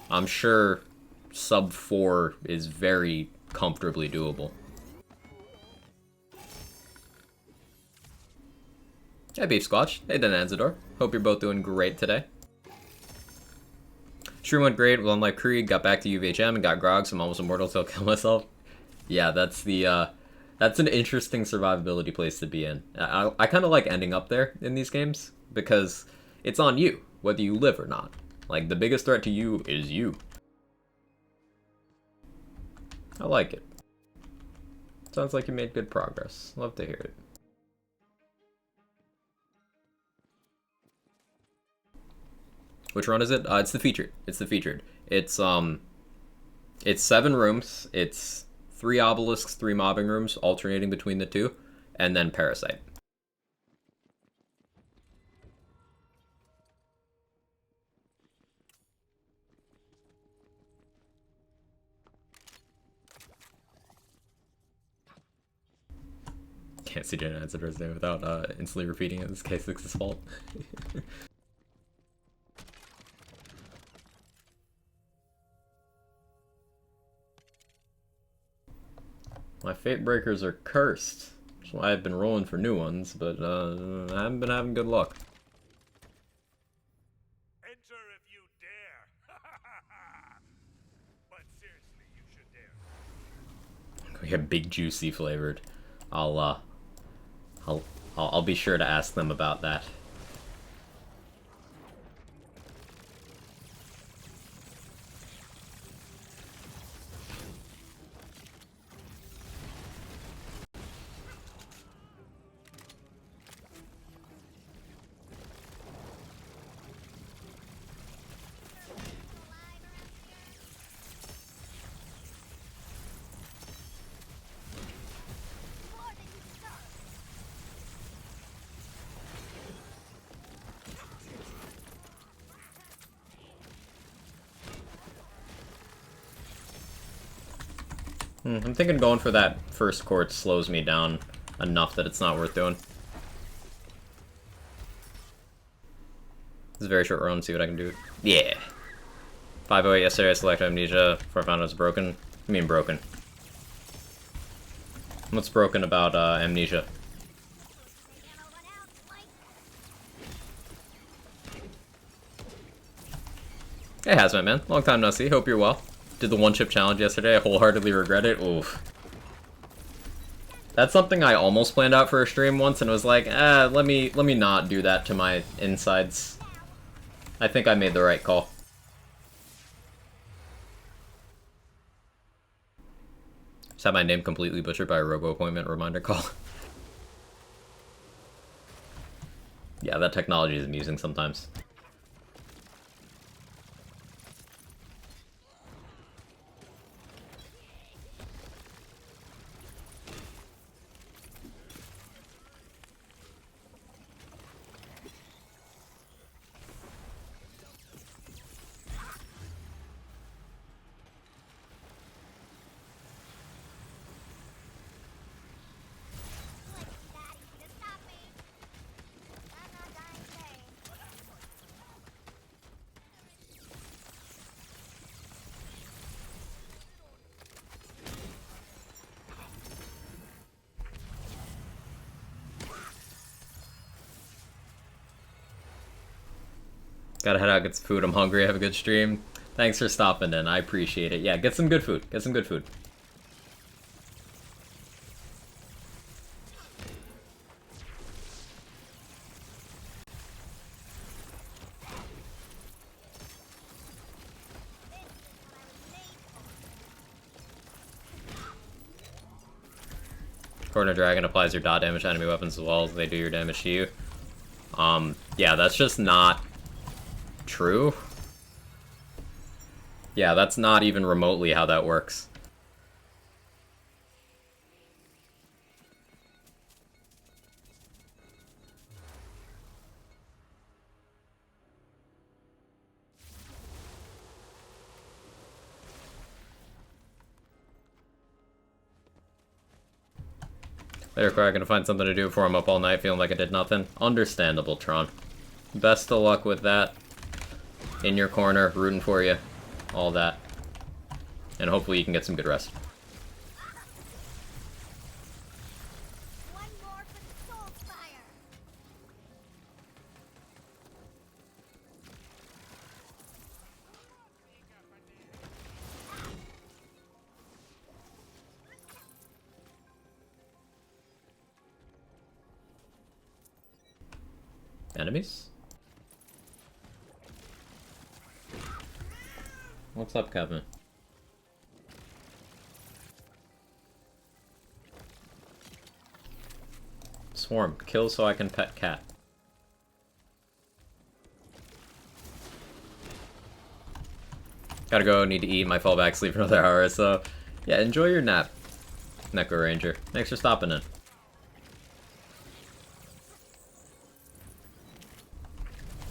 I'm sure sub 4 is very comfortably doable. Hey, Beef Squatch. Hey, Denanzador. Hope you're both doing great today. Stream went great. Well, unlike Krieg, got back to UVHM and got grog, so I'm almost immortal till I kill myself. Yeah, that's an interesting survivability place to be in. I kind of like ending up there in these games because it's on you, whether you live or not. Like, the biggest threat to you is you. I like it. Sounds like you made good progress. Love to hear it. Which run is it? It's the featured. It's the featured. It's 7 rooms. It's 3 obelisks, 3 mobbing rooms, alternating between the 2, and then Parasite. Can't see Jenna Answer's name without instantly repeating it. This K6's fault. My fate breakers are cursed. That's why I've been rolling for new ones, but I haven't been having good luck. Enter if you dare. But seriously, you should dare. Yeah, big juicy flavored. I'll I'll I'll be sure to ask them about that. I'm thinking going for that first court slows me down enough that it's not worth doing. This is a very short run, see what I can do. Yeah! 508 yesterday, I selected Amnesia before I found it was broken. I mean broken. What's broken about Amnesia? Hey Hazmat Man, long time no see, hope you're well. Did the one-chip challenge yesterday, I wholeheartedly regret it, oof. That's something I almost planned out for a stream once and was like, let me not do that to my insides. I think I made the right call. Just had my name completely butchered by a robo-appointment reminder call. Yeah, that technology is amusing sometimes. Gotta head out, get some food. I'm hungry, have a good stream. Thanks for stopping in, I appreciate it. Yeah, get some good food. Get some good food. Corner Dragon applies your dot damage to enemy weapons as well as they do your damage to you. Yeah, that's just not true. Yeah, that's not even remotely how that works. Later, Craig, gonna find something to do before I'm up all night feeling like I did nothing. Understandable, Tron. Best of luck with that. In your corner, rooting for you. All that. And hopefully you can get some good rest. One more for the soul fire. Enemies? What's up, Kevin? Swarm. Kill so I can pet cat. Gotta go, need to eat, might fall back, sleep for another hour, so... Yeah, enjoy your nap, Neko Ranger. Thanks for stopping in.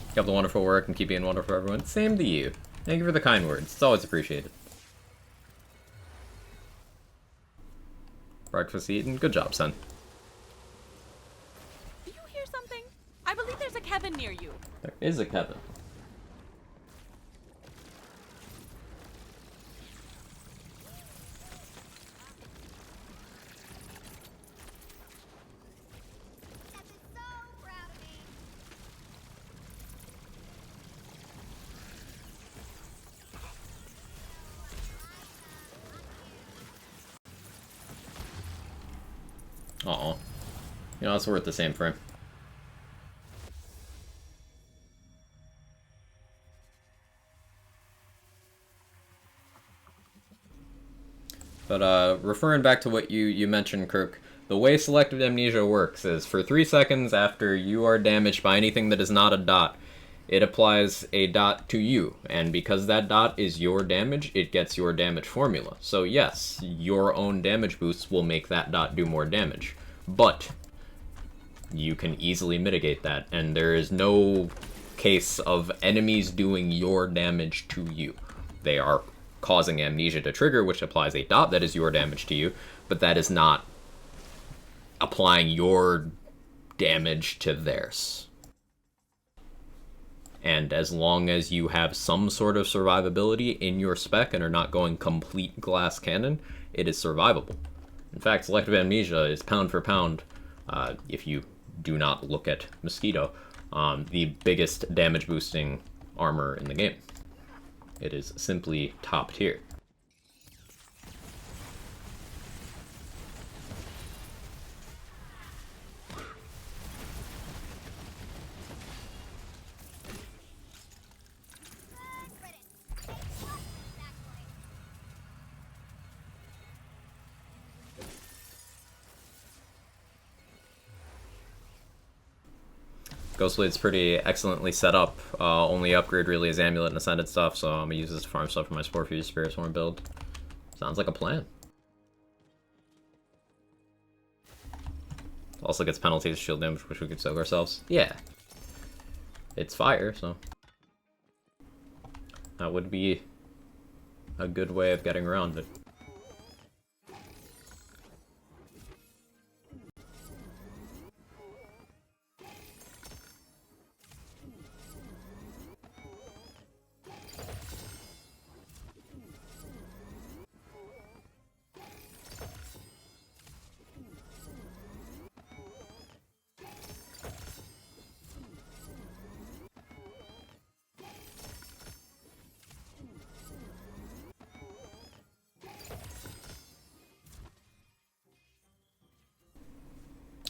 Keep up the wonderful work and keep being wonderful, everyone. Same to you. Thank you for the kind words. It's always appreciated. Breakfast eaten. Good job, son. Do you hear something? I believe there's a Kevin near you. There is a Kevin. That is so proud of me. Aw. You know, it's worth the same frame. But referring back to what you mentioned, Kirk, the way selective amnesia works is for 3 seconds after you are damaged by anything that is not a dot, it applies a dot to you, and because that dot is your damage, it gets your damage formula. So yes, your own damage boosts will make that dot do more damage, but you can easily mitigate that, and there is no case of enemies doing your damage to you. They are causing amnesia to trigger, which applies a dot that is your damage to you, but that is not applying your damage to theirs. And as long as you have some sort of survivability in your spec and are not going complete glass cannon, it is survivable. In fact, selective amnesia is pound for pound, if you do not look at Mosquito, the biggest damage boosting armor in the game. It is simply top tier. Ghostblade's pretty excellently set up. Only upgrade really is Amulet and Ascended stuff, so I'm gonna use this to farm stuff for my Spore Fusion Spirits when I build. Sounds like a plan. Also gets penalties, shield damage, which we could soak ourselves. Yeah. It's fire, so that would be a good way of getting around it.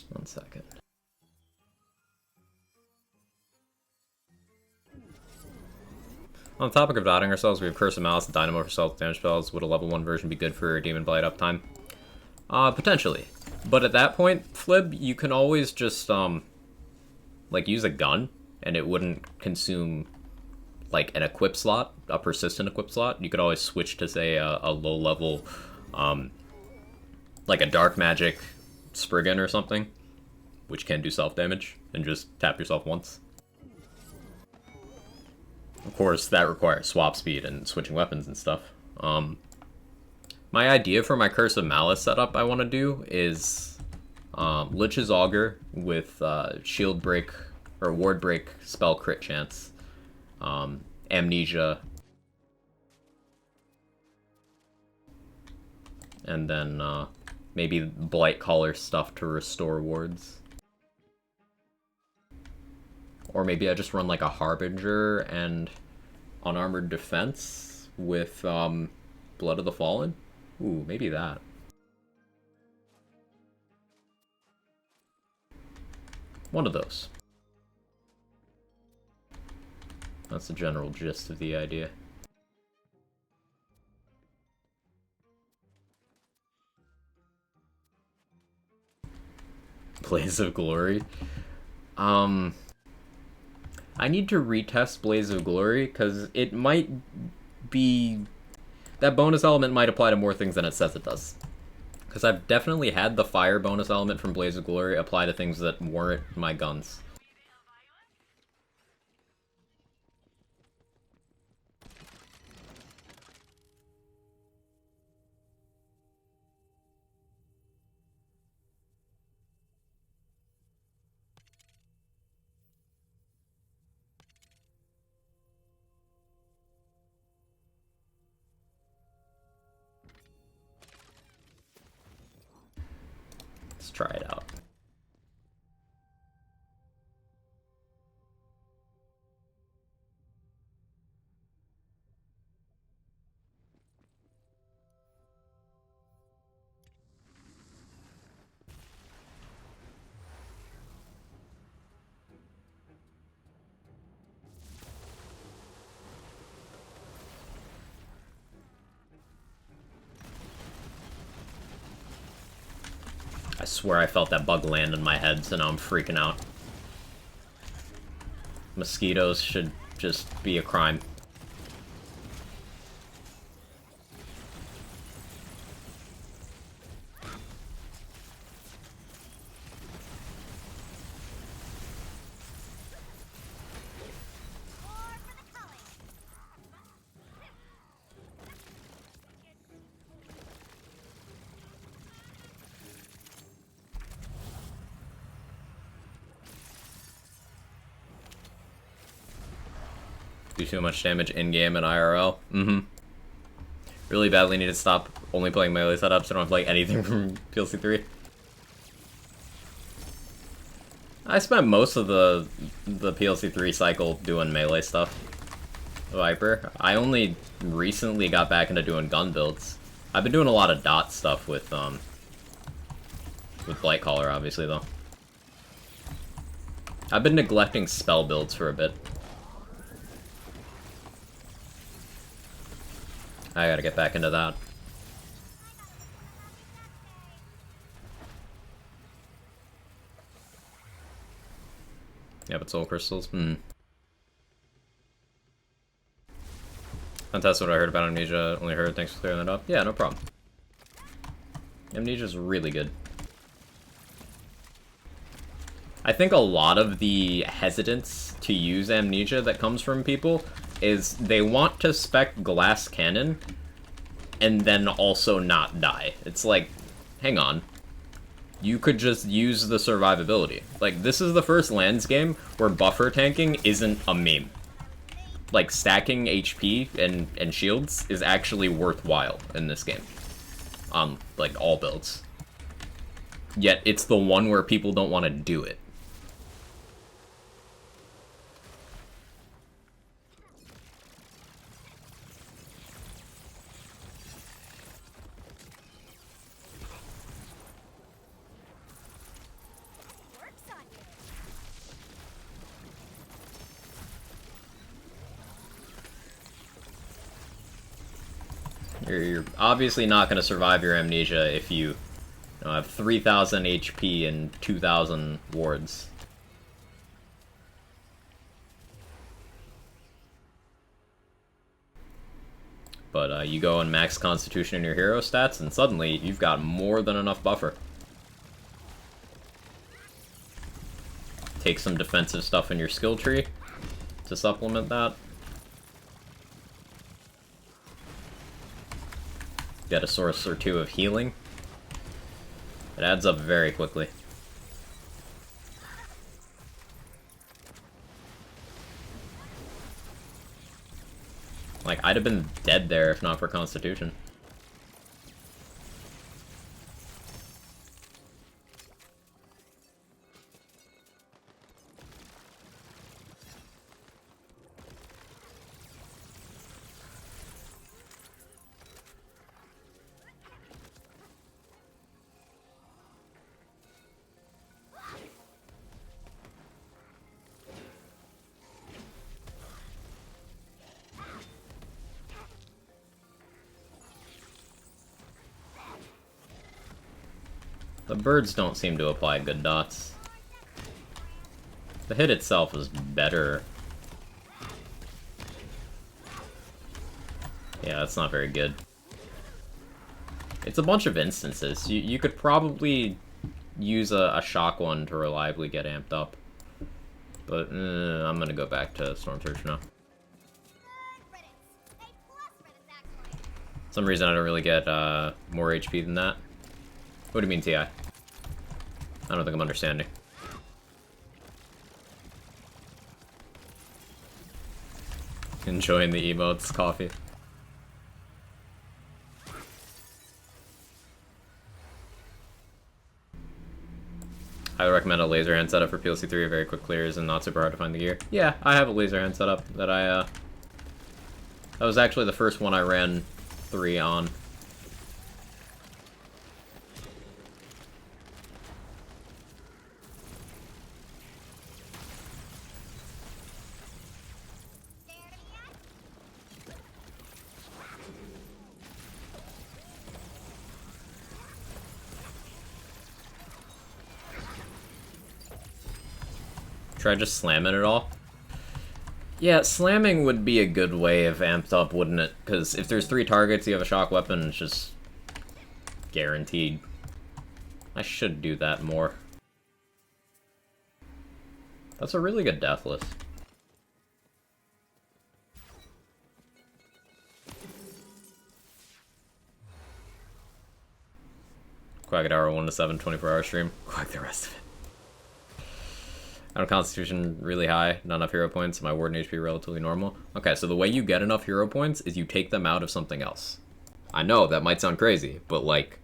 One second. On the topic of dotting ourselves, we have Curse of Malice and Dynamo for self-damage spells. Would a level 1 version be good for Demon Blight uptime? Potentially. But at that point, Flib, you can always just, like, use a gun, and it wouldn't consume, like, an equip slot, a persistent equip slot. You could always switch to, say, a low-level, like a Dark Magic Spriggan or something, which can do self-damage, and just tap yourself once. Of course, that requires swap speed and switching weapons and stuff. My idea for my Curse of Malice setup I want to do is Lich's Augur with shield break or ward break spell crit chance, amnesia, and then maybe Blight Collar stuff to restore wards. Or maybe I just run like a Harbinger and Unarmored Defense with Blood of the Fallen. Ooh, maybe that. One of those. That's the general gist of the idea. Blaze of Glory. I need to retest Blaze of Glory, because it might be... That bonus element might apply to more things than it says it does. Because I've definitely had the fire bonus element from Blaze of Glory apply to things that weren't my guns. Let's try it out. swear I felt that bug land in my head, so now I'm freaking out. Mosquitoes should just be a crime. Do too much damage in-game and IRL. Really badly need to stop only playing melee setups. I don't play anything from PLC 3. I spent most of the PLC 3 cycle doing melee stuff. Viper. I only recently got back into doing gun builds. I've been doing a lot of dot stuff with Blightcaller, obviously, though. I've been neglecting spell builds for a bit. I gotta get back into that. Yeah, but soul crystals? That's what I heard about Amnesia. Only heard. Thanks for clearing that up. Yeah, no problem. Amnesia's really good. I think a lot of the hesitance to use Amnesia that comes from people is they want to spec Glass Cannon and then also not die. It's like, hang on. You could just use the survivability. Like, this is the first lands game where buffer tanking isn't a meme. Like, stacking HP and shields is actually worthwhile in this game. On, like, all builds. Yet, it's the one where people don't want to do it. You're obviously not going to survive your Amnesia if you have 3,000 HP and 2,000 wards. But you go and max Constitution in your hero stats, and suddenly you've got more than enough buffer. Take some defensive stuff in your skill tree to supplement that. Get a source or two of healing. It adds up very quickly. Like, I'd have been dead there if not for Constitution. The birds don't seem to apply good dots. The hit itself is better. Yeah, that's not very good. It's a bunch of instances. You could probably use a shock one to reliably get amped up. But I'm gonna go back to Storm Surge now. For some reason I don't really get more HP than that. What do you mean, TI? I don't think I'm understanding. Enjoying the emotes, coffee. I would recommend a laser hand setup for PLC 3, very quick clears and not super hard to find the gear. Yeah, I have a laser hand setup that that was actually the first one I ran 3 on. Try just slamming it all. Yeah, slamming would be a good way if amped up, wouldn't it? Because if there's 3 targets, you have a shock weapon, it's just guaranteed. I should do that more. That's a really good death list. Quagadara 1 to 7, 24-hour stream. Quack the rest of it. I have Constitution really high, not enough hero points, my Warden HP relatively normal. Okay, so the way you get enough hero points is you take them out of something else. I know, that might sound crazy, but like,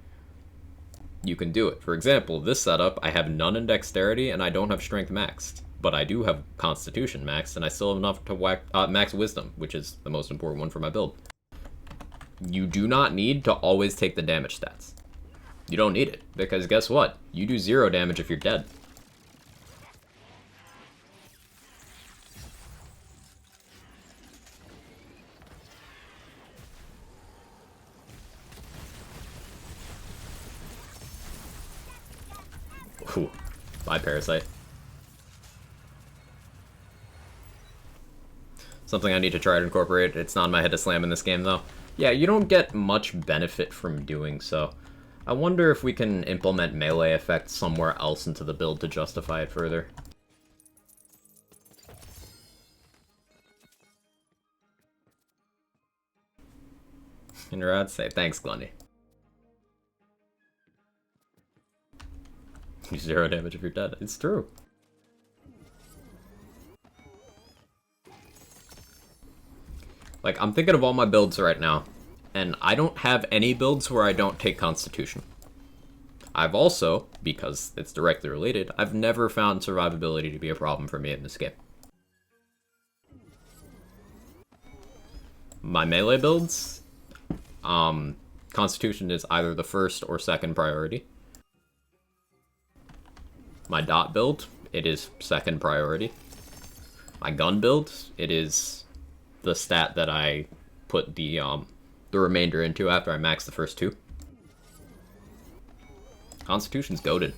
you can do it. For example, this setup, I have none in Dexterity and I don't have Strength maxed. But I do have Constitution maxed and I still have enough to max Wisdom, which is the most important one for my build. You do not need to always take the damage stats. You don't need it, because guess what? You do 0 damage if you're dead. Ooh, bye Parasite. Something I need to try to incorporate. It's not in my head to slam in this game, though. Yeah, you don't get much benefit from doing so. I wonder if we can implement melee effects somewhere else into the build to justify it further. Inrad, say thanks, Glendy. You 0 damage if you're dead. It's true. Like, I'm thinking of all my builds right now, and I don't have any builds where I don't take Constitution. I've also, because it's directly related, I've never found survivability to be a problem for me in this game. My melee builds, Constitution is either the first or second priority. My dot build, it is second priority. My gun build, it is the stat that I put the remainder into after I max the first 2. Constitution's goated.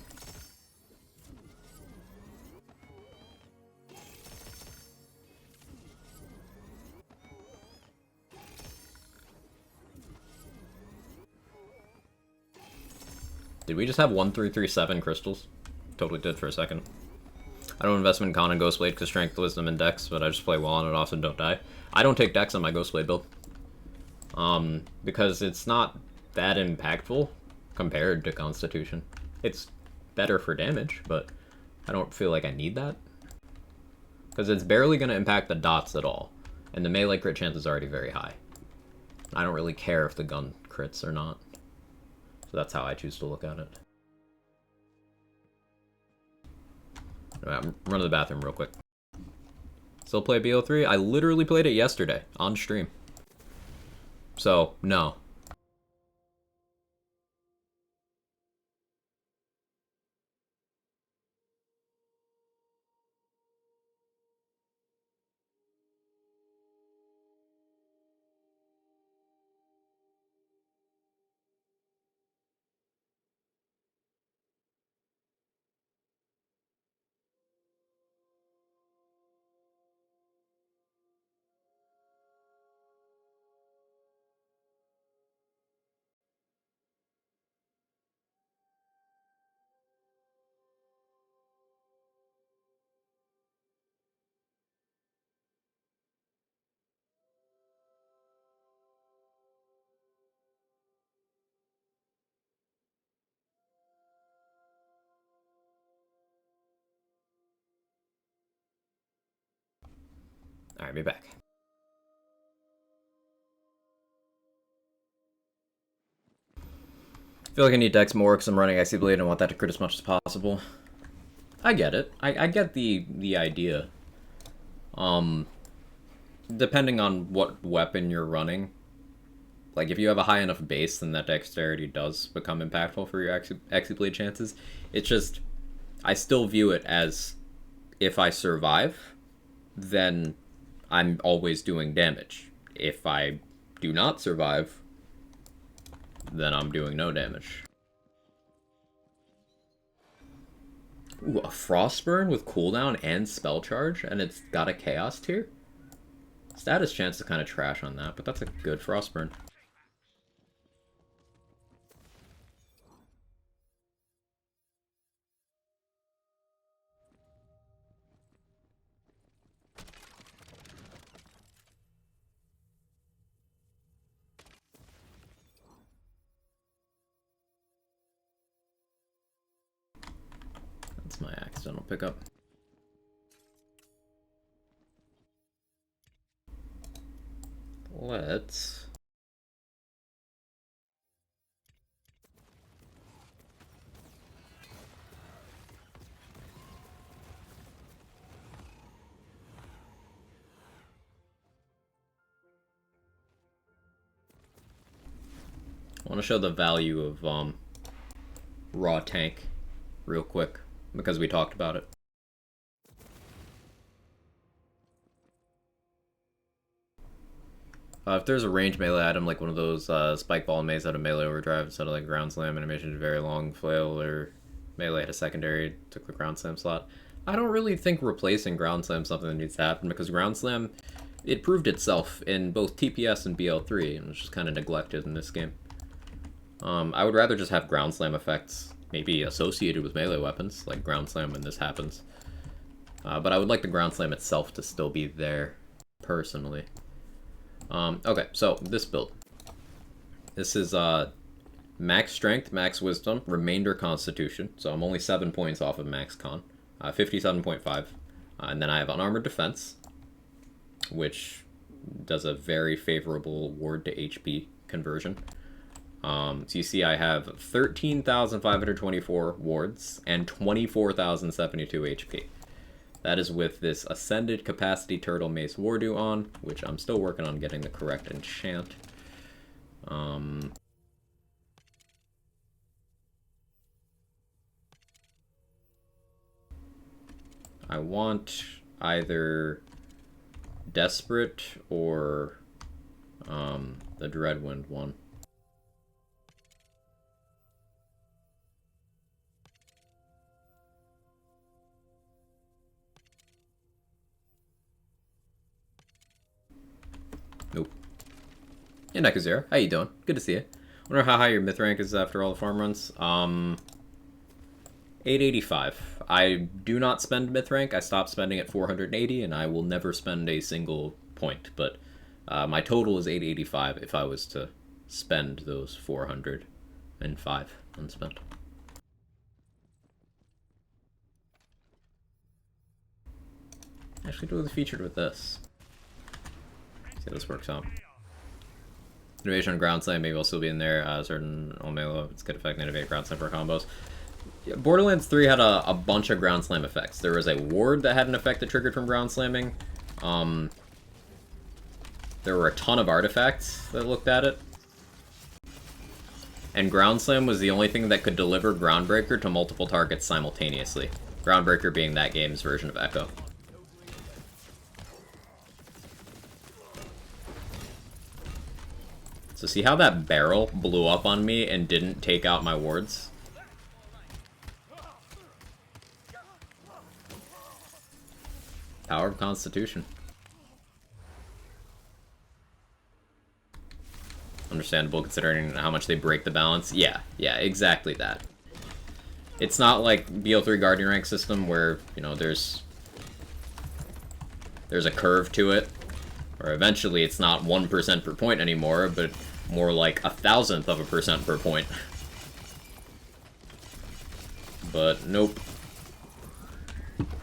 Did we just have 1337 crystals? Totally did for a second. I don't invest in Con and Ghostblade because Strength, Wisdom, and Dex, but I just play well on it often, don't die. I don't take Dex on my Ghostblade build. Because it's not that impactful compared to Constitution. It's better for damage, but I don't feel like I need that. Because it's barely going to impact the dots at all. And the melee crit chance is already very high. I don't really care if the gun crits or not. So that's how I choose to look at it. I'm running to the bathroom real quick. Still play BO3? I literally played it yesterday on stream. So, no. Alright, be back. I feel like I need Dex more because I'm running Icy Blade and I want that to crit as much as possible. I get it. I get the idea. Depending on what weapon you're running, like if you have a high enough base, then that dexterity does become impactful for your Icy Blade chances. It's just, I still view it as, if I survive, then I'm always doing damage. If I do not survive, then I'm doing no damage. Ooh, a Frostburn with cooldown and spell charge, and it's got a Chaos tier? Status chance is kind of trash on that, but that's a good Frostburn. That's my accidental pickup. Let's... I want to show the value of raw tank real quick, because we talked about it. If there's a range melee item like one of those spike ball maze out of melee overdrive instead of like ground slam animation, very long flail, or melee at a secondary, took the ground slam slot. I don't really think replacing ground slam is something that needs to happen, because ground slam, it proved itself in both TPS and BL3, and was just kind of neglected in this game. I would rather just have ground slam effects maybe associated with melee weapons, like ground slam when this happens. But I would like the ground slam itself to still be there, personally. Okay, so this build. This is max strength, max wisdom, remainder constitution. So I'm only 7 points off of max con. 57.5. And then I have unarmored defense, which does a very favorable ward to HP conversion. So you see I have 13,524 wards and 24,072 HP. That is with this Ascended Capacity Turtle Mace Wardu on, which I'm still working on getting the correct enchant. I want either Desperate or the Dreadwind one. Nope. Hey, Nekazira. How you doing? Good to see you. Wonder how high your myth rank is after all the farm runs. 885. I do not spend myth rank. I stopped spending at 480, and I will never spend a single point. But my total is 885 if I was to spend those 405 unspent. Actually, do the featured with this. See how this works out. Innovation on ground slam, maybe I'll still be in there. Certain Omelo, it's good effect, innovate ground slam for combos. Yeah, Borderlands 3 had a bunch of ground slam effects. There was a ward that had an effect that triggered from ground slamming. There were a ton of artifacts that looked at it. And ground slam was the only thing that could deliver Groundbreaker to multiple targets simultaneously. Groundbreaker being that game's version of Echo. So see how that barrel blew up on me and didn't take out my wards? Power of Constitution. Understandable considering how much they break the balance. Yeah, exactly that. It's not like BO3 Guardian rank system where, you know, there's a curve to it. Or eventually it's not 1% per point anymore, but more like 1,000th of a percent per point. But nope.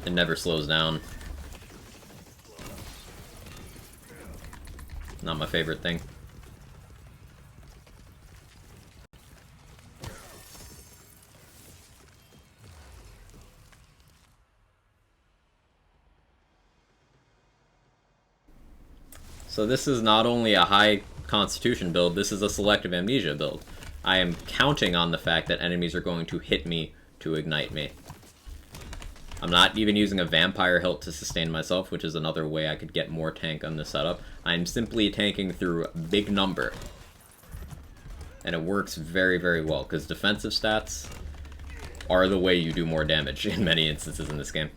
It never slows down. Not my favorite thing. So this is not only a high Constitution build, this is a selective amnesia build. I am counting on the fact that enemies are going to hit me to ignite me. I'm not even using a vampire hilt to sustain myself, which is another way I could get more tank on this setup. I'm simply tanking through big number. And it works very, very well, because defensive stats, are the way you do more damage in many instances in this game.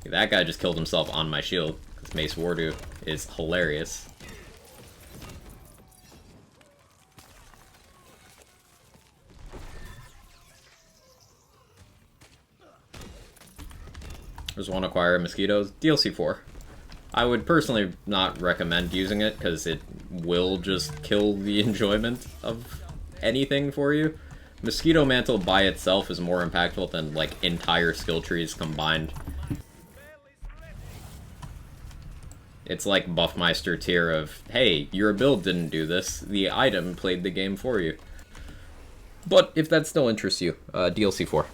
That guy just killed himself on my shield, because Mace Wardu is hilarious. Just want to acquire mosquitoes. DLC 4. I would personally not recommend using it, because it will just kill the enjoyment of anything for you. Mosquito Mantle by itself is more impactful than, like, entire skill trees combined. It's like Buffmeister tier of, hey, your build didn't do this, the item played the game for you. But if that still interests you, DLC 4.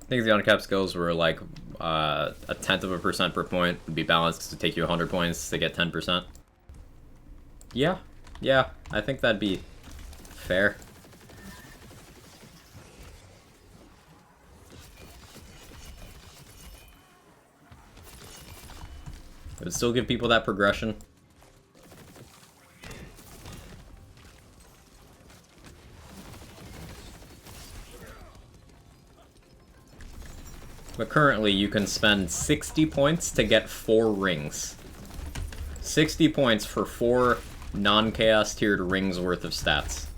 I think the uncap skills were like a 0.1% per point would be balanced to take you 100 points to get 10%. Yeah, I think that'd be fair. It would still give people that progression. But currently, you can spend 60 points to get 4 rings. 60 points for 4 non-chaos tiered rings worth of stats.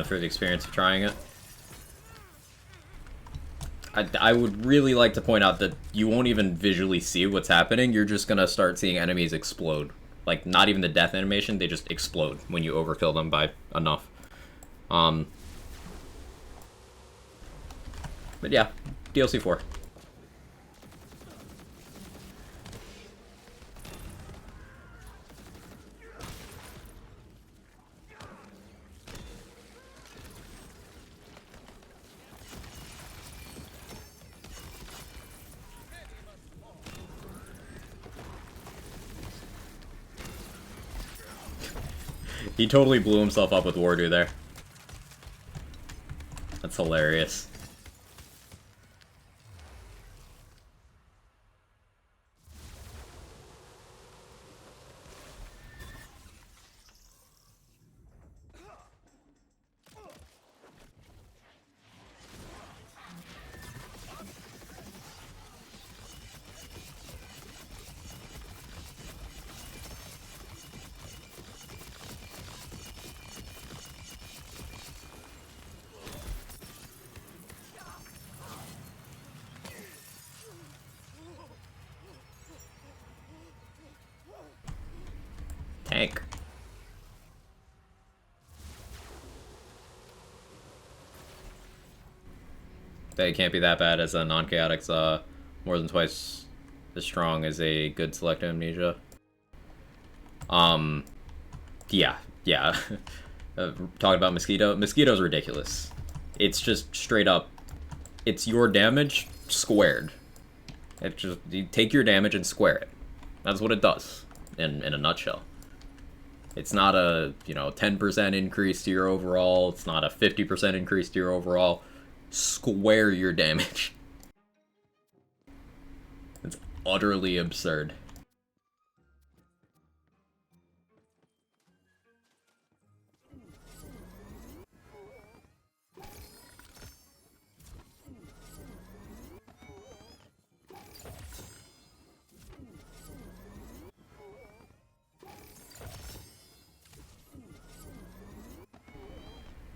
For the experience of trying it. I would really like to point out that you won't even visually see what's happening, you're just gonna start seeing enemies explode. Like, not even the death animation, they just explode when you overkill them by enough. But yeah, DLC 4. He totally blew himself up with Wardu there. That's hilarious. Tank. That can't be that bad as a non-chaotic's more than twice as strong as a good select amnesia. Yeah. Talking about Mosquito. Mosquito's ridiculous. It's just straight up, it's your damage squared. It just, you take your damage and square it. That's what it does, in a nutshell. It's not a, 10% increase to your overall. It's not a 50% increase to your overall. Square your damage. It's utterly absurd.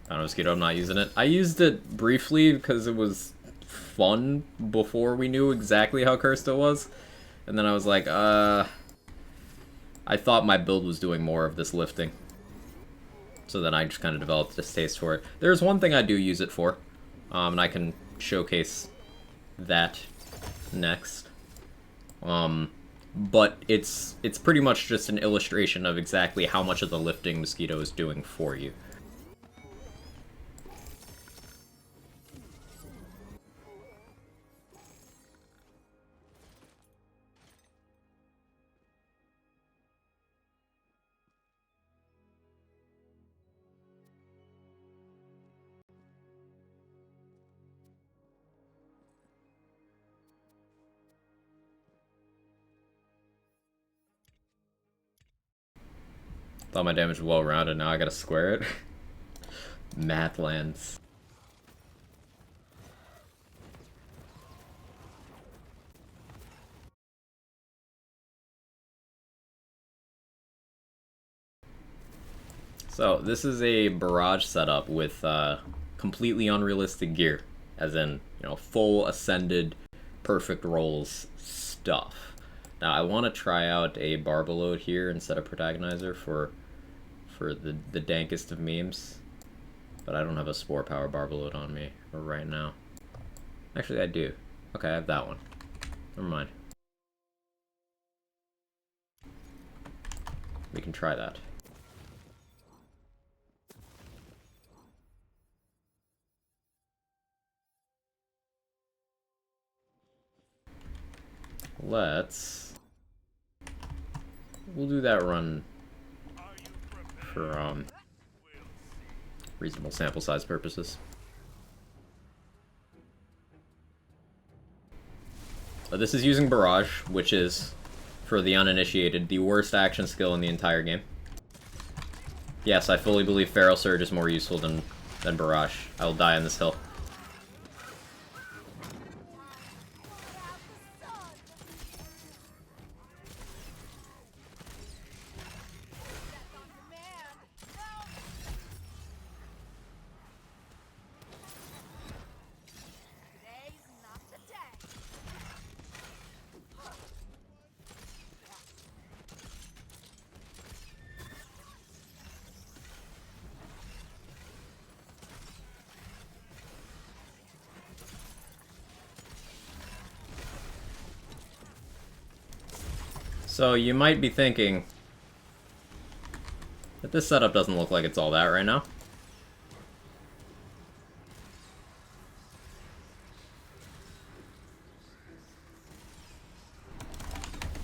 Found a mosquito, I'm not using it. I used it briefly because it was fun before we knew exactly how cursed it was. And then I was like, I thought my build was doing more of this lifting. So then I just kind of developed a distaste for it. There's one thing I do use it for, and I can showcase that next. But it's pretty much just an illustration of exactly how much of the lifting Mosquito is doing for you. Thought my damage was well rounded, now I gotta square it. Mathlands. So, this is a barrage setup with completely unrealistic gear. As in, you know, full ascended, perfect rolls stuff. Now, I want to try out a Barbalode here instead of Protagonizer for the dankest of memes. But I don't have a Spore Power Barbalode on me right now. Actually, I do. Okay, I have that one. Never mind. We can try that. We'll do that run for reasonable sample size purposes. This is using Barrage, which is, for the uninitiated, the worst action skill in the entire game. Yes, I fully believe Feral Surge is more useful than Barrage. I will die on this hill. So you might be thinking that this setup doesn't look like it's all that right now.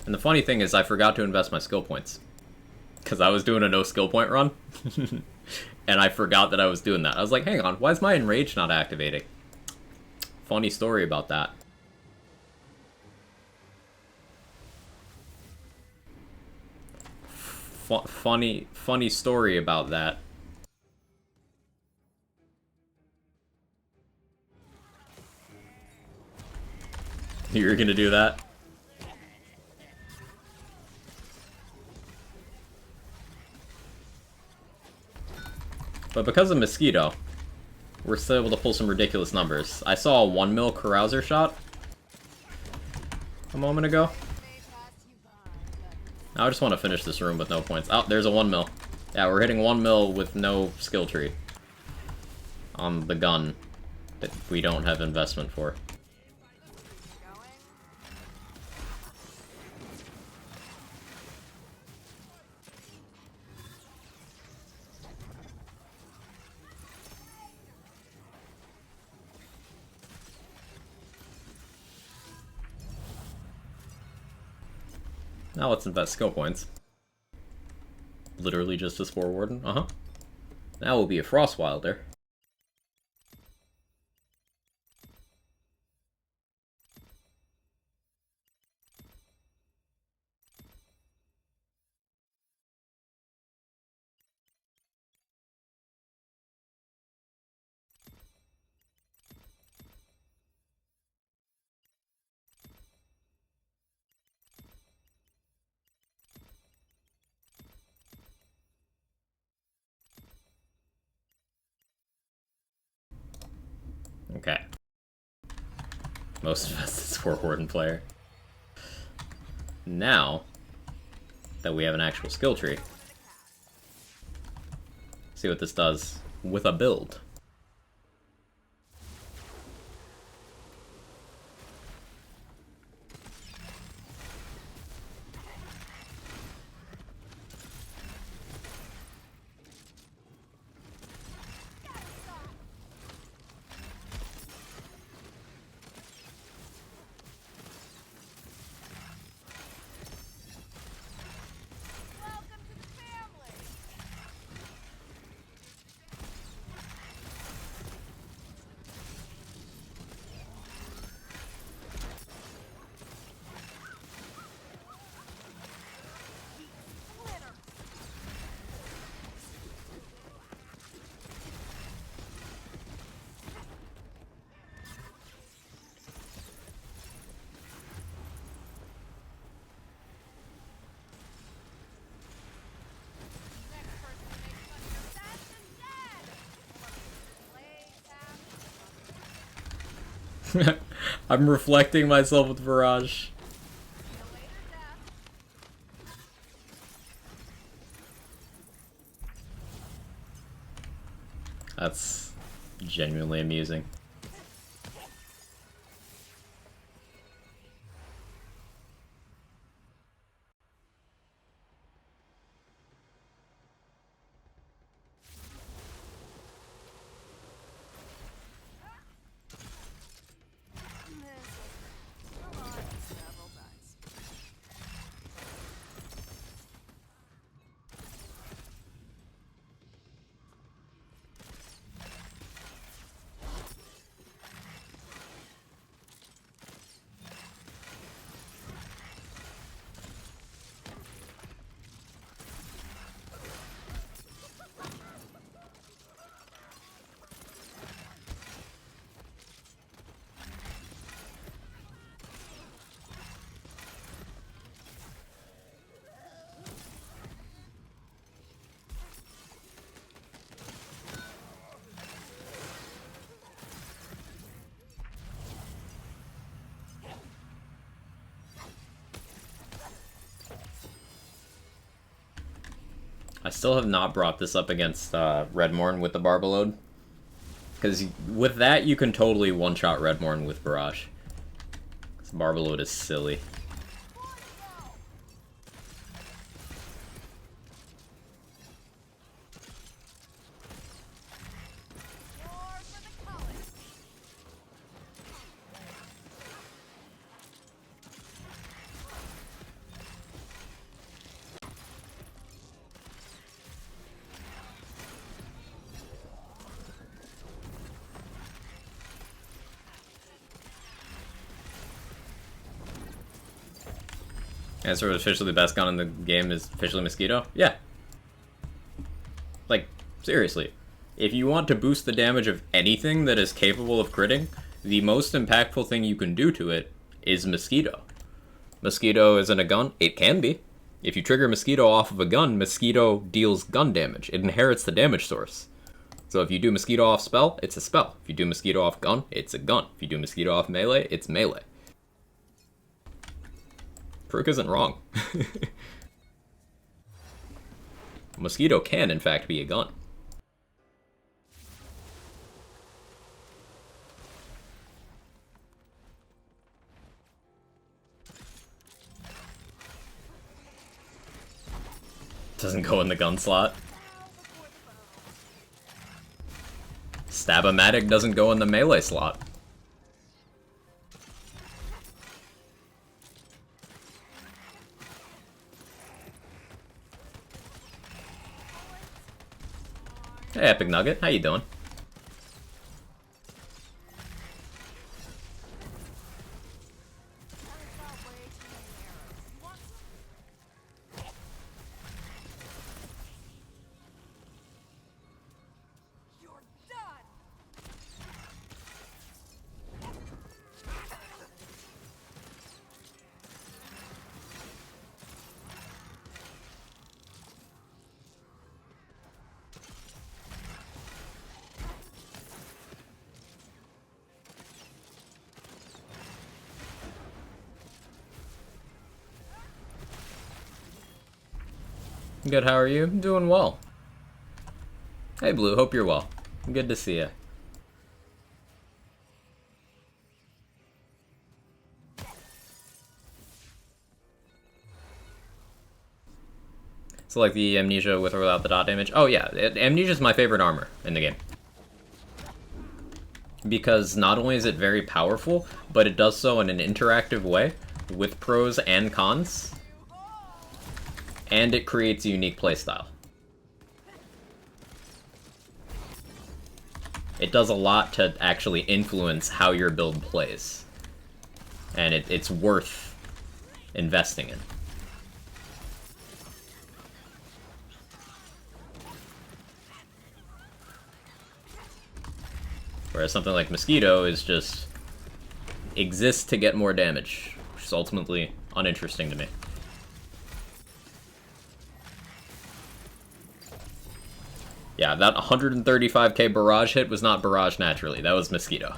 And the funny thing is I forgot to invest my skill points. Because I was doing a no skill point run. And I forgot that I was doing that. I was like, hang on, why is my Enrage not activating? Funny story about that. Funny story about that. You're gonna do that? But because of Mosquito, we're still able to pull some ridiculous numbers. I saw a 1 mil Carouser shot a moment ago. Now I just want to finish this room with no points. Oh, there's a 1 mil. Yeah, we're hitting 1 mil with no skill tree on the gun that we don't have investment for. Now let's invest skill points. Literally just a Spore Warden, Now we'll be a Frost Wilder. Most invested for Warden player. Now that we have an actual skill tree, see what this does with a build. I'm reflecting myself with Virage. That's genuinely amusing. I still have not brought this up against Redmorn with the Barbalode. Because with that, you can totally one-shot Redmorn with Barrage. This Barbalode is silly. Answer officially the best gun in the game is officially Mosquito? Yeah. Like, seriously. If you want to boost the damage of anything that is capable of critting, the most impactful thing you can do to it is Mosquito. Mosquito isn't a gun? It can be. If you trigger Mosquito off of a gun, Mosquito deals gun damage. It inherits the damage source. So if you do Mosquito off spell, it's a spell. If you do Mosquito off gun, it's a gun. If you do Mosquito off melee, it's melee. Prook isn't wrong. Mosquito can, in fact, be a gun. Doesn't go in the gun slot. Stab-O-Matic doesn't go in the melee slot. Hey, Epic Nugget, how you doing? Good, how are you? I'm doing well. Hey, Blue, hope you're well. Good to see you. So, like, the Amnesia with or without the dot damage? Oh, yeah, Amnesia's my favorite armor in the game. Because not only is it very powerful, but it does so in an interactive way, with pros and cons. And it creates a unique playstyle. It does a lot to actually influence how your build plays. And it's worth investing in. Whereas something like Mosquito is just exists to get more damage, which is ultimately uninteresting to me. Yeah, that 135k barrage hit was not barrage naturally, that was Mosquito.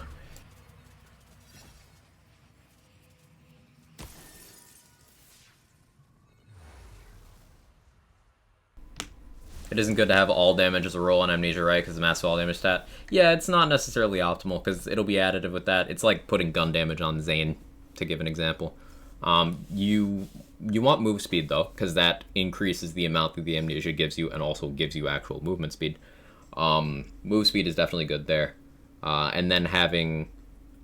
It isn't good to have all damage as a roll on Amnesia, right? Because the massive all damage stat. Yeah, it's not necessarily optimal because it'll be additive with that. It's like putting gun damage on Zane, to give an example. You want move speed though, because that increases the amount that the Amnesia gives you and also gives you actual movement speed. Move speed is definitely good there. And then having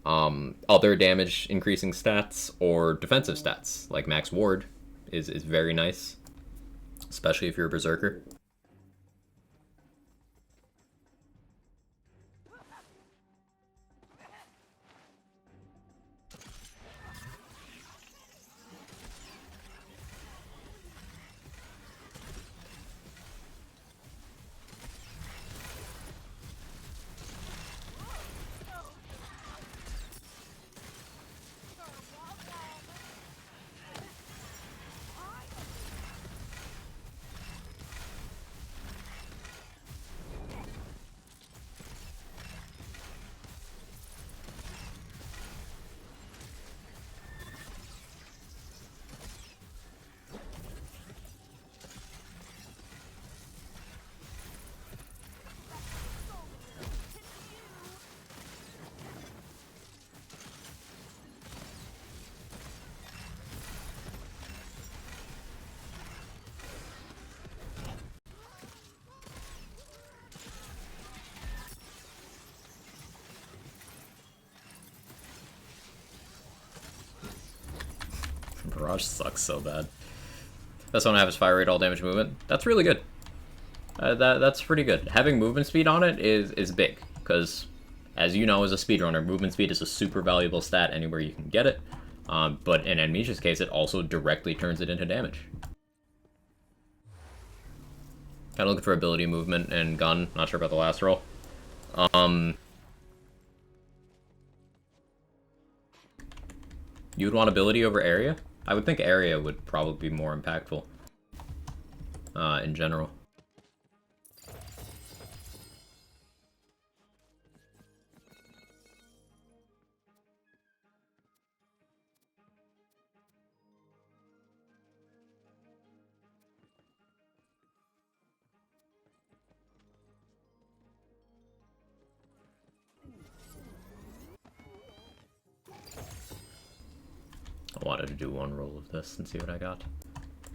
other damage increasing stats or defensive stats, like Max Ward, is very nice. Especially if you're a Berserker. Barrage sucks so bad. That's one I have is fire rate, all damage, movement. That's really good. That's pretty good. Having movement speed on it is big, because as you know as a speedrunner, movement speed is a super valuable stat anywhere you can get it. But in Amnesia's case, it also directly turns it into damage. Kind of looking for ability movement and gun. Not sure about the last roll. You would want ability over area? I would think area would probably be more impactful in general. I wanted to do one roll of this and see what I got.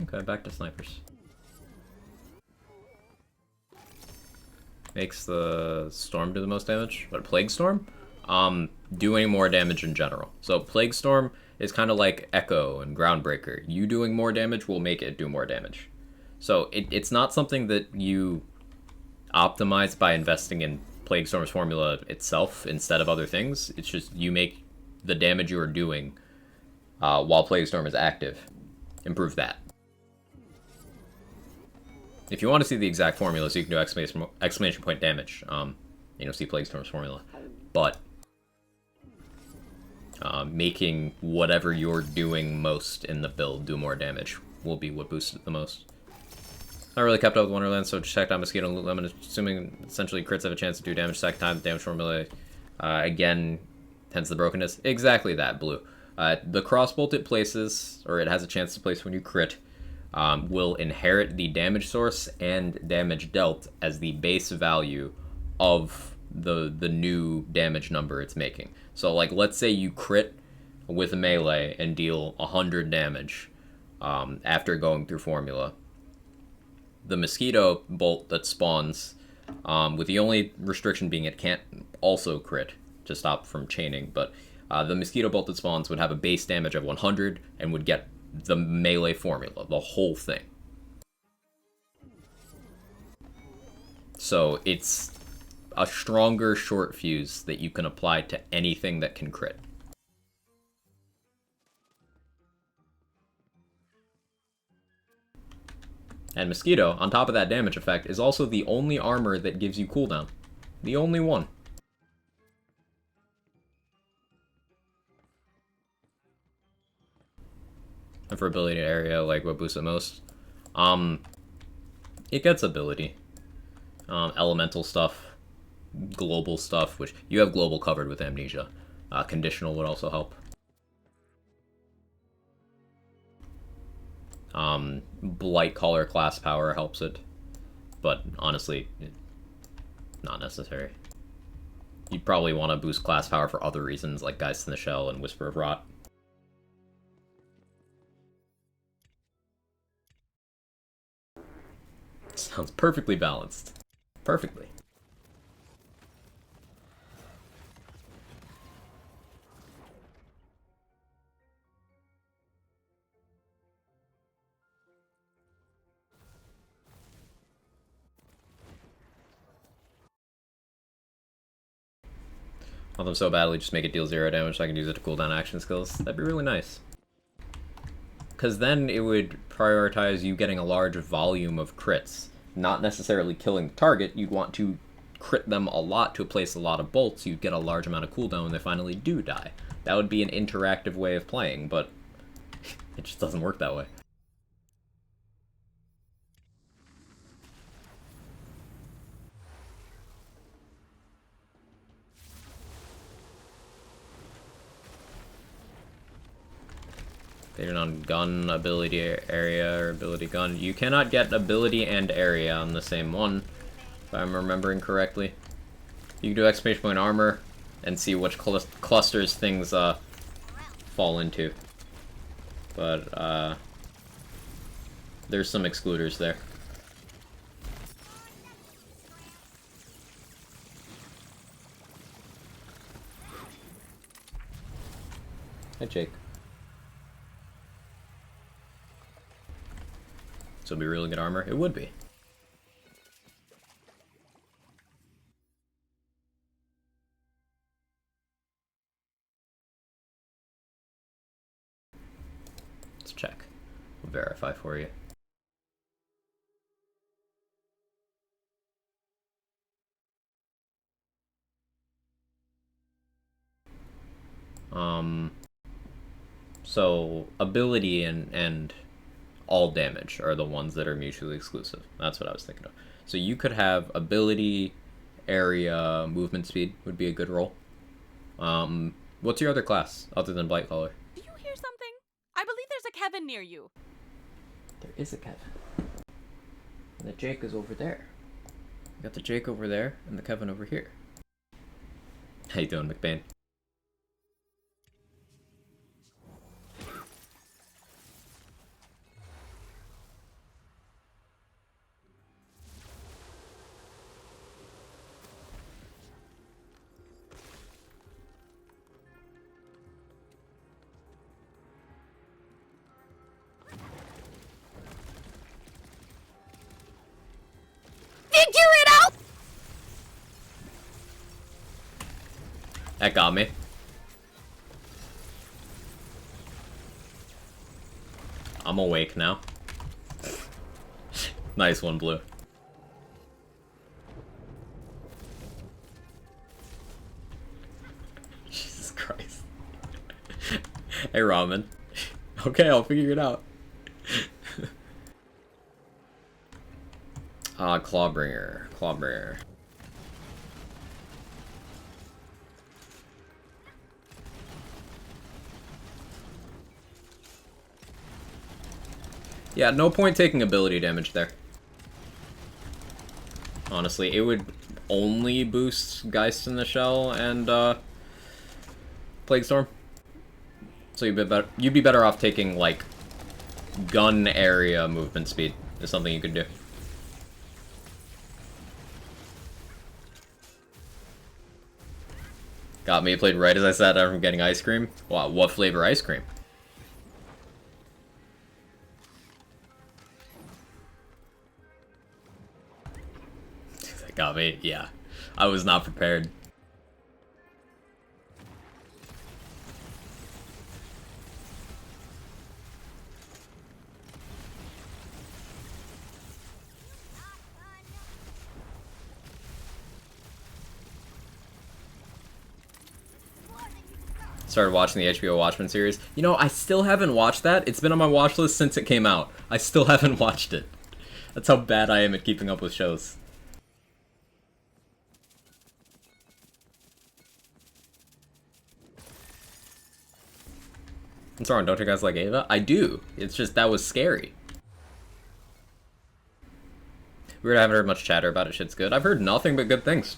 Okay, back to snipers. Makes the storm do the most damage, but Plague Storm? Doing more damage in general. So Plague Storm is kind of like Echo and Groundbreaker. You doing more damage will make it do more damage. So it's not something that you optimize by investing in Plague Storm's formula itself instead of other things. It's just you make the damage you are doing while Plague Storm is active. Improve that. If you want to see the exact formula, so you can do exclamation point damage, see Plague Storm's formula. But making whatever you're doing most in the build do more damage will be what boosts it the most. Not really kept up with Wonderland, so checked out Mosquito and Loot Lemon, assuming essentially crits have a chance to do damage second time. Damage formula, again, hence the brokenness. Exactly that, Blue. The crossbolt it places, or it has a chance to place when you crit, will inherit the damage source and damage dealt as the base value of the new damage number it's making. So like, let's say you crit with melee and deal 100 damage after going through formula. The mosquito bolt that spawns, with the only restriction being it can't also crit to stop from chaining, but the mosquito bolt that spawns would have a base damage of 100 and would get the melee formula, the whole thing. So it's a stronger short fuse that you can apply to anything that can crit. And Mosquito, on top of that damage effect, is also the only armor that gives you cooldown. The only one. And for ability area, like what boosts it most, it gets ability. Elemental stuff, global stuff, which you have global covered with Amnesia. Conditional would also help. Blight Caller class power helps it, but honestly, not necessary. You'd probably want to boost class power for other reasons, like Geist in the Shell and Whisper of Rot. Sounds perfectly balanced. Perfectly. Want them so badly, just make it deal 0 damage so I can use it to cool down action skills. That'd be really nice. Because then it would prioritize you getting a large volume of crits. Not necessarily killing the target, you'd want to crit them a lot to place a lot of bolts, you'd get a large amount of cooldown when they finally do die. That would be an interactive way of playing, but it just doesn't work that way. They on gun, ability area, or ability gun. You cannot get ability and area on the same one, if I'm remembering correctly. You can do exclamation point armor and see which clusters things fall into. But there's some excluders there. Hi, Jake. So it'd be really good armor? It would be. Let's check. We'll verify for you. So ability and all damage are the ones that are mutually exclusive. That's what I was thinking of. So you could have ability, area, movement speed would be a good roll. What's your other class other than Blight Caller? Do you hear something? I believe there's a Kevin near you. There is a Kevin. And the Jake is over there. We got the Jake over there and the Kevin over here. How you doing, McBain? Figure it out! That got me. I'm awake now. Nice one, Blue. Jesus Christ. Hey, Ramen. Okay, I'll figure it out. Clawbringer. Clawbringer. Yeah, no point taking ability damage there. Honestly, it would only boost Geist in the Shell and Plague Storm. So you'd be better off taking like gun area movement speed is something you could do. Got me played right as I sat down from getting ice cream. Wow, what flavor ice cream? That got me, yeah. I was not prepared. Started watching the HBO Watchmen series. You know, I still haven't watched that. It's been on my watch list since it came out. I still haven't watched it. That's how bad I am at keeping up with shows. I'm sorry, don't you guys like Ava? I do. It's just that was scary. Weird, I haven't heard much chatter about it. Shit's good. I've heard nothing but good things.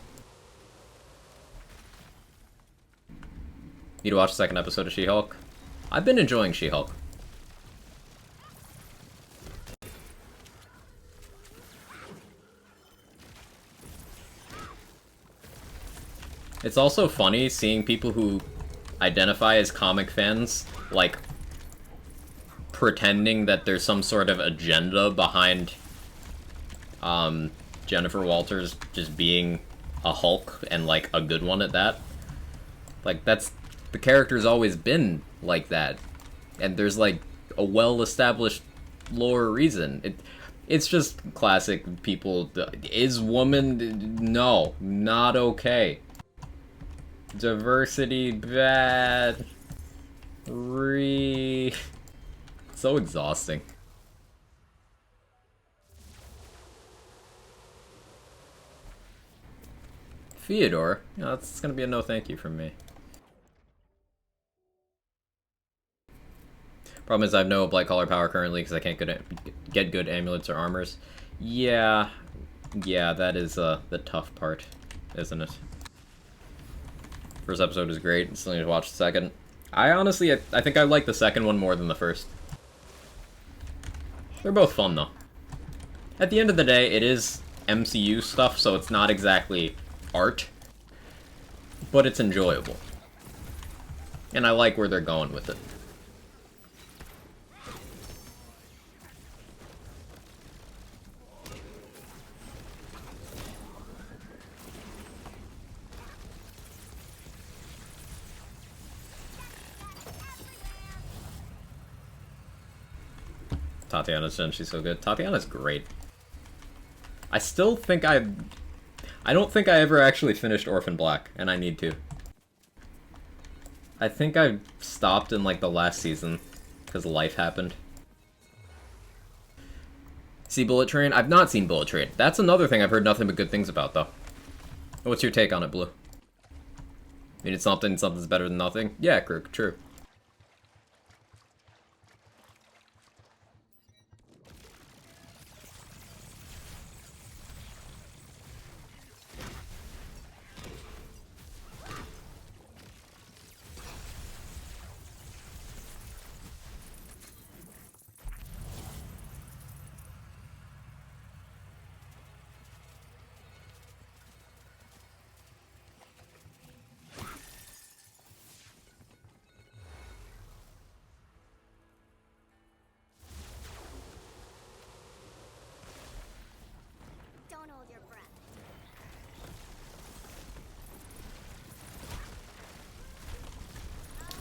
Need to watch the second episode of She-Hulk. I've been enjoying She-Hulk. It's also funny seeing people who identify as comic fans, like, pretending that there's some sort of agenda behind Jennifer Walters just being a Hulk, and, like, a good one at that. Like, that's... The character's always been like that. And there's, like, a well-established lore reason. It's just classic people... Is woman... No. Not okay. Diversity bad. So exhausting. Theodore? You know, that's gonna be a no thank you from me. Problem is I have no black collar power currently because I can't get good amulets or armors. Yeah, that is the tough part, isn't it? First episode is great. Still need to watch the second. I honestly, I think I like the second one more than the first. They're both fun though. At the end of the day, it is MCU stuff, so it's not exactly art, but it's enjoyable. And I like where they're going with it. Tatiana's done, she's so good. Tatiana's great. I still think I don't think I ever actually finished Orphan Black, and I need to. I think I stopped in, like, the last season, because life happened. See Bullet Train? I've not seen Bullet Train. That's another thing I've heard nothing but good things about, though. What's your take on it, Blue? I mean, it's something's better than nothing? Yeah, true. Don't hold your breath.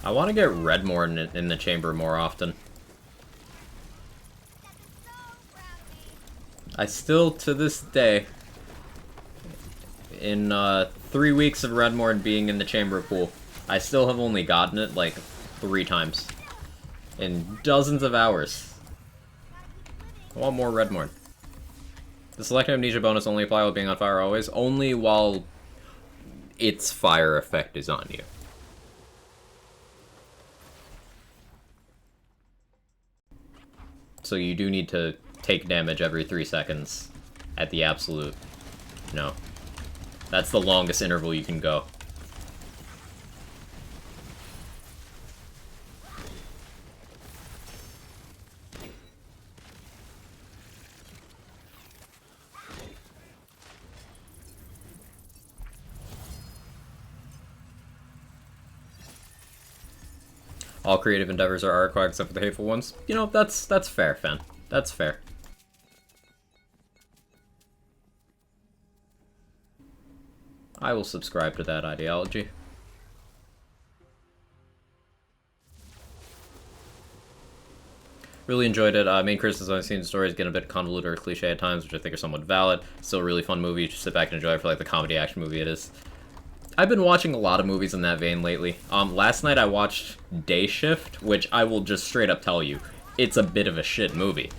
I want to get Redmore in the chamber more often. I still, to this day, in 3 weeks of Redmore being in the chamber pool, I still have only gotten it, like, 3 times. In dozens of hours. I want more Redmore. The selective amnesia bonus only apply while being on fire always? Only while its fire effect is on you. So you do need to take damage every 3 seconds at the absolute. No. That's the longest interval you can go. All creative endeavors are required except for the hateful ones. You know, that's fair, Fen. That's fair. I will subscribe to that ideology. Really enjoyed it. Main criticism I've seen the story is getting a bit convoluted or cliche at times, which I think are somewhat valid. Still a really fun movie. Just sit back and enjoy it for like the comedy action movie it is. I've been watching a lot of movies in that vein lately. Last night I watched Day Shift, which I will just straight up tell you, it's a bit of a shit movie.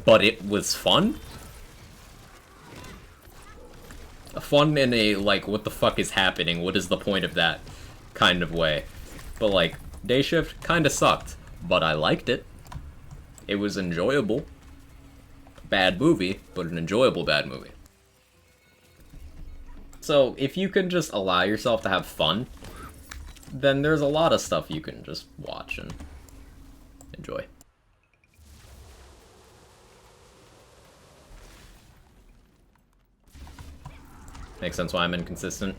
But it was fun. Fun in a, like, what the fuck is happening? What is the point of that kind of way? But, like, Day Shift kinda sucked. But I liked it. It was enjoyable. Bad movie, but an enjoyable bad movie. So, if you can just allow yourself to have fun, then there's a lot of stuff you can just watch and enjoy. Makes sense why I'm inconsistent.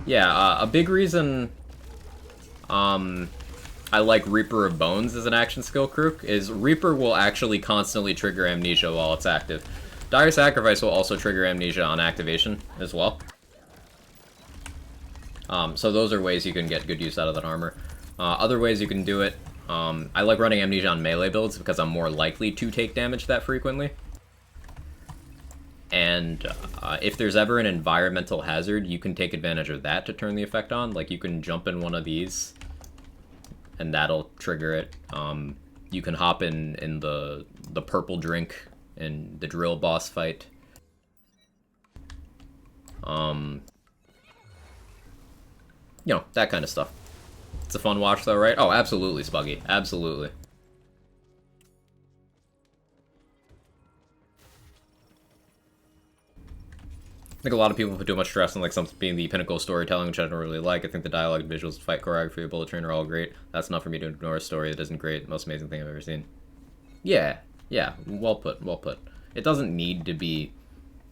Yeah, a big reason I like Reaper of Bones as an action skill crook is Reaper will actually constantly trigger amnesia while it's active. Dire Sacrifice will also trigger amnesia on activation as well. So those are ways you can get good use out of that armor. Other ways you can do it, I like running amnesia on melee builds because I'm more likely to take damage that frequently. And if there's ever an environmental hazard, you can take advantage of that to turn the effect on. Like, you can jump in one of these, and that'll trigger it. You can hop in the purple drink in the drill boss fight. You know, that kind of stuff. It's a fun watch, though, right? Oh, absolutely, Spuggy. Absolutely. I think a lot of people put too much stress on like something being the pinnacle of storytelling, which I don't really like. I think the dialogue, visuals, fight choreography, bullet train are all great. That's enough for me to ignore a story that isn't great. Most amazing thing I've ever seen. Yeah, well put, well put. It doesn't need to be,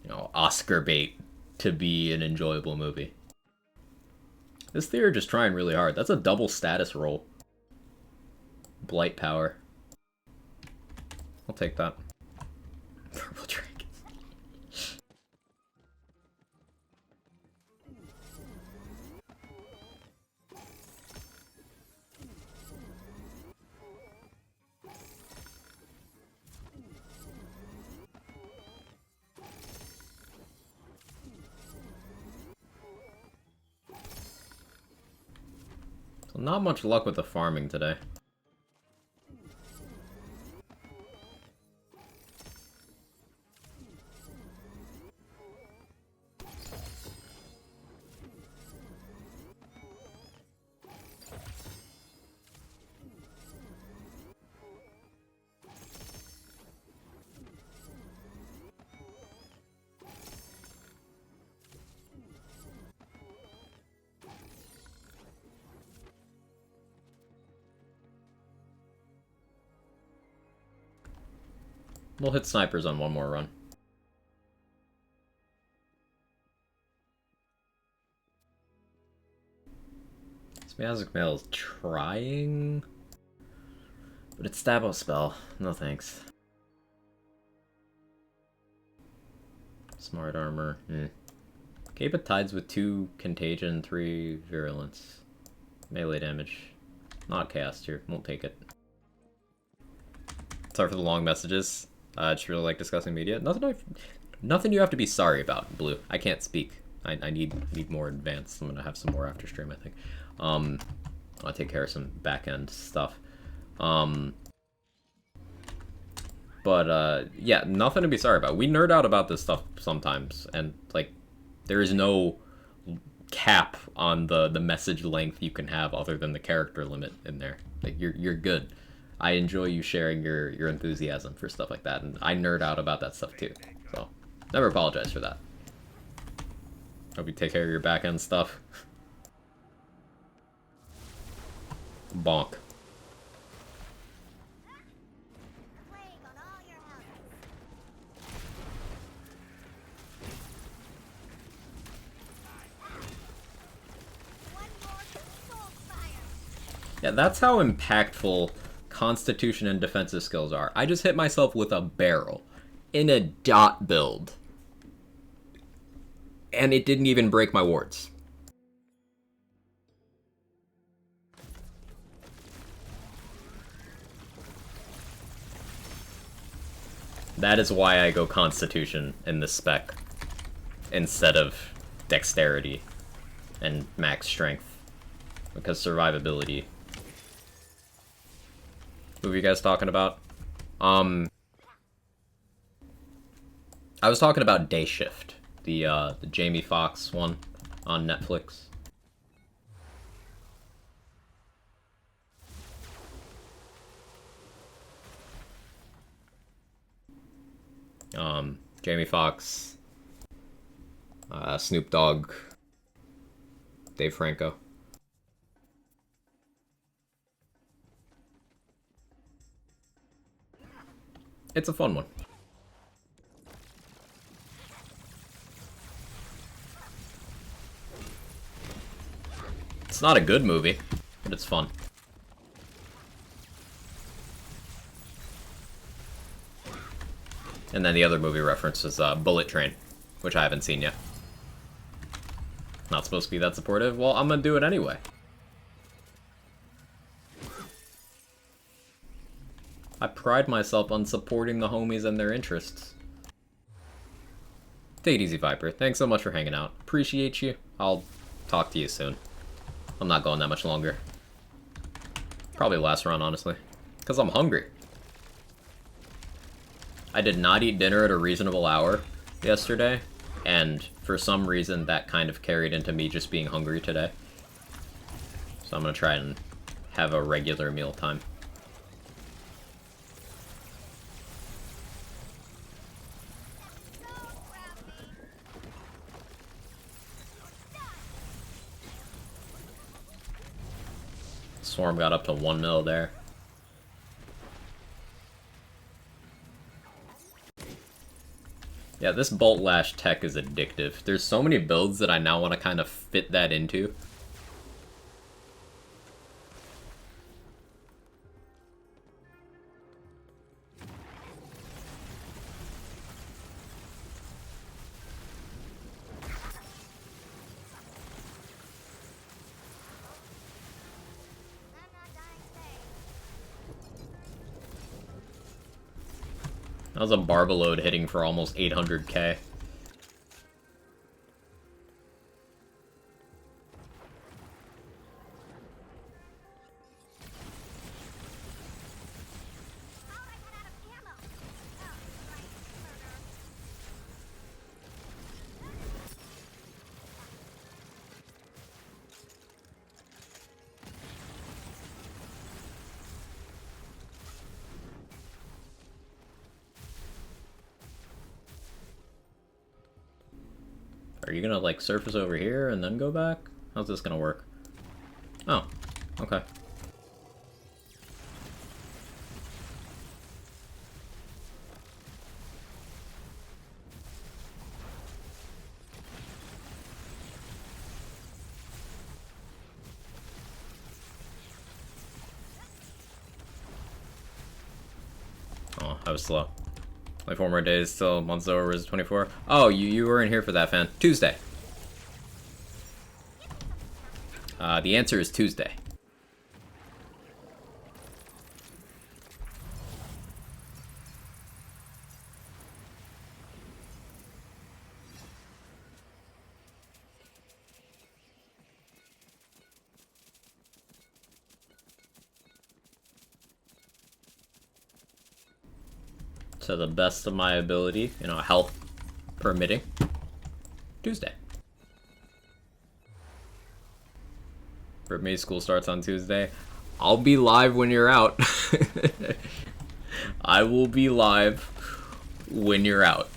you know, Oscar bait to be an enjoyable movie. This theater just trying really hard. That's a double status roll. Blight power. I'll take that. Purple drink. So not much luck with the farming today. We'll hit snipers on one more run. Miasmic Mail is trying, but it's Stabbo spell. No thanks. Smart armor. Okay, but tides with 2 contagion, 3 virulence. Melee damage. Not cast here. Won't take it. Sorry for the long messages. Just really like discussing media. Nothing you have to be sorry about, Blue. I can't speak. I need more advanced. I'm gonna have some more after stream, I think. I'll take care of some back end stuff. Yeah, nothing to be sorry about. We nerd out about this stuff sometimes, and like, there is no cap on the message length you can have other than the character limit in there. Like, you're good. I enjoy you sharing your enthusiasm for stuff like that, and I nerd out about that stuff too. So never apologize for that. Hope you take care of your back end stuff. Bonk. The plague on all your houses. One more soul fire. Yeah, that's how impactful Constitution and defensive skills are. I just hit myself with a barrel in a dot build, and it didn't even break my wards. That is why I go Constitution in this spec instead of Dexterity and Max Strength, because survivability. Who are you guys talking about? I was talking about Day Shift, the Jamie Foxx one on Netflix. Jamie Foxx, Snoop Dogg, Dave Franco. It's a fun one. It's not a good movie, but it's fun. And then the other movie reference is Bullet Train, which I haven't seen yet. Not supposed to be that supportive? Well, I'm gonna do it anyway. I pride myself on supporting the homies and their interests. Take it easy, Viper. Thanks so much for hanging out. Appreciate you. I'll talk to you soon. I'm not going that much longer. Probably last run, honestly. Because I'm hungry. I did not eat dinner at a reasonable hour yesterday, and for some reason that kind of carried into me just being hungry today. So I'm gonna try and have a regular meal time. Swarm got up to 1 mil there. Yeah, this Bolt Lash tech is addictive. There's so many builds that I now want to kind of fit that into. I'm not dying today. That was a Barbaload hitting for almost 800k. How'd I get out of ammo? Oh, right, murder. Are you gonna, like, surface over here and then go back? How's this gonna work? Oh, okay. Oh, I was slow. Like 4 more days till month's over is 24. Oh, you weren't here for that, fan. Tuesday. The answer is Tuesday. To the best of my ability, you know, health permitting. Tuesday. For me, school starts on Tuesday. I'll be live when you're out. I will be live when you're out.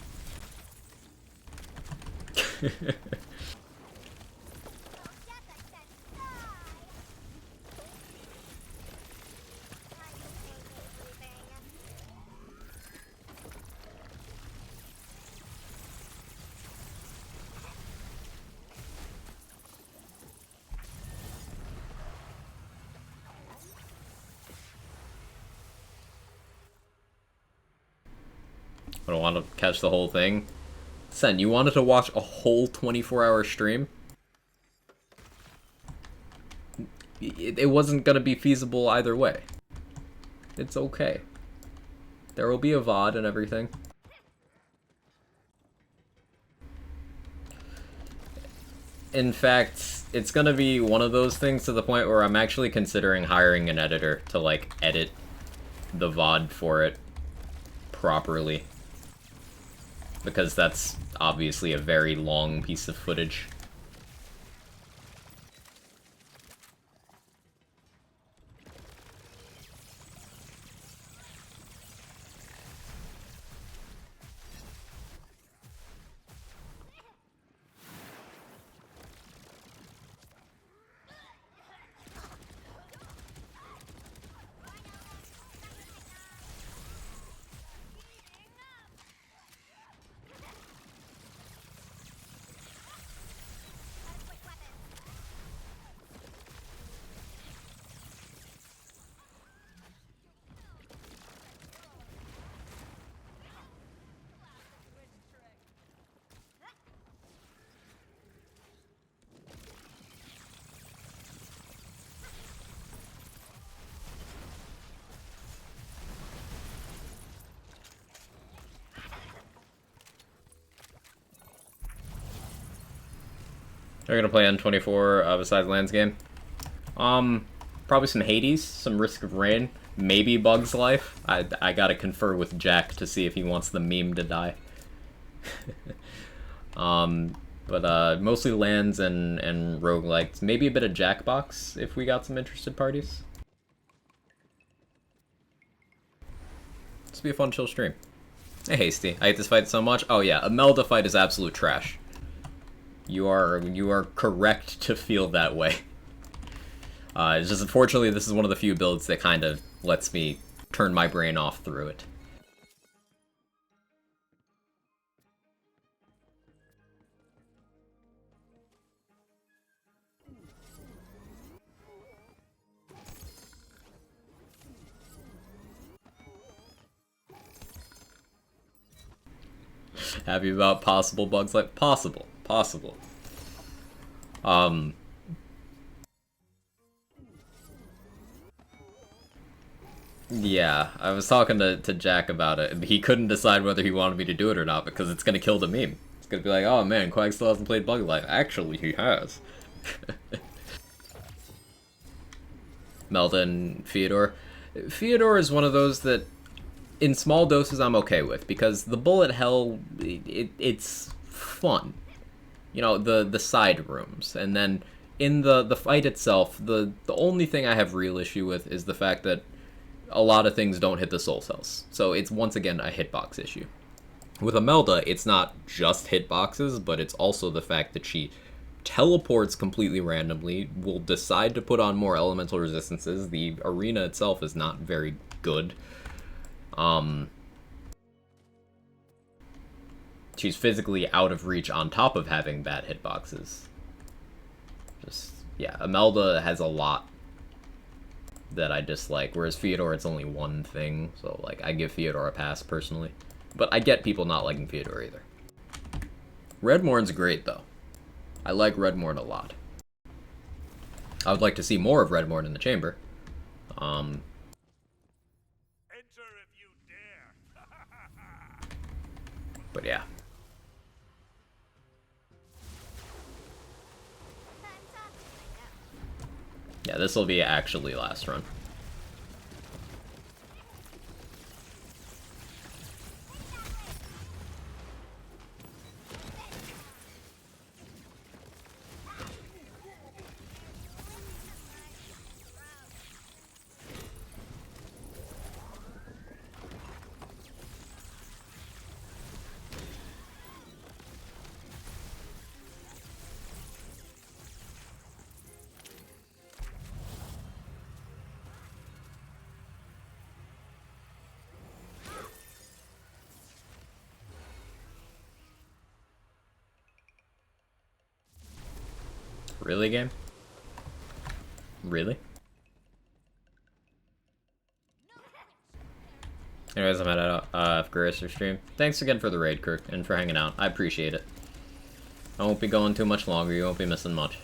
I don't want to catch the whole thing. Sen, you wanted to watch a whole 24-hour stream? It wasn't going to be feasible either way. It's okay. There will be a VOD and everything. In fact, it's going to be one of those things to the point where I'm actually considering hiring an editor to, like, edit the VOD for it properly. Because that's obviously a very long piece of footage. They're gonna play on 24 besides Lands game. Probably some Hades, some Risk of Rain, maybe Bug's Life. I gotta confer with Jack to see if he wants the meme to die. But mostly Lands and roguelikes. Maybe a bit of Jackbox if we got some interested parties. This will be a fun chill stream. Hey Hasty, I hate this fight so much. Oh yeah, Imelda fight is absolute trash. You are correct to feel that way. It's just unfortunately this is one of the few builds that kind of lets me turn my brain off through it. Happy about possible bugs like possible. Yeah, I was talking to Jack about it, and he couldn't decide whether he wanted me to do it or not because it's gonna kill the meme. It's gonna be like, oh man, Quag still hasn't played Bug Life. Actually, he has. Melda and Fyodor. Fyodor is one of those that, in small doses, I'm okay with, because the bullet hell, it's fun. You know, the side rooms, and then in the fight itself, the only thing I have real issue with is the fact that a lot of things don't hit the soul cells. So it's once again a hitbox issue. With Imelda, it's not just hitboxes, but it's also the fact that she teleports completely randomly, will decide to put on more elemental resistances. The arena itself is not very good. She's physically out of reach on top of having bad hitboxes. Just, yeah, Imelda has a lot that I dislike, whereas Fyodor, it's only one thing, so, like, I give Fyodor a pass, personally. But I get people not liking Fyodor, either. Redmorn's great, though. I like Redmorn a lot. I would like to see more of Redmorn in the chamber. Enter if you dare. But yeah. Yeah, this will be actually last run. Really, game? Really? Anyways, I'm at F-Gracer stream. Thanks again for the raid, Kirk, and for hanging out. I appreciate it. I won't be going too much longer. You won't be missing much.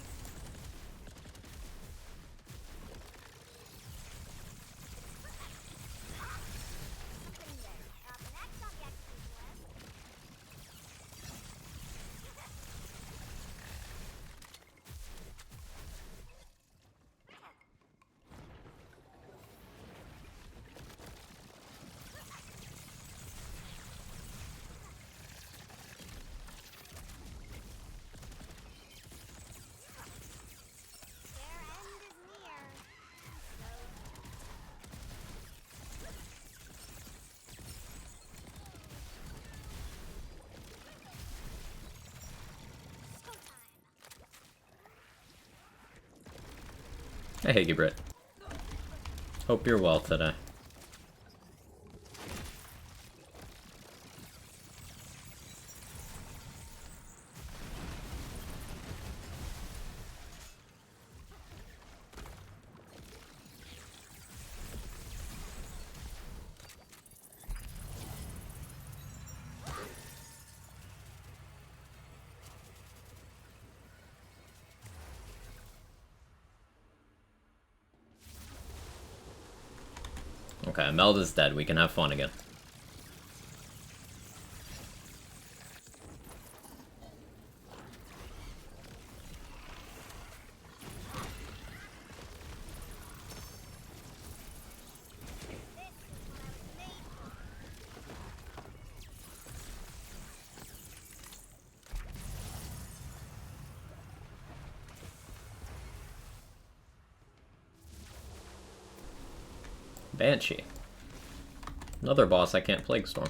Hey, Higgy Brit. Hope you're well today. Okay, Melda's dead. We can have fun again. Banshee. Another boss I can't Plague Storm.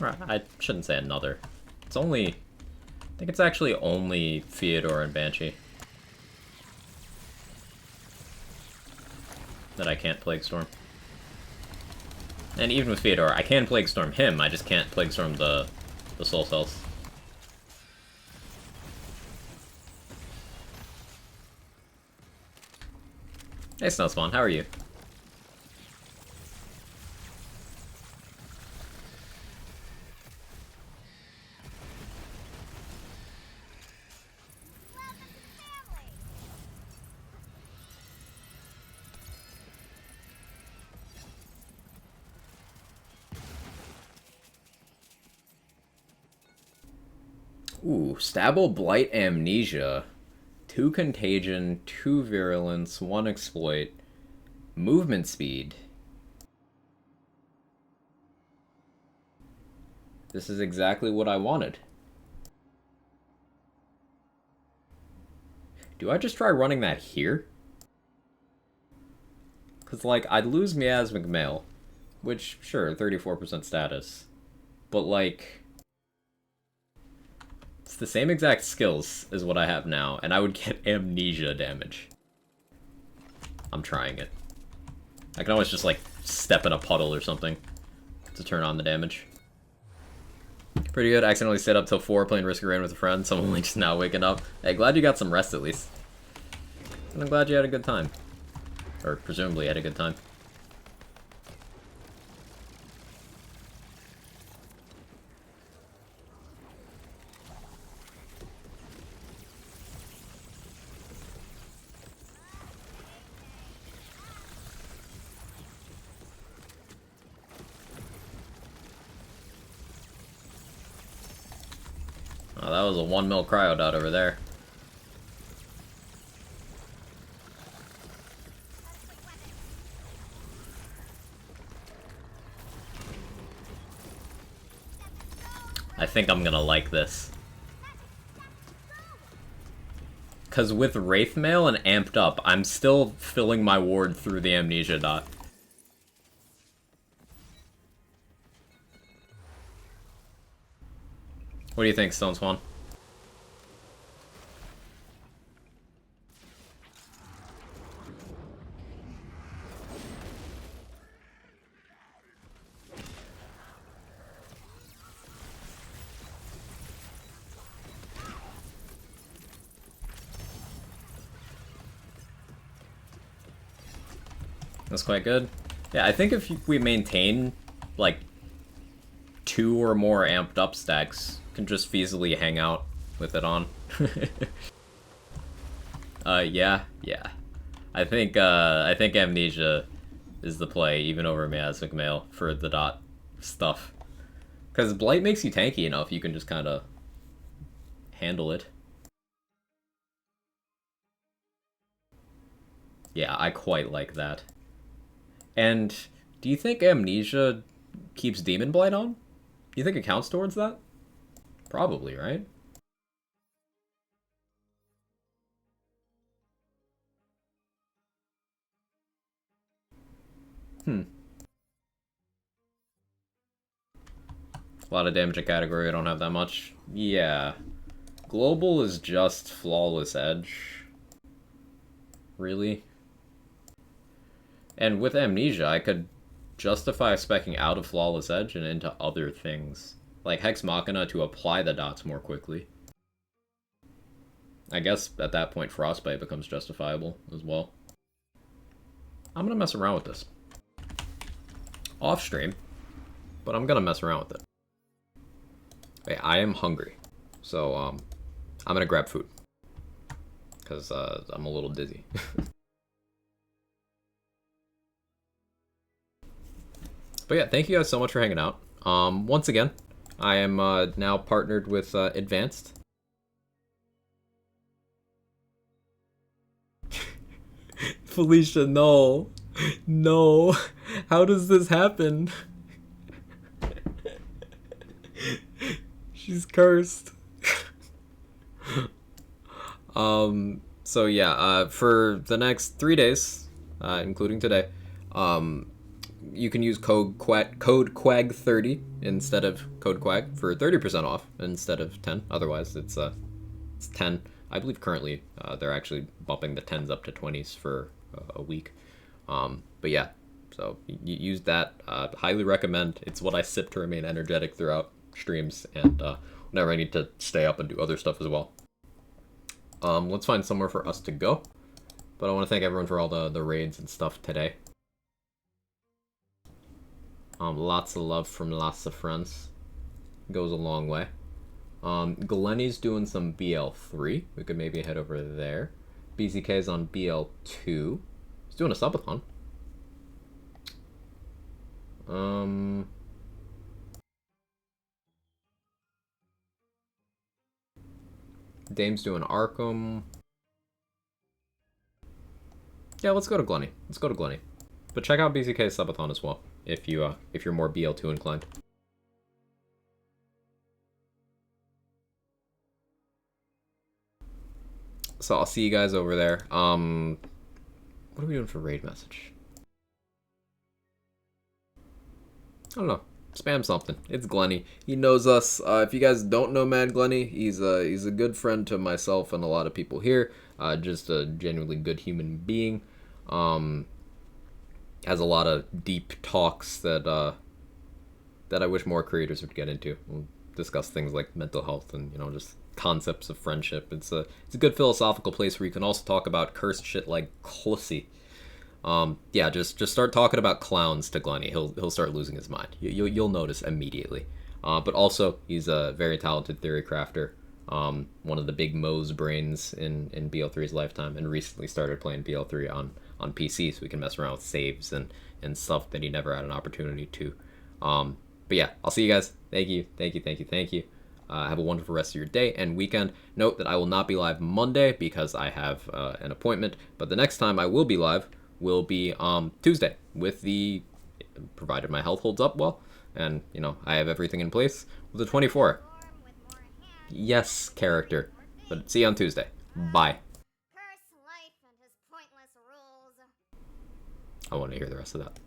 Right, I shouldn't say another. It's only... I think it's actually only Theodore and Banshee that I can't Plague Storm. And even with Theodore, I can Plague Storm him, I just can't Plague Storm the Soul Cells. Hey Snowspawn, how are you? Ooh, Stabble, Blight, Amnesia. 2 Contagion, 2 Virulence, 1 Exploit, Movement Speed. This is exactly what I wanted. Do I just try running that here? Because, like, I'd lose Miasmic Mail, which, sure, 34% status. But, like... it's the same exact skills as what I have now, and I would get Amnesia damage. I'm trying it. I can always just, like, step in a puddle or something to turn on the damage. Pretty good. I accidentally stayed up till 4 playing Risk of Rain with a friend. Someone only just now waking up. Hey, glad you got some rest at least. And I'm glad you had a good time. Or presumably had a good time. Oh, that was a 1 mil cryo dot over there. I think I'm gonna like this. Because with Wraith Mail and Amped Up, I'm still filling my ward through the Amnesia dot. What do you think, Stone Swan? That's quite good. Yeah, I think if we maintain, like, 2 or more amped up stacks, can just feasibly hang out with it on. Yeah. I think Amnesia is the play, even over Miasmic Mail, for the dot stuff. Because Blight makes you tanky enough, you can just kind of handle it. Yeah, I quite like that. And do you think Amnesia keeps Demon Blight on? Do you think it counts towards that? Probably, right? Hmm. A lot of damage at category, I don't have that much. Yeah. Global is just Flawless Edge. Really? And with Amnesia, I could justify speccing out of Flawless Edge and into other things. Like Hex Machina to apply the dots more quickly. I guess at that point Frostbite becomes justifiable as well. I'm gonna mess around with this. Off stream, but I'm gonna mess around with it. Hey, I am hungry, so I'm gonna grab food. Because I'm a little dizzy. But yeah, thank you guys so much for hanging out. Once again, I am now partnered with Advanced. Felicia, no. No. How does this happen? She's cursed. So yeah, for the next 3 days, including today, you can use code QUAG30 instead of code QUAG for 30% off instead of 10. Otherwise, it's 10. I believe currently they're actually bumping the 10s up to 20s for a week. But yeah, so use that. Highly recommend. It's what I sip to remain energetic throughout streams and whenever I need to stay up and do other stuff as well. Let's find somewhere for us to go. But I want to thank everyone for all the raids and stuff today. Lots of love from lots of friends. Goes a long way. Glenny's doing some BL3. We could maybe head over there. BZK's on BL2. He's doing a subathon. Dame's doing Arkham. Yeah, let's go to Glenny. Let's go to Glenny. But check out BZK's subathon as well, if you're more BL2 inclined. So I'll see you guys over there. What are we doing for raid message? I don't know. Spam something. It's Glenny. He knows us. If you guys don't know Mad Glenny, he's a good friend to myself and a lot of people here. Just a genuinely good human being. Has a lot of deep talks that I wish more creators would get into. We'll discuss things like mental health and just concepts of friendship. It's a good philosophical place where you can also talk about cursed shit like Clussy. Yeah, just start talking about clowns to Glenny. He'll start losing his mind. You'll notice immediately. But also, he's a very talented theory crafter. One of the big Moe's brains in BL3's lifetime, and recently started playing BL3 on PC, so we can mess around with saves and stuff that he never had an opportunity to. But yeah, I'll see you guys. Thank you. Have a wonderful rest of your day and weekend. Note that I will not be live Monday because I have an appointment, but the next time I will be live will be Tuesday, provided my health holds up well, and I have everything in place, with the 24. Yes, character. But see you on Tuesday. Bye. Curse life and his pointless rules. I want to hear the rest of that.